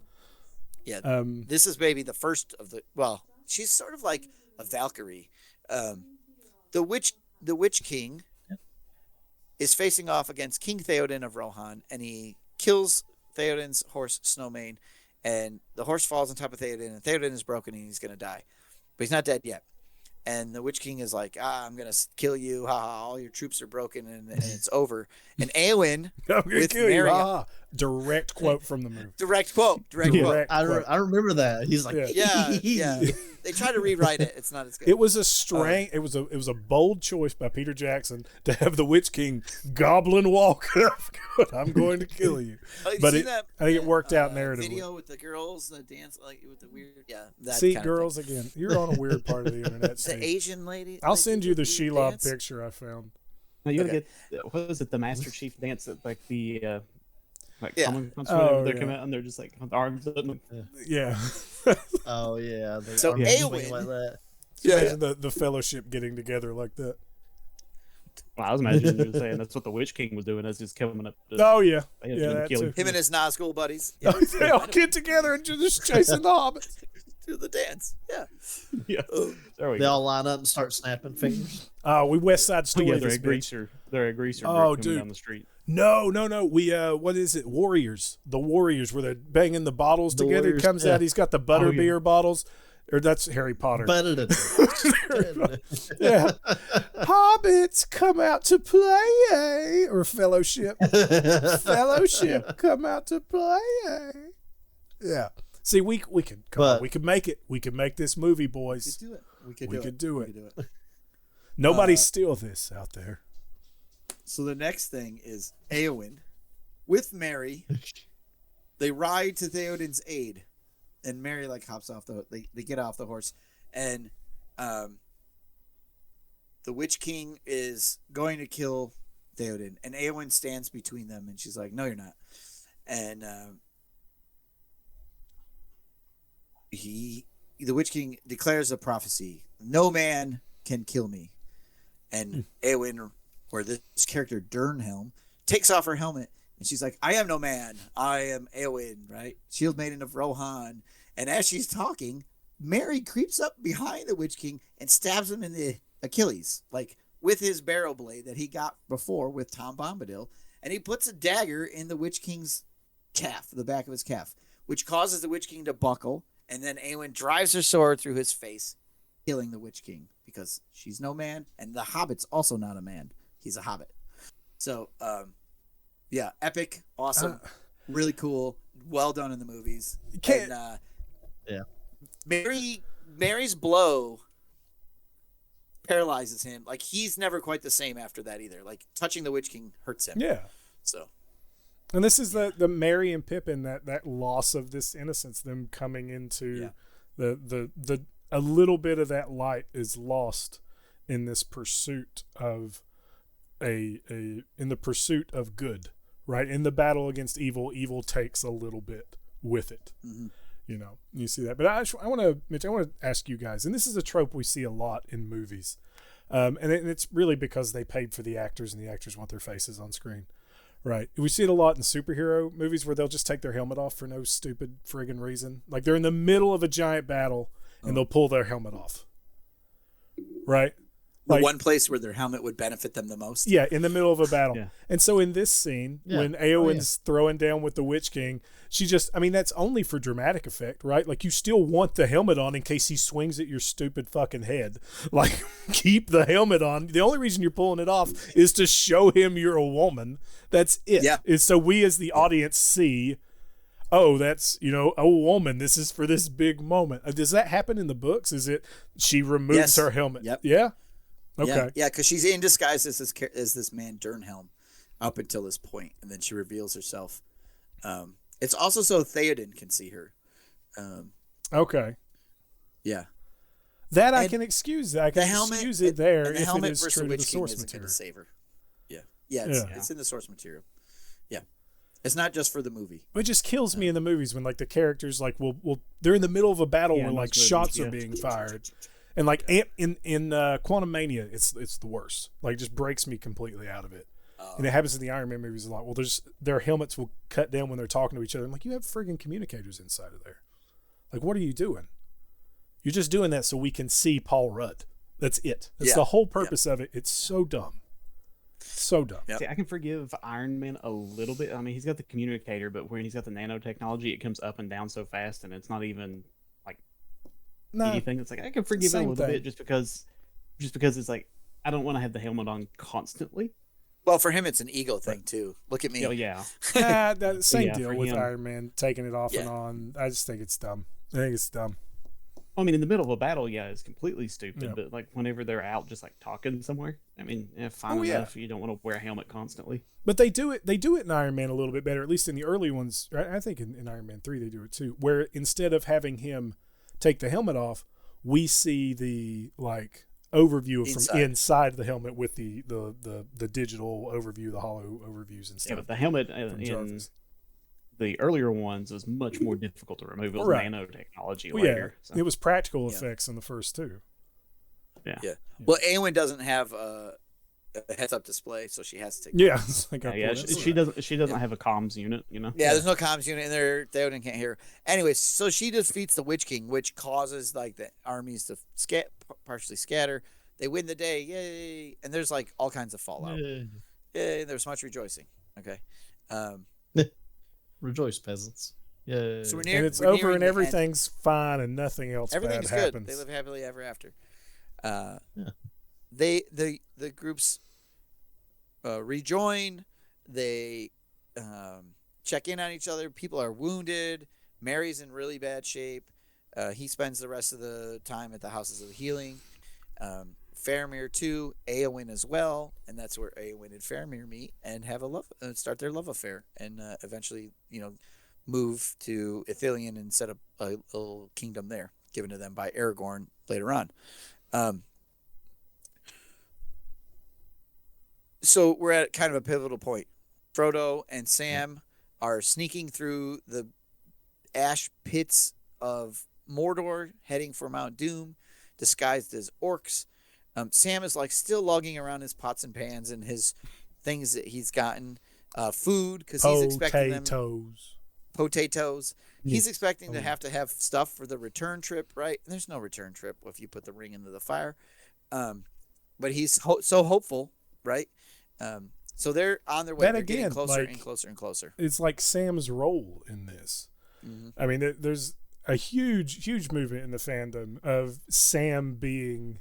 Yeah, this is maybe the first of the. Well, she's sort of like a Valkyrie. The Witch King is facing off against King Theoden of Rohan, and he kills Theoden's horse Snowmane, and the horse falls on top of Theoden, and Theoden is broken and he's gonna die, but he's not dead yet. And the Witch King is like, I'm gonna kill you, haha! All your troops are broken, and it's over. And Eowyn with Mary,
direct quote from the movie.
Direct quote.
I remember that. He's like,
yeah. They try to rewrite it. It's not as good.
It was a strange. It was a bold choice by Peter Jackson to have the Witch King goblin walk up. I'm going to kill you. But I think it worked out narratively.
Video with the girls that dance like with the weird. Yeah.
See, girls again. You're on a weird part of the internet.
The Asian lady.
I'll send you the Shelob picture I found.
No, you gotta get what was it? The Master Chief dance at like the Comic Con they come out and they're just like with arms up.
Yeah.
Oh yeah.
So Eowyn
like that.
Imagine the Fellowship getting together like that.
Well, I was imagining you were saying that's what the Witch King was doing. That's just coming up.
Oh yeah,
that
too.
Him and his Nazgul buddies.
Yeah. They all get together and just chasing the hobbits.
Do the dance. Yeah.
Yeah. There we
They
go.
all line up and start snapping fingers.
We West Side Story.
Yeah, they're a
this
greaser. They're a greaser.
Oh,
group coming
dude.
down the street.
No. We what is it? Warriors. The Warriors where they're banging the bottles
The
together.
Warriors,
He comes
yeah.
out. He's got the butterbeer bottles. Or that's Harry Potter. Yeah. Hobbits come out to play, or Fellowship. Fellowship come out to play. Yeah. See, we can come on. We can make it. We can make this movie, boys.
Do it.
We could do it.
We could do it.
Nobody steal this out there.
So the next thing is Eowyn with Mary. They ride to Theoden's aid, and Mary like hops off they get off the horse, and the Witch King is going to kill Theoden, and Eowyn stands between them, and she's like, "No, you're not." And the Witch King declares a prophecy: "No man can kill me." And Eowyn, or this character Durnhelm, takes off her helmet, and she's like, "I am no man. I am Eowyn, right? Shield maiden of Rohan." And as she's talking, Mary creeps up behind the Witch King and stabs him in the Achilles, like with his barrow blade that he got before with Tom Bombadil. And he puts a dagger in the Witch King's calf, the back of his calf, which causes the Witch King to buckle. And then Eowyn drives her sword through his face, killing the Witch King because she's no man. And the Hobbit's also not a man. He's a Hobbit. So, yeah, epic, awesome, really cool, well done in the movies. And,
yeah.
Mary's blow paralyzes him. Like, he's never quite the same after that either. Like, touching the Witch King hurts him.
Yeah.
So.
And this is the Merry and Pippin, that loss of this innocence, them coming into the a little bit of that light is lost in this pursuit of in the pursuit of good, right? In the battle against evil, evil takes a little bit with it. Mm-hmm. You know, you see that. But I want to ask you guys, and this is a trope we see a lot in movies, and it's really because they paid for the actors and the actors want their faces on screen. Right. We see it a lot in superhero movies where they'll just take their helmet off for no stupid friggin' reason. Like they're in the middle of a giant battle and they'll pull their helmet off. Right?
The one place where their helmet would benefit them the most.
Yeah, in the middle of a battle.
Yeah.
And so in this scene, when Eowyn's throwing down with the Witch King, she just, I mean, that's only for dramatic effect, right? Like you still want the helmet on in case he swings at your stupid fucking head. Like keep the helmet on. The only reason you're pulling it off is to show him you're a woman. That's it.
Yeah.
It's so we as the audience see, oh, that's, a woman. This is for this big moment. Does that happen in the books? Is it she removes her helmet?
Yep.
Yeah? Okay.
Yeah, because she's in disguise as this man Durnhelm up until this point, and then she reveals herself. It's also so Theoden can see her.
Okay.
Yeah.
That I can excuse. I can excuse it there
and the
if
helmet
it is true to the source material.
Save her. Yeah. Yeah, it's in the source material. Yeah. It's not just for the movie.
It just kills me in the movies when like the characters like will they're in the middle of a battle
Yeah,
where
in
like
those
shots
movies,
are
yeah.
being fired, and like in Quantum Mania, it's the worst. Like, just breaks me completely out of it. And it happens in the Iron Man movies a lot. Well, their helmets will cut down when they're talking to each other. I'm like, you have friggin' communicators inside of there. Like, what are you doing? You're just doing that so we can see Paul Rudd. That's it. That's the whole purpose of it. It's so dumb. So dumb.
Yep.
See, I can forgive Iron Man a little bit. I mean, he's got the communicator, but when he's got the nanotechnology, it comes up and down so fast, and it's not even like anything. It's like I can forgive it a
same
little
thing.
bit just because it's like I don't want to have the helmet on constantly.
Well, for him, it's an ego thing too. Look at me.
Oh yeah,
That same
Yeah,
deal
for
with
him.
Iron Man taking it off
Yeah.
and on. I just think it's dumb. I think it's dumb.
I mean, in the middle of a battle, yeah, it's completely stupid.
Yeah.
But like whenever they're out, just like talking somewhere, I mean, fine
yeah.
enough. You don't want to wear a helmet constantly.
But they do it in Iron Man a little bit better, at least in the early ones. I think in Iron Man 3 they do it too, where instead of having him take the helmet off, we see the like overview from inside the helmet with the digital overview, the hollow overviews and
Yeah,
stuff.
but the helmet
from
in
Jarvis.
the earlier ones was much more difficult to remove. It was
Right.
nanotechnology
Well,
later.
yeah,
So.
it was practical effects in the first two.
Yeah. Well, Eowyn doesn't have a heads-up display, so she has to take.
Yeah, it's like
She doesn't have a comms unit, you know.
Yeah, there's no comms unit in there. Theoden can't hear her. Anyways, so she defeats the Witch King, which causes like the armies to partially scatter. They win the day, yay! And there's like all kinds of fallout. Yay! There's much rejoicing. Okay.
Rejoice, peasants. Yeah.
So we're
and it's
we're
over
nearing
and
the end.
everything's fine and nothing else
Everything's
bad
good.
happens.
They live happily ever after.
Yeah.
The groups rejoin. They check in on each other. People are wounded. Mary's in really bad shape. He spends the rest of the time at the Houses of Healing. Faramir too, Eowyn as well, and that's where Eowyn and Faramir meet and have start their love affair, and eventually, move to Ithilien and set up a little kingdom there, given to them by Aragorn later on. So we're at kind of a pivotal point. Frodo and Sam are sneaking through the ash pits of Mordor, heading for Mount Doom, disguised as orcs. Sam is like still lugging around his pots and pans and his things that he's gotten, food, because he's expecting them. Potatoes. He's expecting to have stuff for the return trip, right? And there's no return trip if you put the ring into the fire. But he's so hopeful, right? So they're on their way.
That
They're
again,
getting closer
like,
and closer and closer.
It's like Sam's role in this. I mean, there's a huge movement in the fandom of Sam being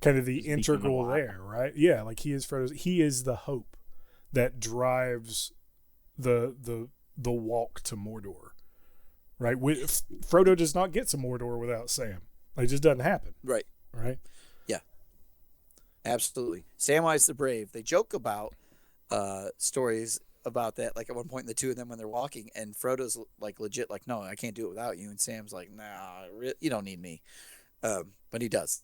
kind of the integral there, right? Yeah, like he is Frodo's. He is the hope that drives the walk to Mordor, right? Frodo does not get to Mordor without Sam. Like, it just doesn't happen,
Right.
right?
Yeah. Absolutely. Samwise the Brave. They joke about stories about that, like at one point the two of them when they're walking, and Frodo's like legit like, no, I can't do it without you, and Sam's like, nah, you don't need me, but he does.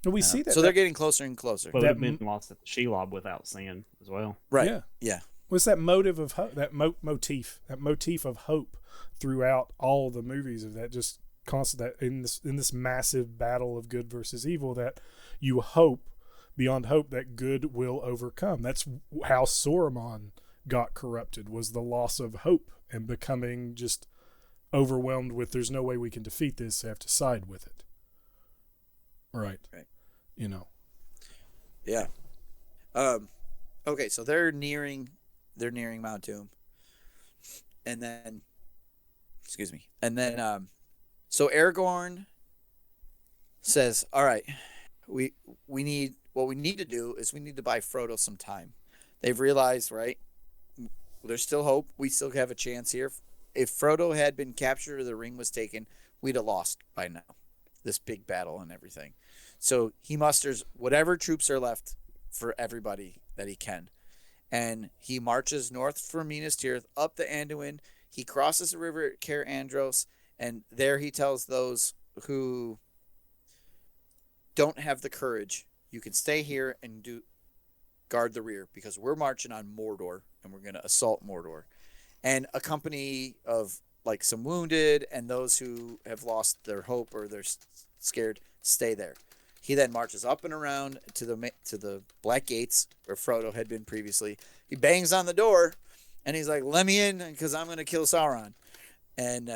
And we see that.
So they're getting closer and closer.
But it would have been lost at the Shelob without Sam as well.
Right. Yeah.
What's that motive of hope? That motif of hope throughout all the movies of that just constant that in this massive battle of good versus evil, that you hope beyond hope that good will overcome. That's how Saruman got corrupted, was the loss of hope and becoming just overwhelmed with there's no way we can defeat this, I have to side with it. Right.
Yeah. Okay, so they're nearing Mount Doom. And then so Aragorn says, all right, we need to buy Frodo some time. They've realized, right, there's still hope. We still have a chance here. If Frodo had been captured or the ring was taken, we'd have lost by now, this big battle and everything. So he musters whatever troops are left for everybody that he can. And he marches north from Minas Tirith up the Anduin. He crosses the river at Caer Andros, and there he tells those who don't have the courage, you can stay here and guard the rear, because we're marching on Mordor and we're going to assault Mordor. and a company of like some wounded and those who have lost their hope or they're scared stay there. He then marches up and around to the Black Gates where Frodo had been previously. He bangs on the door, and he's like, "Let me in, because I'm going to kill Sauron." And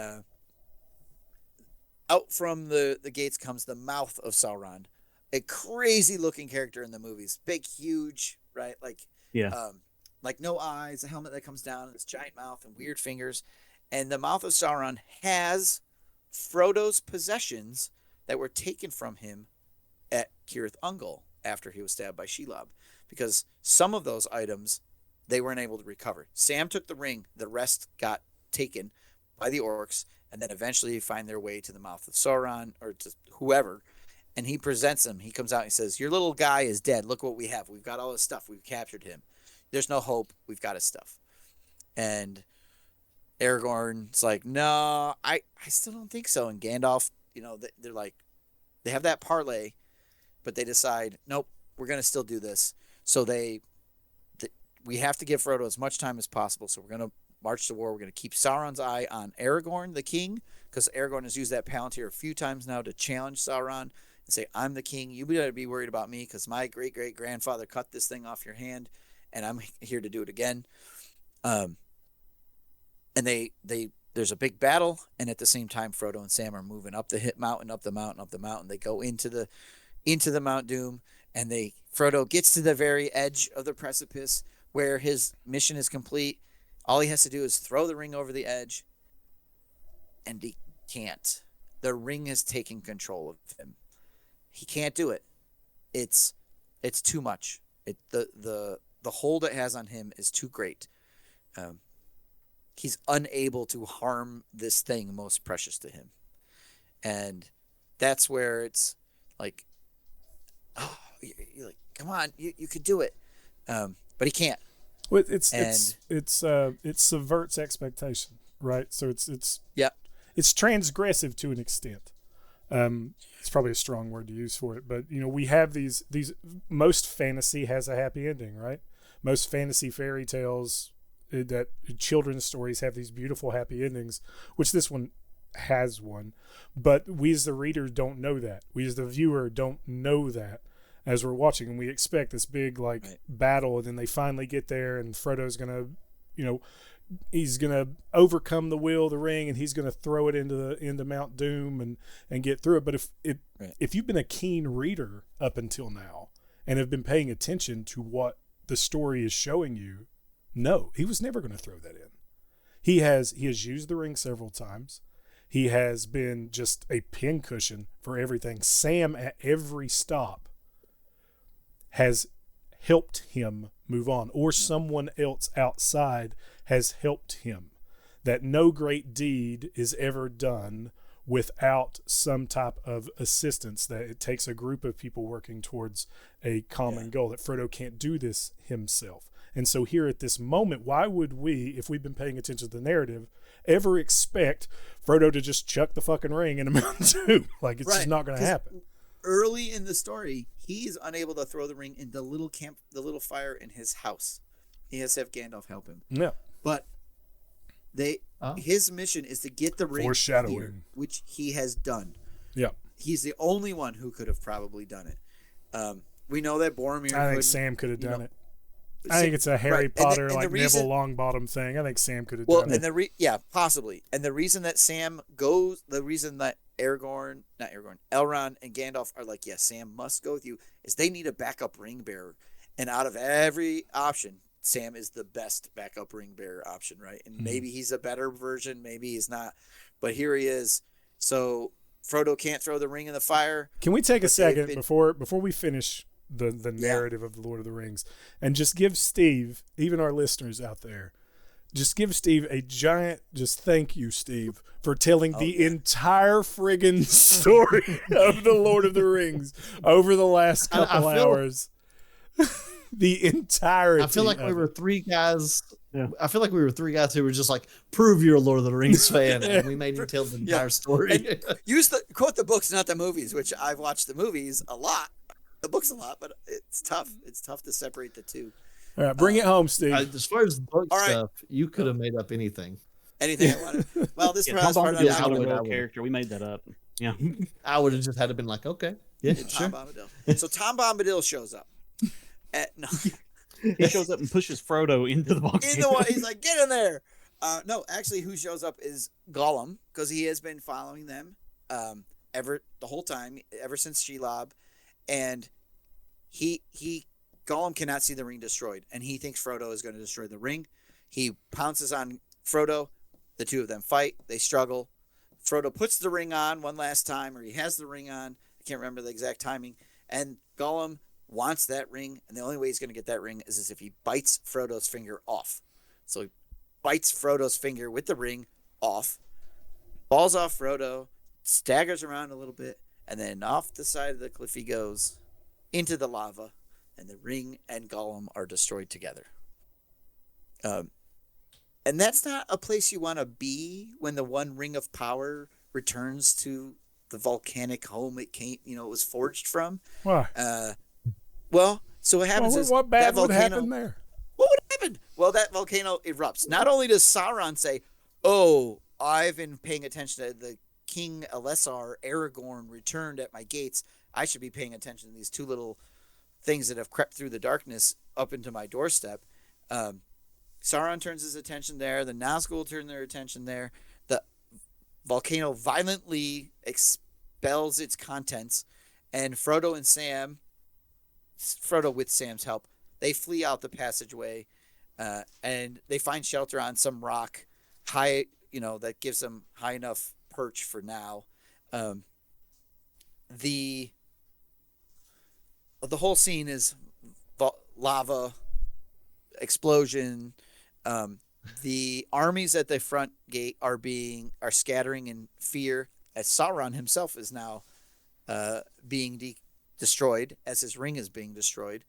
out from the gates comes the mouth of Sauron, a crazy-looking character in the movies, big, huge, right? Like no eyes, a helmet that comes down, this giant mouth, and weird fingers. And the mouth of Sauron has Frodo's possessions that were taken from him at Cirith Ungol after he was stabbed by Shelob, because some of those items they weren't able to recover. Sam took the ring, the rest got taken by the orcs, and then eventually find their way to the mouth of Sauron or to whoever, and he presents them. He comes out and he says, "Your little guy is dead. Look what we have. We've got all his stuff. We've captured him. There's no hope. We've got his stuff." And Aragorn's like, "No, I still don't think so." And Gandalf, they're like, they have that parlay, but they decide, nope, we're going to still do this. So we have to give Frodo as much time as possible. So we're going to march to war. We're going to keep Sauron's eye on Aragorn, the king, because Aragorn has used that Palantir a few times now to challenge Sauron and say, "I'm the king. You better be worried about me, because my great-great-grandfather cut this thing off your hand, and I'm here to do it again." And there's a big battle, and at the same time, Frodo and Sam are moving up the mountain, up the mountain, up the mountain. They go into the Mount Doom, and Frodo gets to the very edge of the precipice where his mission is complete. All he has to do is throw the ring over the edge, and he can't. The ring has taken control of him. He can't do it. It's too much. The hold it has on him is too great. He's unable to harm this thing most precious to him. And that's where it's like, oh, you're like, come on, you could do it. But he can't.
Well, it subverts expectation, right? So it's transgressive to an extent. It's probably a strong word to use for it, but we have these most fantasy has a happy ending, right? Most fantasy fairy tales that children's stories have these beautiful happy endings, which this one has one, but we as the reader don't know that. We as the viewer don't know that as we're watching, and we expect this big battle, and then they finally get there, and Frodo's gonna, he's gonna overcome the will of the ring, and he's gonna throw it into Mount Doom and get through it. But if you've been a keen reader up until now and have been paying attention to what the story is showing you, no, he was never going to throw that in. He has used the ring several times. He has been just a pincushion for everything. Sam at every stop has helped him move on, or someone else outside has helped him. That no great deed is ever done without some type of assistance, that it takes a group of people working towards a common goal, that Frodo can't do this himself. And so here at this moment, why would we, if we've been paying attention to the narrative, ever expect Frodo to just chuck the fucking ring in a Mountain Dew? Like, it's just not going to happen.
Early in the story, he's unable to throw the ring in the little fire in his house. He has to have Gandalf help him.
Yeah.
But his mission is to get the ring here, which he has done.
Yeah.
He's the only one who could have probably done it. We know that Boromir.
I think Sam could have done it. I think it's a Harry Potter Neville Longbottom thing. I think Sam could have done it.
Possibly. And the reason that Elrond and Gandalf are like, Sam must go with you, is they need a backup ring bearer. And out of every option, Sam is the best backup ring bearer option, right? And maybe he's a better version, maybe he's not. But here he is. So Frodo can't throw the ring in the fire.
Can we take a second before we finish the narrative of the Lord of the Rings, and just give Steve, even our listeners out there, just give Steve a giant thank you, Steve, for telling the entire friggin' story of the Lord of the Rings over the last couple hours. The entirety.
I feel like we were three guys. Yeah. I feel like we were three guys who were just like, prove you're a Lord of the Rings fan, and we made him tell the entire story.
And quote the books, not the movies, which I've watched the movies a lot. The books a lot, but it's tough. It's tough to separate the two.
All right, bring it home, Steve.
As far as book
All right.
stuff, you could have made up anything.
Anything I wanted. Well, this
Tom
part
Bombadil's
I
not a
would-
real character. We made that up. Yeah.
I would have just had to been like, okay, yeah, sure.
Tom Bombadil. So Tom Bombadil shows up. No,
He shows up and pushes Frodo into the volcano.
in the one, he's like, get in there. No, actually, who shows up is Gollum because he has been following them the whole time, ever since Shelob, and Gollum cannot see the ring destroyed, and he thinks Frodo is going to destroy the ring. He pounces on Frodo. The two of them fight. They struggle. Frodo puts the ring on one last time, or he has the ring on. I can't remember the exact timing. And Gollum wants that ring, and the only way he's going to get that ring is if he bites Frodo's finger off. So he bites Frodo's finger with the ring off, falls off Frodo, staggers around a little bit, and then off the side of the cliff he goes into the lava, and the ring and Gollum are destroyed together. And that's not a place you want to be when the one ring of power returns to the volcanic home it came, it was forged from.
Why?
Well, so what happens is
what bad
that
would
volcano.
happen there?
What would happen? Well, that volcano erupts. Not only does Sauron say, "Oh, I've been paying attention to the King Elessar Aragorn returned at my gates. I should be paying attention to these two little things that have crept through the darkness up into my doorstep." Sauron turns his attention there. The Nazgul turn their attention there. The volcano violently expels its contents, and Frodo with Sam's help, they flee out the passageway, and they find shelter on some rock high, that gives them high enough perch for now. The whole scene is lava, explosion. The armies at the front gate are scattering in fear as Sauron himself is now being destroyed as his ring is being destroyed,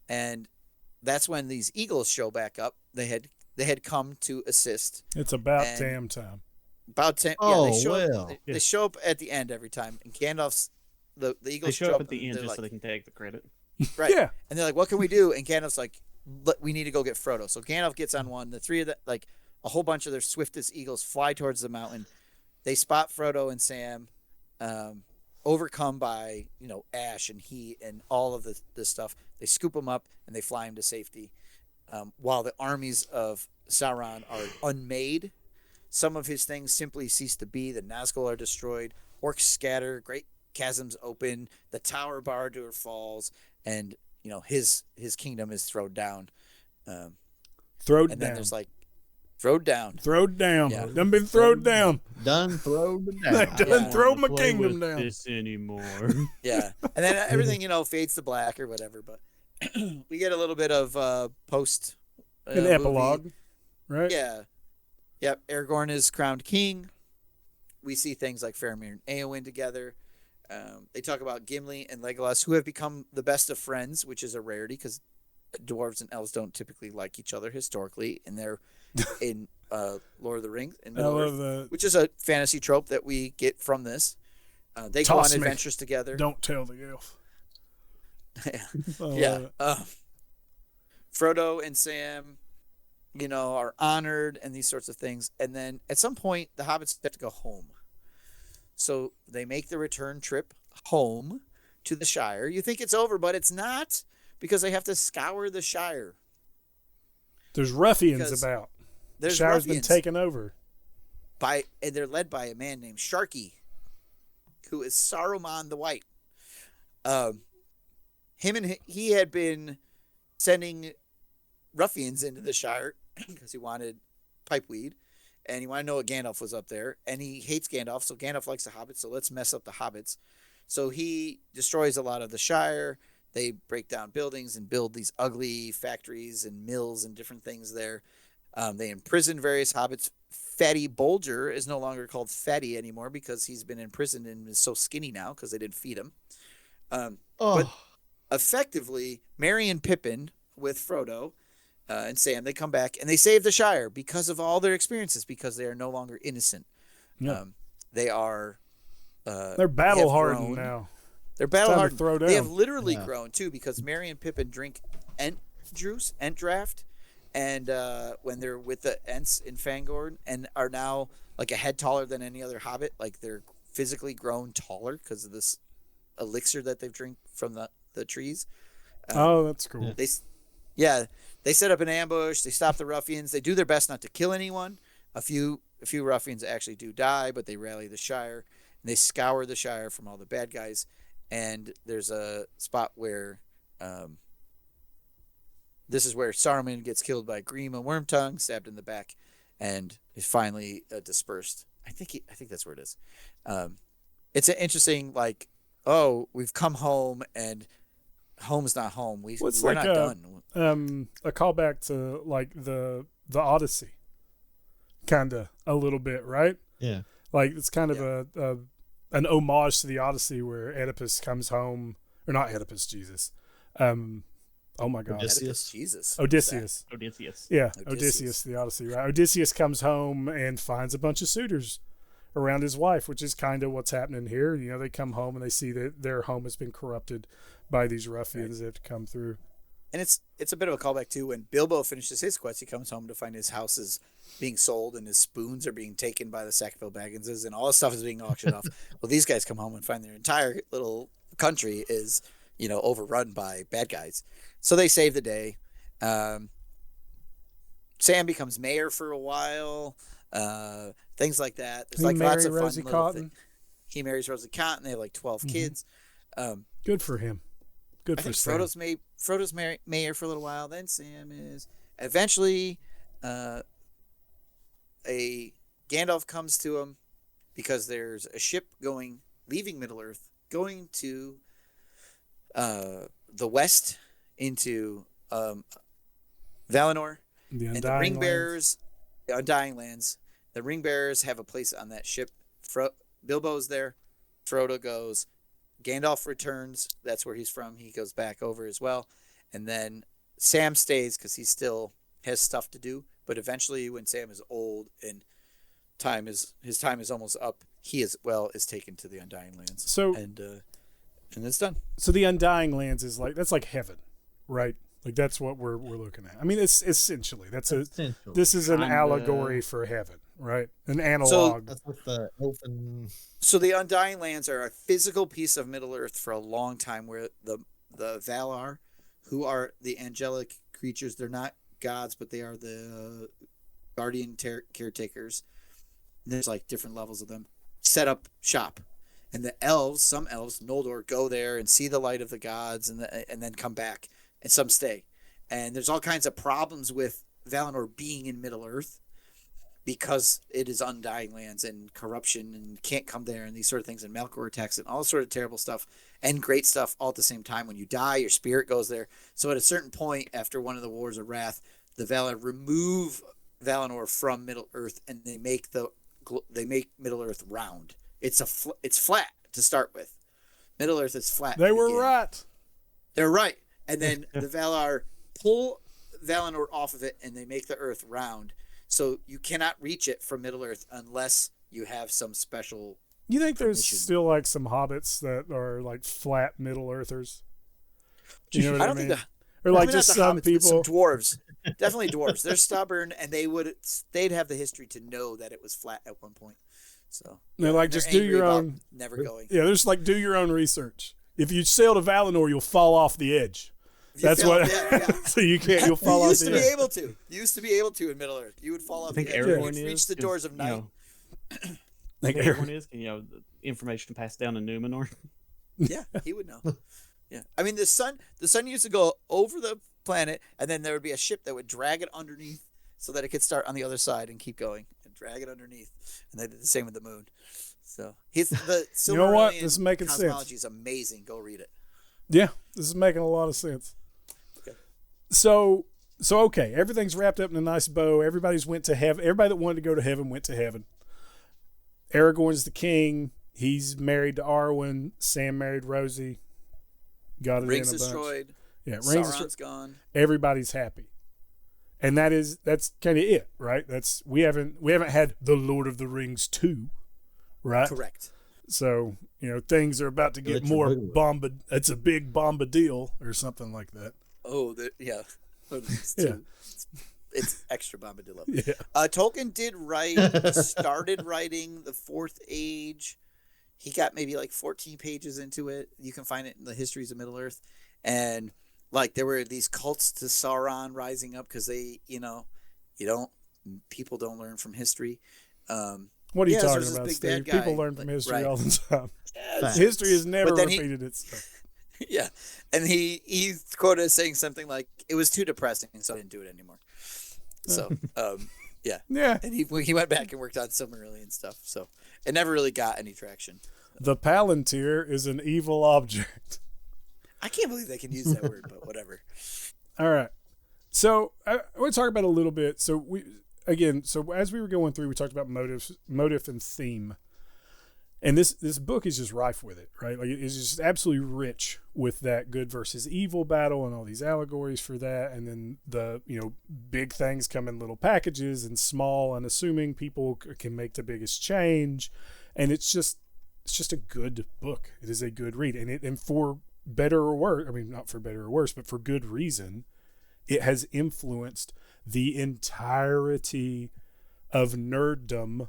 and that's when these eagles show back up. They had come to assist.
It's about damn time.
About 10.
Oh,
yeah, they show
well.
up, they show up at the end every time, and Gandalf's the eagles
They show up at the end just
like,
so they can take the credit.
right.
Yeah.
And they're like, "What can we do?" And Gandalf's like, "We need to go get Frodo." So Gandalf gets on one. The three of them, like a whole bunch of their swiftest eagles, fly towards the mountain. They spot Frodo and Sam, overcome by ash and heat and all of this stuff. They scoop him up and they fly him to safety. While the armies of Sauron are unmade, some of his things simply cease to be. The Nazgul are destroyed. Orcs scatter. Great chasms open. The Tower of Barad-dûr falls, and his kingdom is thrown down.
Throwed
And
down.
then there's like, throwed down.
Throwed down.
Yeah.
Done been throwed down.
Done, thrown
They
down.
done
Yeah.
throw my
Play
kingdom
with
down.
this anymore.
Yeah. And then everything, fades to black or whatever. But we get a little bit of post
An
movie.
epilogue, right?
Yeah. Yep. Aragorn is crowned king. We see things like Faramir and Eowyn together. They talk about Gimli and Legolas, who have become the best of friends, which is a rarity because dwarves and elves don't typically like each other historically, and they're in Lord of the Rings and
I love
Middle-earth,
the
which is a fantasy trope that we get from this. They go on
Toss me.
adventures together.
don't tell the elf.
Yeah. Frodo and Sam, are honored and these sorts of things. And then at some point, the hobbits have to go home. So they make the return trip home to the Shire. You think it's over, but it's not, because they have to scour the Shire.
There's ruffians
Because
about.
There's
Shire's been
ruffians
taken over.
and they're led by a man named Sharky, who is Saruman the White. He had been sending ruffians into the Shire because he wanted pipeweed, and he wanted to know what Gandalf was up there, and he hates Gandalf, so Gandalf likes the hobbits, so let's mess up the hobbits. So he destroys a lot of the Shire. They break down buildings and build these ugly factories and mills and different things there. They imprison various hobbits. Fatty Bolger is no longer called Fatty anymore because he's been imprisoned and is so skinny now because they didn't feed him. But effectively, Merry and Pippin with Frodo and Sam, they come back and they save the Shire because of all their experiences, because they are no longer innocent.
Yeah.
They are...
They're battle hardened
grown.
now.
They're battle
time to
hardened.
throw
They have
down.
literally grown too, because Merry and Pippin drink Ent Draft, and when they're with the Ents in Fangorn, and are now like a head taller than any other Hobbit. Like they're physically grown taller because of this elixir that they've drank from the trees.
Oh, that's cool.
They set up an ambush. They stop the ruffians. They do their best not to kill anyone. A few ruffians actually do die, but they rally the Shire. And they scour the Shire from all the bad guys. And there's a spot where this is where Saruman gets killed by Grima Wormtongue, stabbed in the back, and is finally dispersed. I think that's where it is. It's an interesting, like, oh, we've come home and home's not home. We're like not done.
A callback to like the Odyssey, kind of a little bit, right?
Yeah.
Like it's kind of an homage to the Odyssey where Oedipus comes home, or not Oedipus, Jesus. Oh my God.
Odysseus.
Odysseus. Yeah,
Odysseus.
Odysseus, the Odyssey, right? Odysseus comes home and finds a bunch of suitors around his wife, which is kind of what's happening here. You know, they come home and they see that their home has been corrupted by these ruffians that have to come through.
And it's a bit of a callback too. When Bilbo finishes his quest, he comes home to find his house is being sold and his spoons are being taken by the Sackville Bagginses and all his stuff is being auctioned off. Well, these guys come home and find their entire little country is, you know, overrun by bad guys. So they save the day. Sam becomes mayor for a while. Things like that. There's like lots of fun little things. He marries Rosa Cotton. They have like 12 kids.
Good for him. Good for Sam.
Frodo's mayor for a little while. Then Sam is eventually a Gandalf comes to him because there's a ship leaving Middle Earth, going to the west into Valinor, and the Ring Bearers, the Undying Lands. The Ring Bearers have a place on that ship. Bilbo's there. Frodo goes. Gandalf returns. That's where he's from. He goes back over as well. And then Sam stays because he still has stuff to do. But eventually when Sam is old and his time is almost up, he is taken to the Undying Lands.
So
and it's done.
So the Undying Lands is that's like heaven, right? Like that's what we're looking at. I mean, it's essentially this is an allegory for heaven, right? An analog.
So that's what the elfin.
So the Undying Lands are a physical piece of Middle Earth for a long time, where the Valar, who are the angelic creatures, they're not gods, but they are the guardian caretakers. And there's like different levels of them. Set up shop, and the elves, some elves, Noldor, go there and see the light of the gods, and then come back, and some stay. And there's all kinds of problems with Valinor being in Middle Earth, because it is Undying Lands and corruption and can't come there and these sort of things, and Melkor attacks and all sort of terrible stuff and great stuff all at the same time. When you die, your spirit goes there. So at a certain point, after one of the Wars of Wrath, the Valar remove Valinor from Middle Earth, and they make Middle Earth round. It's flat to start with. Middle Earth is flat.
They were right.
They're right. And then the Valar pull Valinor off of it, and they make the Earth round. So you cannot reach it from Middle Earth unless you have some special.
You think there's
permission.
still like some hobbits that are like flat Middle Earthers? You know what I mean? Or like just some
hobbits,
people,
some dwarves, definitely dwarves. They're stubborn, and they'd have the history to know that it was flat at one point. So
they're like, just do your own.
Never going.
Yeah, just like do your own research. If you sail to Valinor, you'll fall off the edge. That's what.
Yeah.
So you can't. You'll fall off the edge.
You used to be able to in Middle Earth. You would fall off the edge.
Everyone
You'd reach the doors of night.
I think everyone is. The information passed down to Numenor.
Yeah, he would know. Yeah, I mean the sun used to go over the planet, and then there would be a ship that would drag it underneath so that it could start on the other side and keep going and drag it underneath. And they did the same with the moon. So the Silmarillion
you know what? This is making
cosmology
sense.
is amazing. Go read it.
Yeah, this is making a lot of sense.
Okay.
So okay, everything's wrapped up in a nice bow. Everybody's went to heaven. Everybody that wanted to go to heaven went to heaven. Aragorn's the king. He's married to Arwen. Sam married Rosie. Got it
Rings
in a bunch.
destroyed.
Yeah,
Sauron's gone.
Everybody's happy, and that's kind of it, right? We haven't had the Lord of the Rings 2, right?
Correct.
So things are about to get more It's a big Bomba-deal or something like that.
Oh, yeah.
Yeah.
It's extra Bombadillo.
Yeah.
Tolkien started writing the Fourth Age. He got maybe like 14 pages into it. You can find it in the Histories of Middle Earth. And like there were these cults to Sauron rising up because they, people don't learn from history.
What are you
so
talking
there's this
about,
big
Steve?
bad guy,
People learn from history
right.
all the time.
Yeah,
History has never
But then
repeated itself.
yeah. And he quoted as saying something like, it was too depressing, so I didn't do it anymore. So, yeah.
Yeah.
And he went back and worked on Silmarillion stuff. So it never really got any traction.
The Palantir is an evil object.
I can't believe they can use that word, but whatever.
All right. So I want to talk about a little bit. So as we were going through, we talked about motive and theme. And this book is just rife with it, right? Like it's just absolutely rich with that good versus evil battle and all these allegories for that. And then the, big things come in little packages and small, unassuming people can make the biggest change. And it's just a good book. It is a good read. And for better or worse, I mean, not for better or worse, but for good reason, it has influenced the entirety of nerddom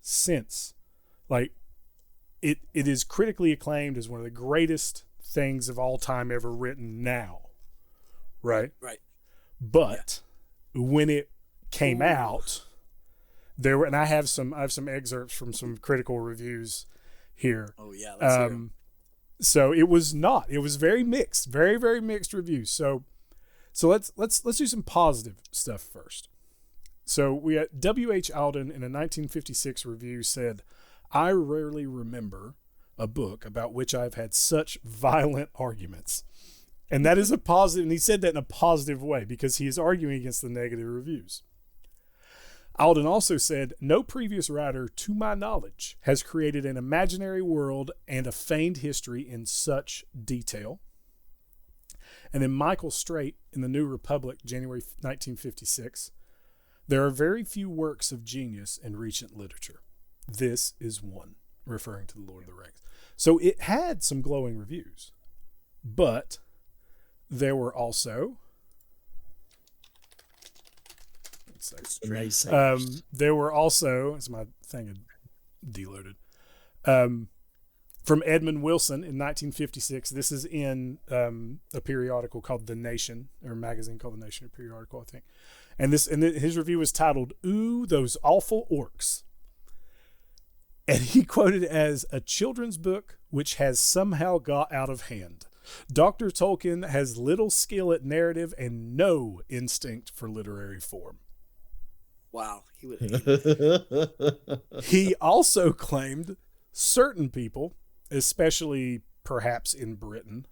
since. Like, it is critically acclaimed as one of the greatest things of all time ever written now. Right?
Right.
But when it came out, and I have some excerpts from some critical reviews here.
Oh yeah, let's hear 'em.
So it was very mixed, very, very mixed reviews. So let's do some positive stuff first. So we had W.H. Auden in a 1956 review said, "I rarely remember a book about which I've had such violent arguments." And that is a positive, and he said that in a positive way because he is arguing against the negative reviews. Alden also said, "No previous writer, to my knowledge, has created an imaginary world and a feigned history in such detail." And then Michael Straight in the New Republic, January 1956, "There are very few works of genius in recent literature. This is one," referring to The Lord of the Rings. So it had some glowing reviews, but there were also there were also, as my thing had deloaded, from Edmund Wilson in 1956. This is in a periodical called The Nation, or a magazine called The Nation, or periodical, I think. And his review was titled, "Ooh, Those Awful Orcs." And he quoted as a children's book which has somehow got out of hand. Dr. Tolkien has little skill at narrative and no instinct for literary form.
Wow, he would hate it.
He also claimed certain people, especially perhaps in Britain,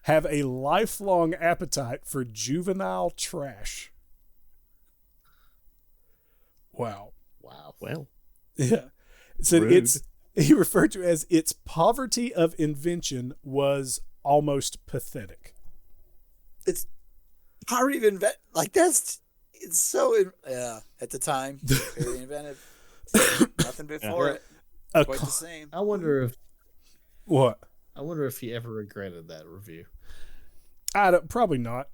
have a lifelong appetite for juvenile trash. Wow.
Well,
Yeah. So
rude.
he referred to as its poverty of invention was almost pathetic.
It's poverty of it's so at the time very inventive. Nothing before it. Quite the same.
I wonder if he ever regretted that review.
Probably not.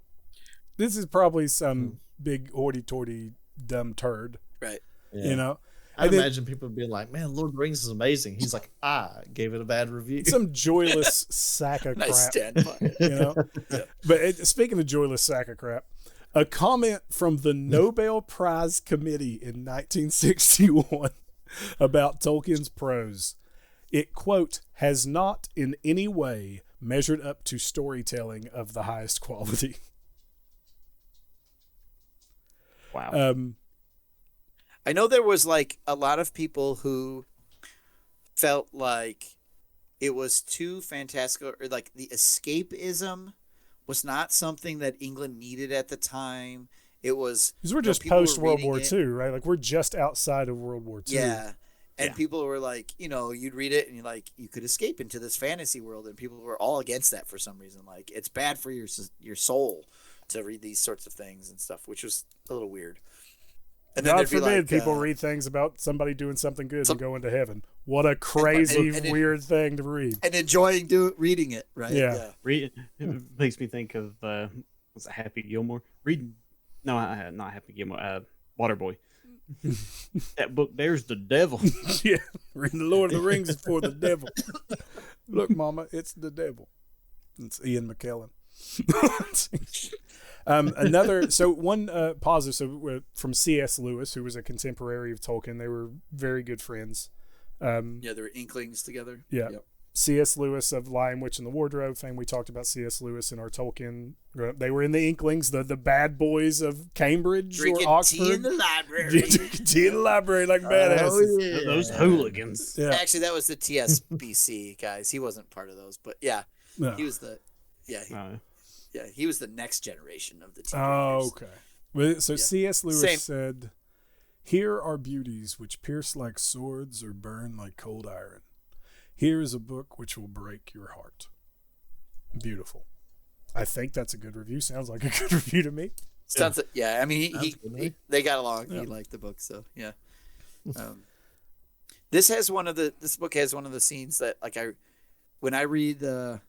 This is probably some big hoity-toity dumb turd.
Right.
Yeah. I imagine people would be like, "Man, Lord of the Rings is amazing." He's like, "I gave it a bad review."
Some joyless sack of crap.
Nice standpoint.
Yeah. But speaking of joyless sack of crap, a comment from the Nobel Prize Committee in 1961 about Tolkien's prose. It, quote, "has not in any way measured up to storytelling of the highest quality."
Wow.
I know there was like a lot of people who felt like it was too fantastical, or like the escapism was not something that England needed at the time. It was
Because we're just post World War II, right? Like we're just outside of World War II.
Yeah. And people were like, you'd read it and you could escape into this fantasy world, and people were all against that for some reason. Like it's bad for your soul to read these sorts of things and stuff, which was a little weird. And
God forbid people read things about somebody doing something good and go into heaven. What a crazy, weird thing to read.
And enjoying reading it, right?
Yeah.
It makes me think of Was it Happy Gilmore? Reading. No, not Happy Gilmore. Waterboy. That book there's the devil.
Yeah, reading the Lord of the Rings is for the devil. Look, Mama, it's the devil. It's Ian McKellen. One positive. So from C.S. Lewis, who was a contemporary of Tolkien, they were very good friends.
Yeah, they were Inklings together.
Yeah.
Yep.
C.S. Lewis of Lion, Witch, and the Wardrobe fame. We talked about C.S. Lewis in our Tolkien. They were in the Inklings, the bad boys of Cambridge
Drinking
or Oxford.
tea in the library.
Drinking tea in the library like badasses.
Yeah.
Those hooligans.
Yeah.
Actually, that was the TSBC guys. He wasn't part of those, but yeah,
No.
he was the he was the next generation of the tea
Oh,
drinkers.
okay. Well, so
Yeah.
C.S. Lewis
Same.
said, "Here are beauties which pierce like swords or burn like cold iron. Here is a book which will break your heart." Beautiful. I think that's a good review. Sounds like a good review to me.
Sounds yeah. I mean, they got along.
Yeah.
He liked the book, so yeah. This book has one of the scenes that when I read the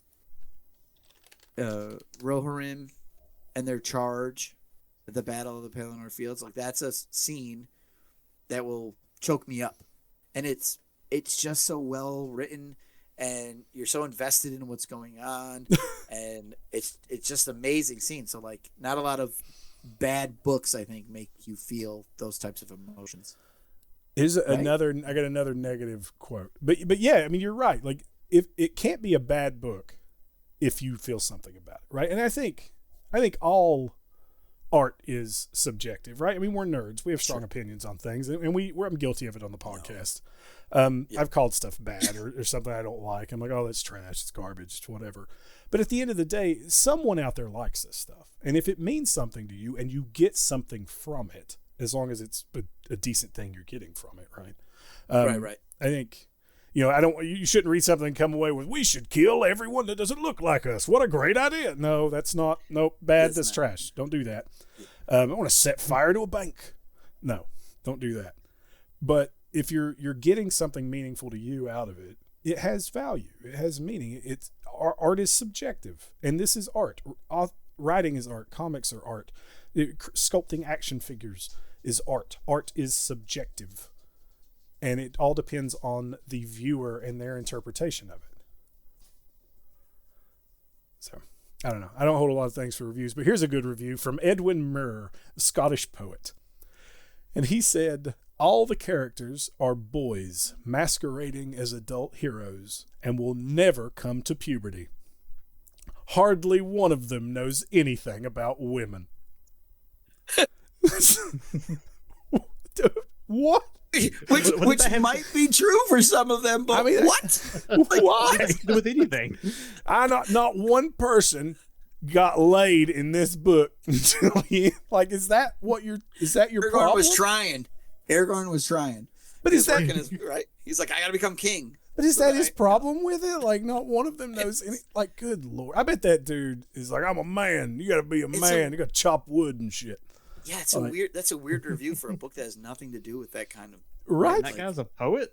Rohirrim and their charge at the Battle of the Pelennor Fields, like that's a scene that will choke me up, and it's just so well written, and you're so invested in what's going on, and it's just amazing scene. So like, not a lot of bad books, I think, make you feel those types of emotions.
Here's
Right?
I got another negative quote. But yeah, I mean, you're right. Like, if it can't be a bad book if you feel something about it, right? And I think all art is subjective, right? I mean, we're nerds. We have strong opinions on things, and I'm guilty of it on the podcast. I've called stuff bad or something I don't like. I'm like, oh, that's trash. It's garbage. It's whatever. But at the end of the day, someone out there likes this stuff. And if it means something to you and you get something from it, as long as it's a decent thing you're getting from it, right?
Right.
I think, you shouldn't read something and come away with, we should kill everyone that doesn't look like us. What a great idea. No, that's not, bad. That's trash. Don't do that. I want to set fire to a bank. No, don't do that. But if you're getting something meaningful to you out of it, it has value. It has meaning. Art is subjective, and this is art. Writing is art. Comics are art. Sculpting action figures is art. Art is subjective, and it all depends on the viewer and their interpretation of it. So, I don't know. I don't hold a lot of things for reviews, but here's a good review from Edwin Muir, a Scottish poet. And he said, all the characters are boys masquerading as adult heroes and will never come to puberty. Hardly one of them knows anything about women. What?
Which might be true for some of them, but
I mean,
what?
Why?
Nothing to do with anything.
Not one person got laid in this book until is that your
Aragorn
problem?
was trying. Aragorn was trying.
But is that
right? He's like, I gotta become king.
But is that his problem with it? Like, not one of them knows any. Like, good lord! I bet that dude is like, I'm a man. You got to be a man. You got to chop wood and shit.
Yeah, it's weird. That's a weird review for a book that has nothing to do with that kind of.
Right.
That guy's a poet.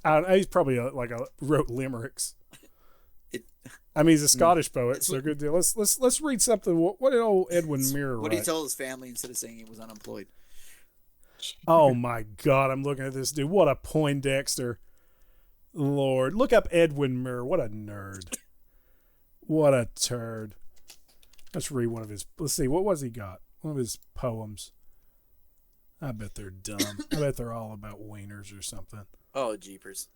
I don't know, he's probably wrote limericks. He's a Scottish poet, so good deal. Let's read something. What did old Edwin Muir write?
What did he tell his family instead of saying he was unemployed?
Oh my God! I'm looking at this dude. What a Poindexter! Lord, look up Edwin Muir. What a nerd. What a turd. Let's read one of his. Let's see. What was he got? One of his poems. I bet they're dumb. I bet they're all about wieners or something.
Oh, jeepers.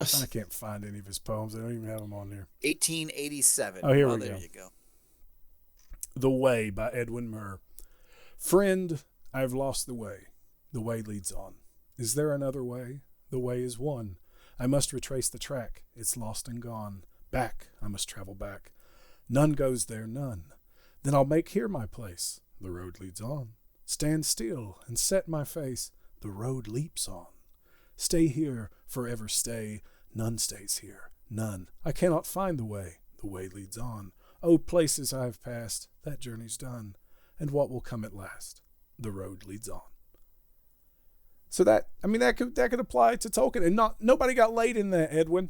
I can't find any of his poems. I don't even have them on there.
1887.
Oh, here we
there
go.
You go.
The Way by Edwin Muir. Friend, I've lost the way. The way leads on. Is there another way? The way is one. I must retrace the track. It's lost and gone. Back, I must travel back. None goes there, none. Then I'll make here my place. The road leads on. Stand still and set my face. The road leaps on. Stay here, forever stay. None stays here, none. I cannot find the way. The way leads on. Oh, places I have passed. That journey's done. And what will come at last? The road leads on. So that could apply to Tolkien, and nobody got laid in that, Edwin.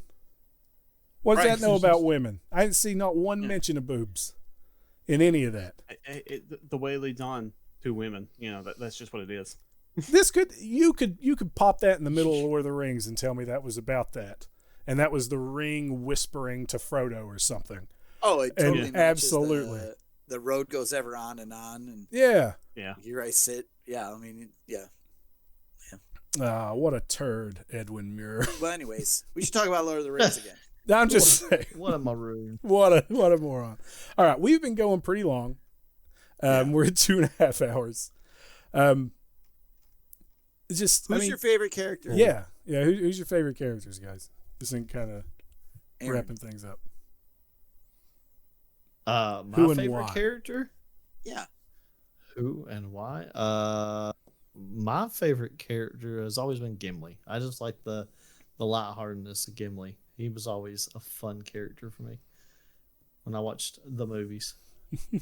What does
Right.
that know about women? I didn't see not one mention of boobs in any of that.
The way it leads on to women, that's just what it is.
You could pop that in the middle of Lord of the Rings and tell me that was about that, and that was the ring whispering to Frodo or something.
Oh, it totally
And
matches
absolutely.
The road goes ever on, and
Yeah.
Yeah.
here I sit. Yeah, I mean, yeah.
Ah, what a turd, Edwin Muir.
Well, anyways, we should talk about Lord of the Rings again.
I'm just saying.
What a maroon.
What a moron. All right, we've been going pretty long. We're at 2.5 hours.
Who's your favorite character?
Yeah. Who's your favorite characters, guys? This ain't kind of
Aaron.
wrapping things up.
My
Who and
favorite
why?
character?
Yeah.
Who and why? My favorite character has always been Gimli. I just like the lightheartedness of Gimli. He was always a fun character for me when I watched the movies. I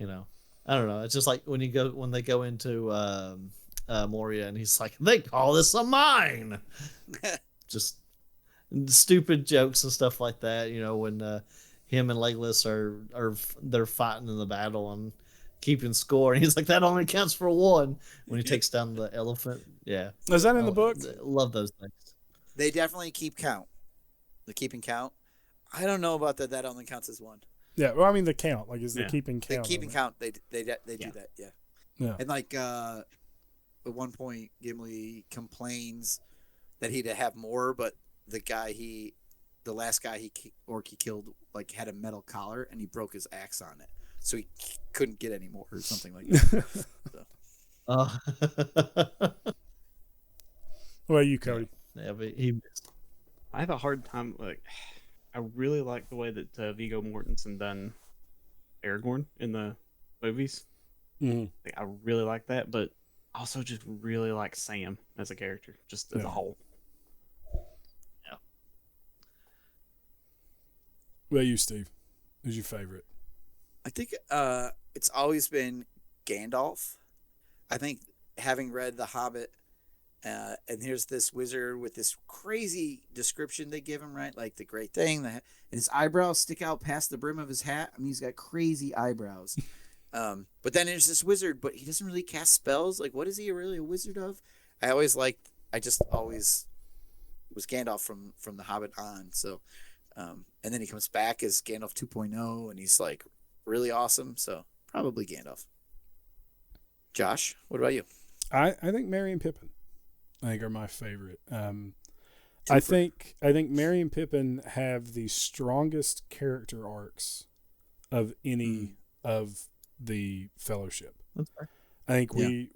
don't know. It's just like when they go into Moria and he's like, they call this a mine. Just stupid jokes and stuff like that. When him and Legolas they're fighting in the battle and keeping score, and he's like, that only counts for one when he takes down the elephant. Yeah.
Is that in the book?
Love those things.
They definitely keep count. The keeping count. I don't know about that. That only counts as one.
Yeah, well, I mean the count. Like, is the keeping
The
count?
keeping count. They do
Yeah.
that. Yeah.
Yeah.
And like at one point, Gimli complains that he'd have more, but the last guy he killed, like, had a metal collar and he broke his axe on it, so he couldn't get any more or something like that.
What about you, Cody?
Yeah, but he missed.
I have a hard time. I really like the way that Viggo Mortensen done Aragorn in the movies.
Mhm.
I really like that, but also just really like Sam as a character, just as a whole.
What about you, Steve? Who's your favorite?
I think it's always been Gandalf. I think, having read The Hobbit, and here's this wizard with this crazy description they give him, right? Like the great thing, and his eyebrows stick out past the brim of his hat. I mean, he's got crazy eyebrows. But then there's this wizard, but he doesn't really cast spells. Like, what is he really a wizard of? I just always was Gandalf from The Hobbit on. So, and then he comes back as Gandalf 2.0, and he's like really awesome. So probably Gandalf. Josh, what about you?
I think Merry and Pippin, I think, are my favorite. I think Merry and Pippin have the strongest character arcs of any of the Fellowship.
That's fair.
I think we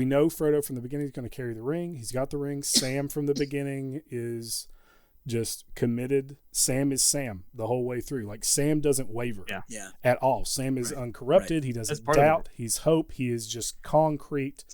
know Frodo from the beginning is going to carry the ring. He's got the ring. Sam from the beginning is just committed. Sam is Sam the whole way through. Like, Sam doesn't waver at all. Sam is uncorrupted. He doesn't doubt. He's hope. He is just concrete.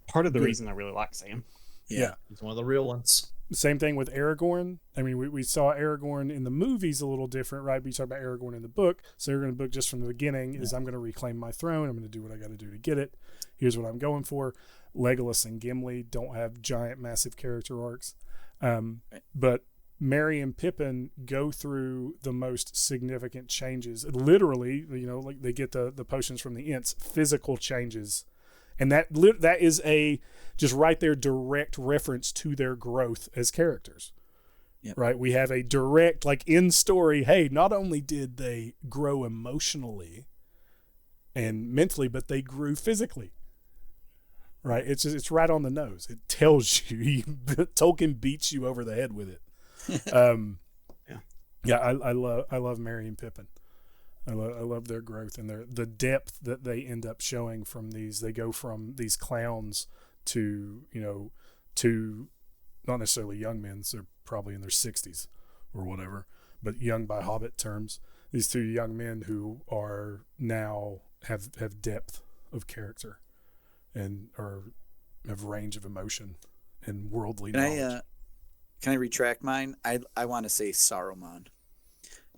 Part of the reason I really like Sam.
Yeah.
He's one of the real ones.
Same thing with Aragorn. I mean, we saw Aragorn in the movies a little different, right? But you talk about Aragorn in the book. So Aragorn in the book, just from the beginning, is I'm going to reclaim my throne. I'm going to do what I got to do to get it. Here's what I'm going for. Legolas and Gimli don't have giant, massive character arcs. But Merry and Pippin go through the most significant changes. Literally, like they get the potions from the Ents, physical changes. And that is just right there, direct reference to their growth as characters. Yep. Right? We have a direct, like, in story, hey, not only did they grow emotionally and mentally, but they grew physically. Right? It's right on the nose. It tells you. Tolkien beats you over the head with it. I love Merry and Pippin. I love their growth and the depth that they end up showing from these. They go from these clowns to not necessarily young men. So they're probably in their 60s or whatever, but young by Hobbit terms. These two young men who are now have depth of character and have range of emotion and worldly knowledge.
Can I retract mine? I want to say Saruman.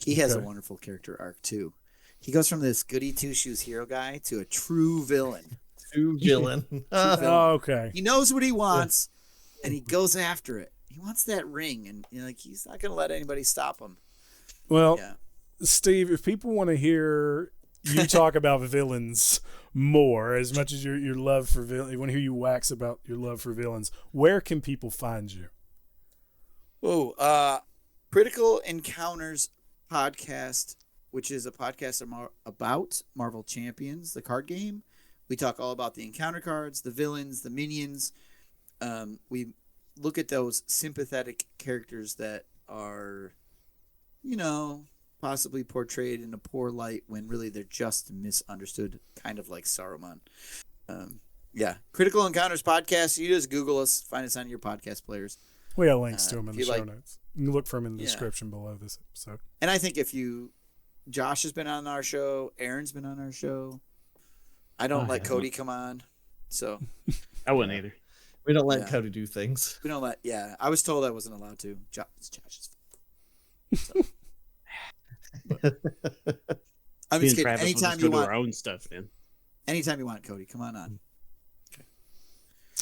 He has a wonderful character arc too. He goes from this goody two shoes hero guy to a true villain.
True villain.
Okay.
He knows what he wants, and he goes after it. he wants that ring, and like he's not gonna let anybody stop him.
Well,
Yeah.
Steve, if people want to hear you talk about villains more, as much as your love for villains, want to hear you wax about your love for villains, where can people find you?
Critical Encounters podcast, which is a podcast about Marvel Champions, the card game. We talk all about the encounter cards, the villains, the minions. We look at those sympathetic characters that are, possibly portrayed in a poor light when really they're just misunderstood, kind of like Saruman. Critical Encounters podcast. You just Google us, find us on your podcast players.
We got links to them in the show
like-
notes. You can look for them in the description below this episode.
And I think Josh has been on our show, Aaron's been on our show. I don't let Cody come on, so
I wouldn't either.
We don't let Cody do things.
we don't let. Yeah, I was told I wasn't allowed to. It's Josh's fault. So. I'm
Me
just
and
kidding.
Travis will
Anytime
just
you
go do
want,
our own stuff then.
anytime you want, Cody, come on.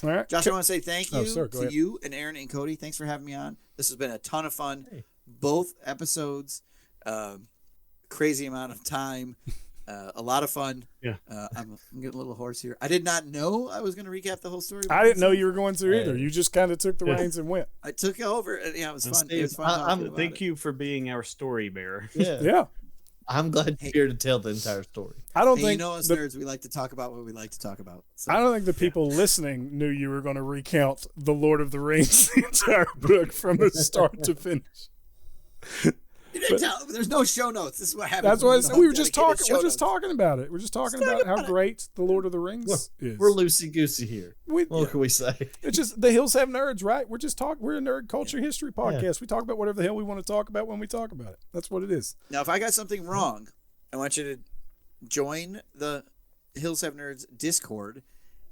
All right.
Josh, I want to say thank you
Go
to
ahead.
you and Aaron and Cody. Thanks for having me on. This has been a ton of fun. Both episodes, crazy amount of time, a lot of fun.
Yeah.
I'm getting a little hoarse here. I did not know I was going to recap the whole story.
I didn't know you were going to either. You just kind of took the reins and went.
I took over. And, it was fun. It was fun.
I'm-
talking about
Thank
it.
you for being our story bearer.
Yeah.
Yeah.
I'm glad you're here to tell the entire story.
I don't
Hey,
think
us nerds, we like to talk about what we like to talk about. So.
I don't think the people listening knew you were going to recount the Lord of the Rings, the entire book from the start to finish.
You didn't tell, there's no show notes. This is what happened.
That's why I said we were just talking. We're just talking about it. We're just talking about how great the Lord of the Rings is.
We're loosey goosey here.
We-
What can we say?
It's just the Hills Have Nerds, right? We're just talking. We're a nerd culture history podcast. We talk about whatever the hell we want to talk about when we talk about it. That's what it is.
Now, if I got something wrong, I want you to join the Hills Have Nerds Discord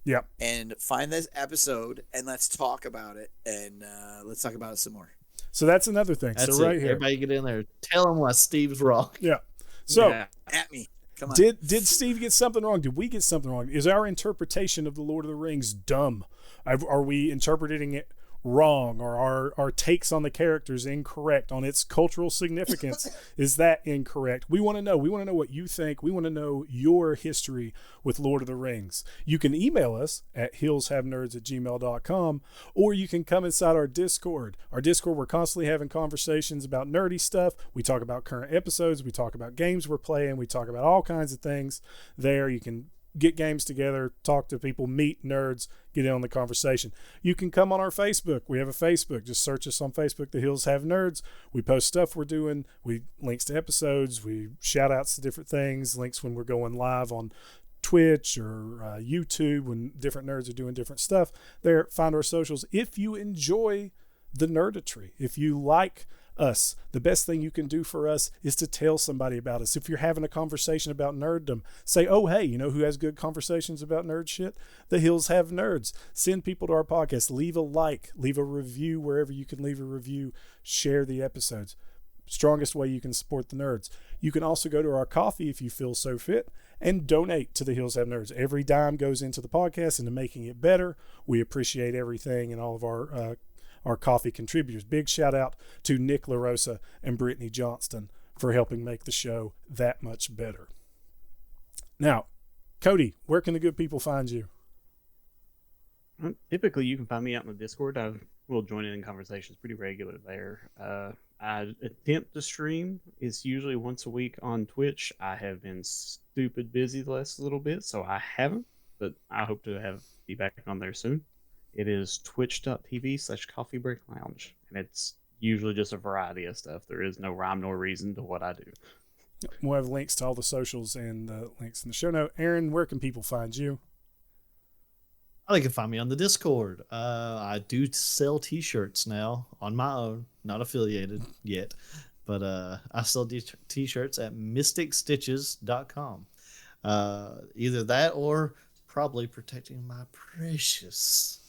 Yep.
and find this episode and let's talk about it and let's talk about it some more.
So that's another thing.
That's
so right
it.
here.
Everybody get in there. Tell him why Steve's wrong.
Yeah. So
Yeah.
At me. Come on.
did Steve get something wrong? Did we get something wrong? Is our interpretation of the Lord of the Rings dumb? Are we interpreting it wrong, or our takes on the characters incorrect, on its cultural significance? Is that incorrect? We want to know. We want to know what you think. We want to know your history with Lord of the Rings. You can email us at hillshavenerds@gmail.com, or you can come inside our Discord. Our Discord, we're constantly having conversations about nerdy stuff. We talk about current episodes. We talk about games we're playing. We talk about all kinds of things there. You can get games together, talk to people, meet nerds, get in on the conversation. You can come on our Facebook. We have a Facebook. Just search us on Facebook, The Hills Have Nerds. We post stuff we're doing. We links to episodes. We shout outs to different things, links when we're going live on Twitch or YouTube when different nerds are doing different stuff. There, find our socials. If you enjoy the nerdetry, if you like us, the best thing you can do for us is to tell somebody about us. If you're having a conversation about nerddom, say, oh, hey, you know who has good conversations about nerd shit? The Hills Have Nerds. Send people to our podcast. Leave a like, leave a review wherever you can leave a review. Share the episodes. Strongest way you can support the nerds. You can also go to our coffee if you feel so fit and donate to the Hills Have Nerds. Every dime goes into the podcast and to making it better. We appreciate everything and all of our coffee contributors. Big shout out to Nick Rosa and Brittany Johnston for helping make the show that much better. Now, Cody, where can the good people find you?
Typically, you can find me out in the Discord. I will join in conversations pretty regular there. I attempt to stream. It's usually once a week on Twitch. I have been stupid busy the last little bit, so I haven't, but I hope to be back on there soon. It is twitch.tv/Coffee Break Lounge, and it's usually just a variety of stuff. There is no rhyme nor reason to what I do.
We'll have links to all the socials and links in the show note. Aaron, where can people find you?
They can find me on the Discord. I do sell T-shirts now on my own, not affiliated yet, but I sell T-shirts at mysticstitches.com. Either that or probably protecting my precious.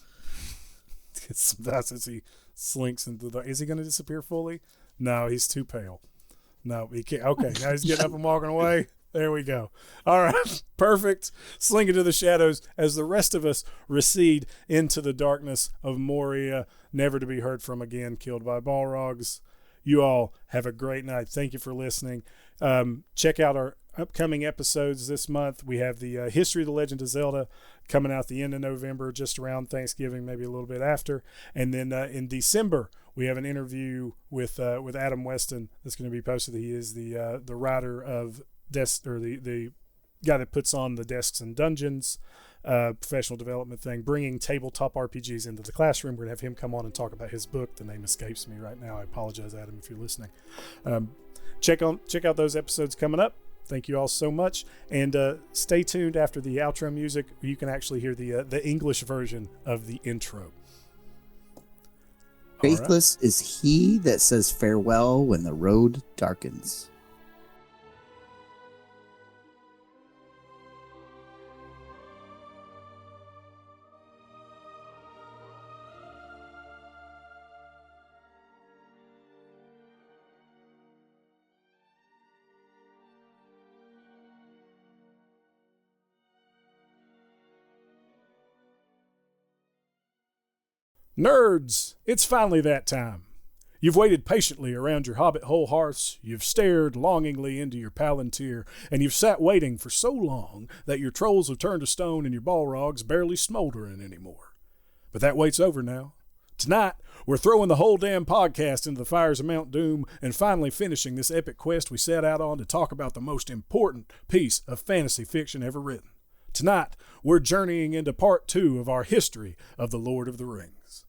That's as he slinks into the. Is he going to disappear fully? No, he's too pale. No, he can't. Okay, now he's getting up and walking away. There we go. All right. Perfect. Slink into the shadows as the rest of us recede into the darkness of Moria, never to be heard from again, killed by Balrogs. You all have a great night. Thank you for listening. Check out our upcoming episodes this month. We have the History of the Legend of Zelda coming out the end of November, just around Thanksgiving, maybe a little bit after. And then in December, we have an interview with Adam Weston that's going to be posted. He is the writer of the guy that puts on the Desks and Dungeons professional development thing, bringing tabletop RPGs into the classroom. We're going to have him come on and talk about his book. The name escapes me right now. I apologize, Adam, if you're listening. Check out those episodes coming up. Thank you all so much, and stay tuned after the outro music. You can actually hear the English version of the intro.
Faithless is he that says farewell when the road darkens.
Nerds, it's finally that time. You've waited patiently around your hobbit hole hearths, you've stared longingly into your palantir, and you've sat waiting for so long that your trolls have turned to stone and your balrogs barely smoldering anymore. But that wait's over now. Tonight, we're throwing the whole damn podcast into the fires of Mount Doom and finally finishing this epic quest we set out on to talk about the most important piece of fantasy fiction ever written. Tonight, we're journeying into part 2 of our history of the Lord of the Rings.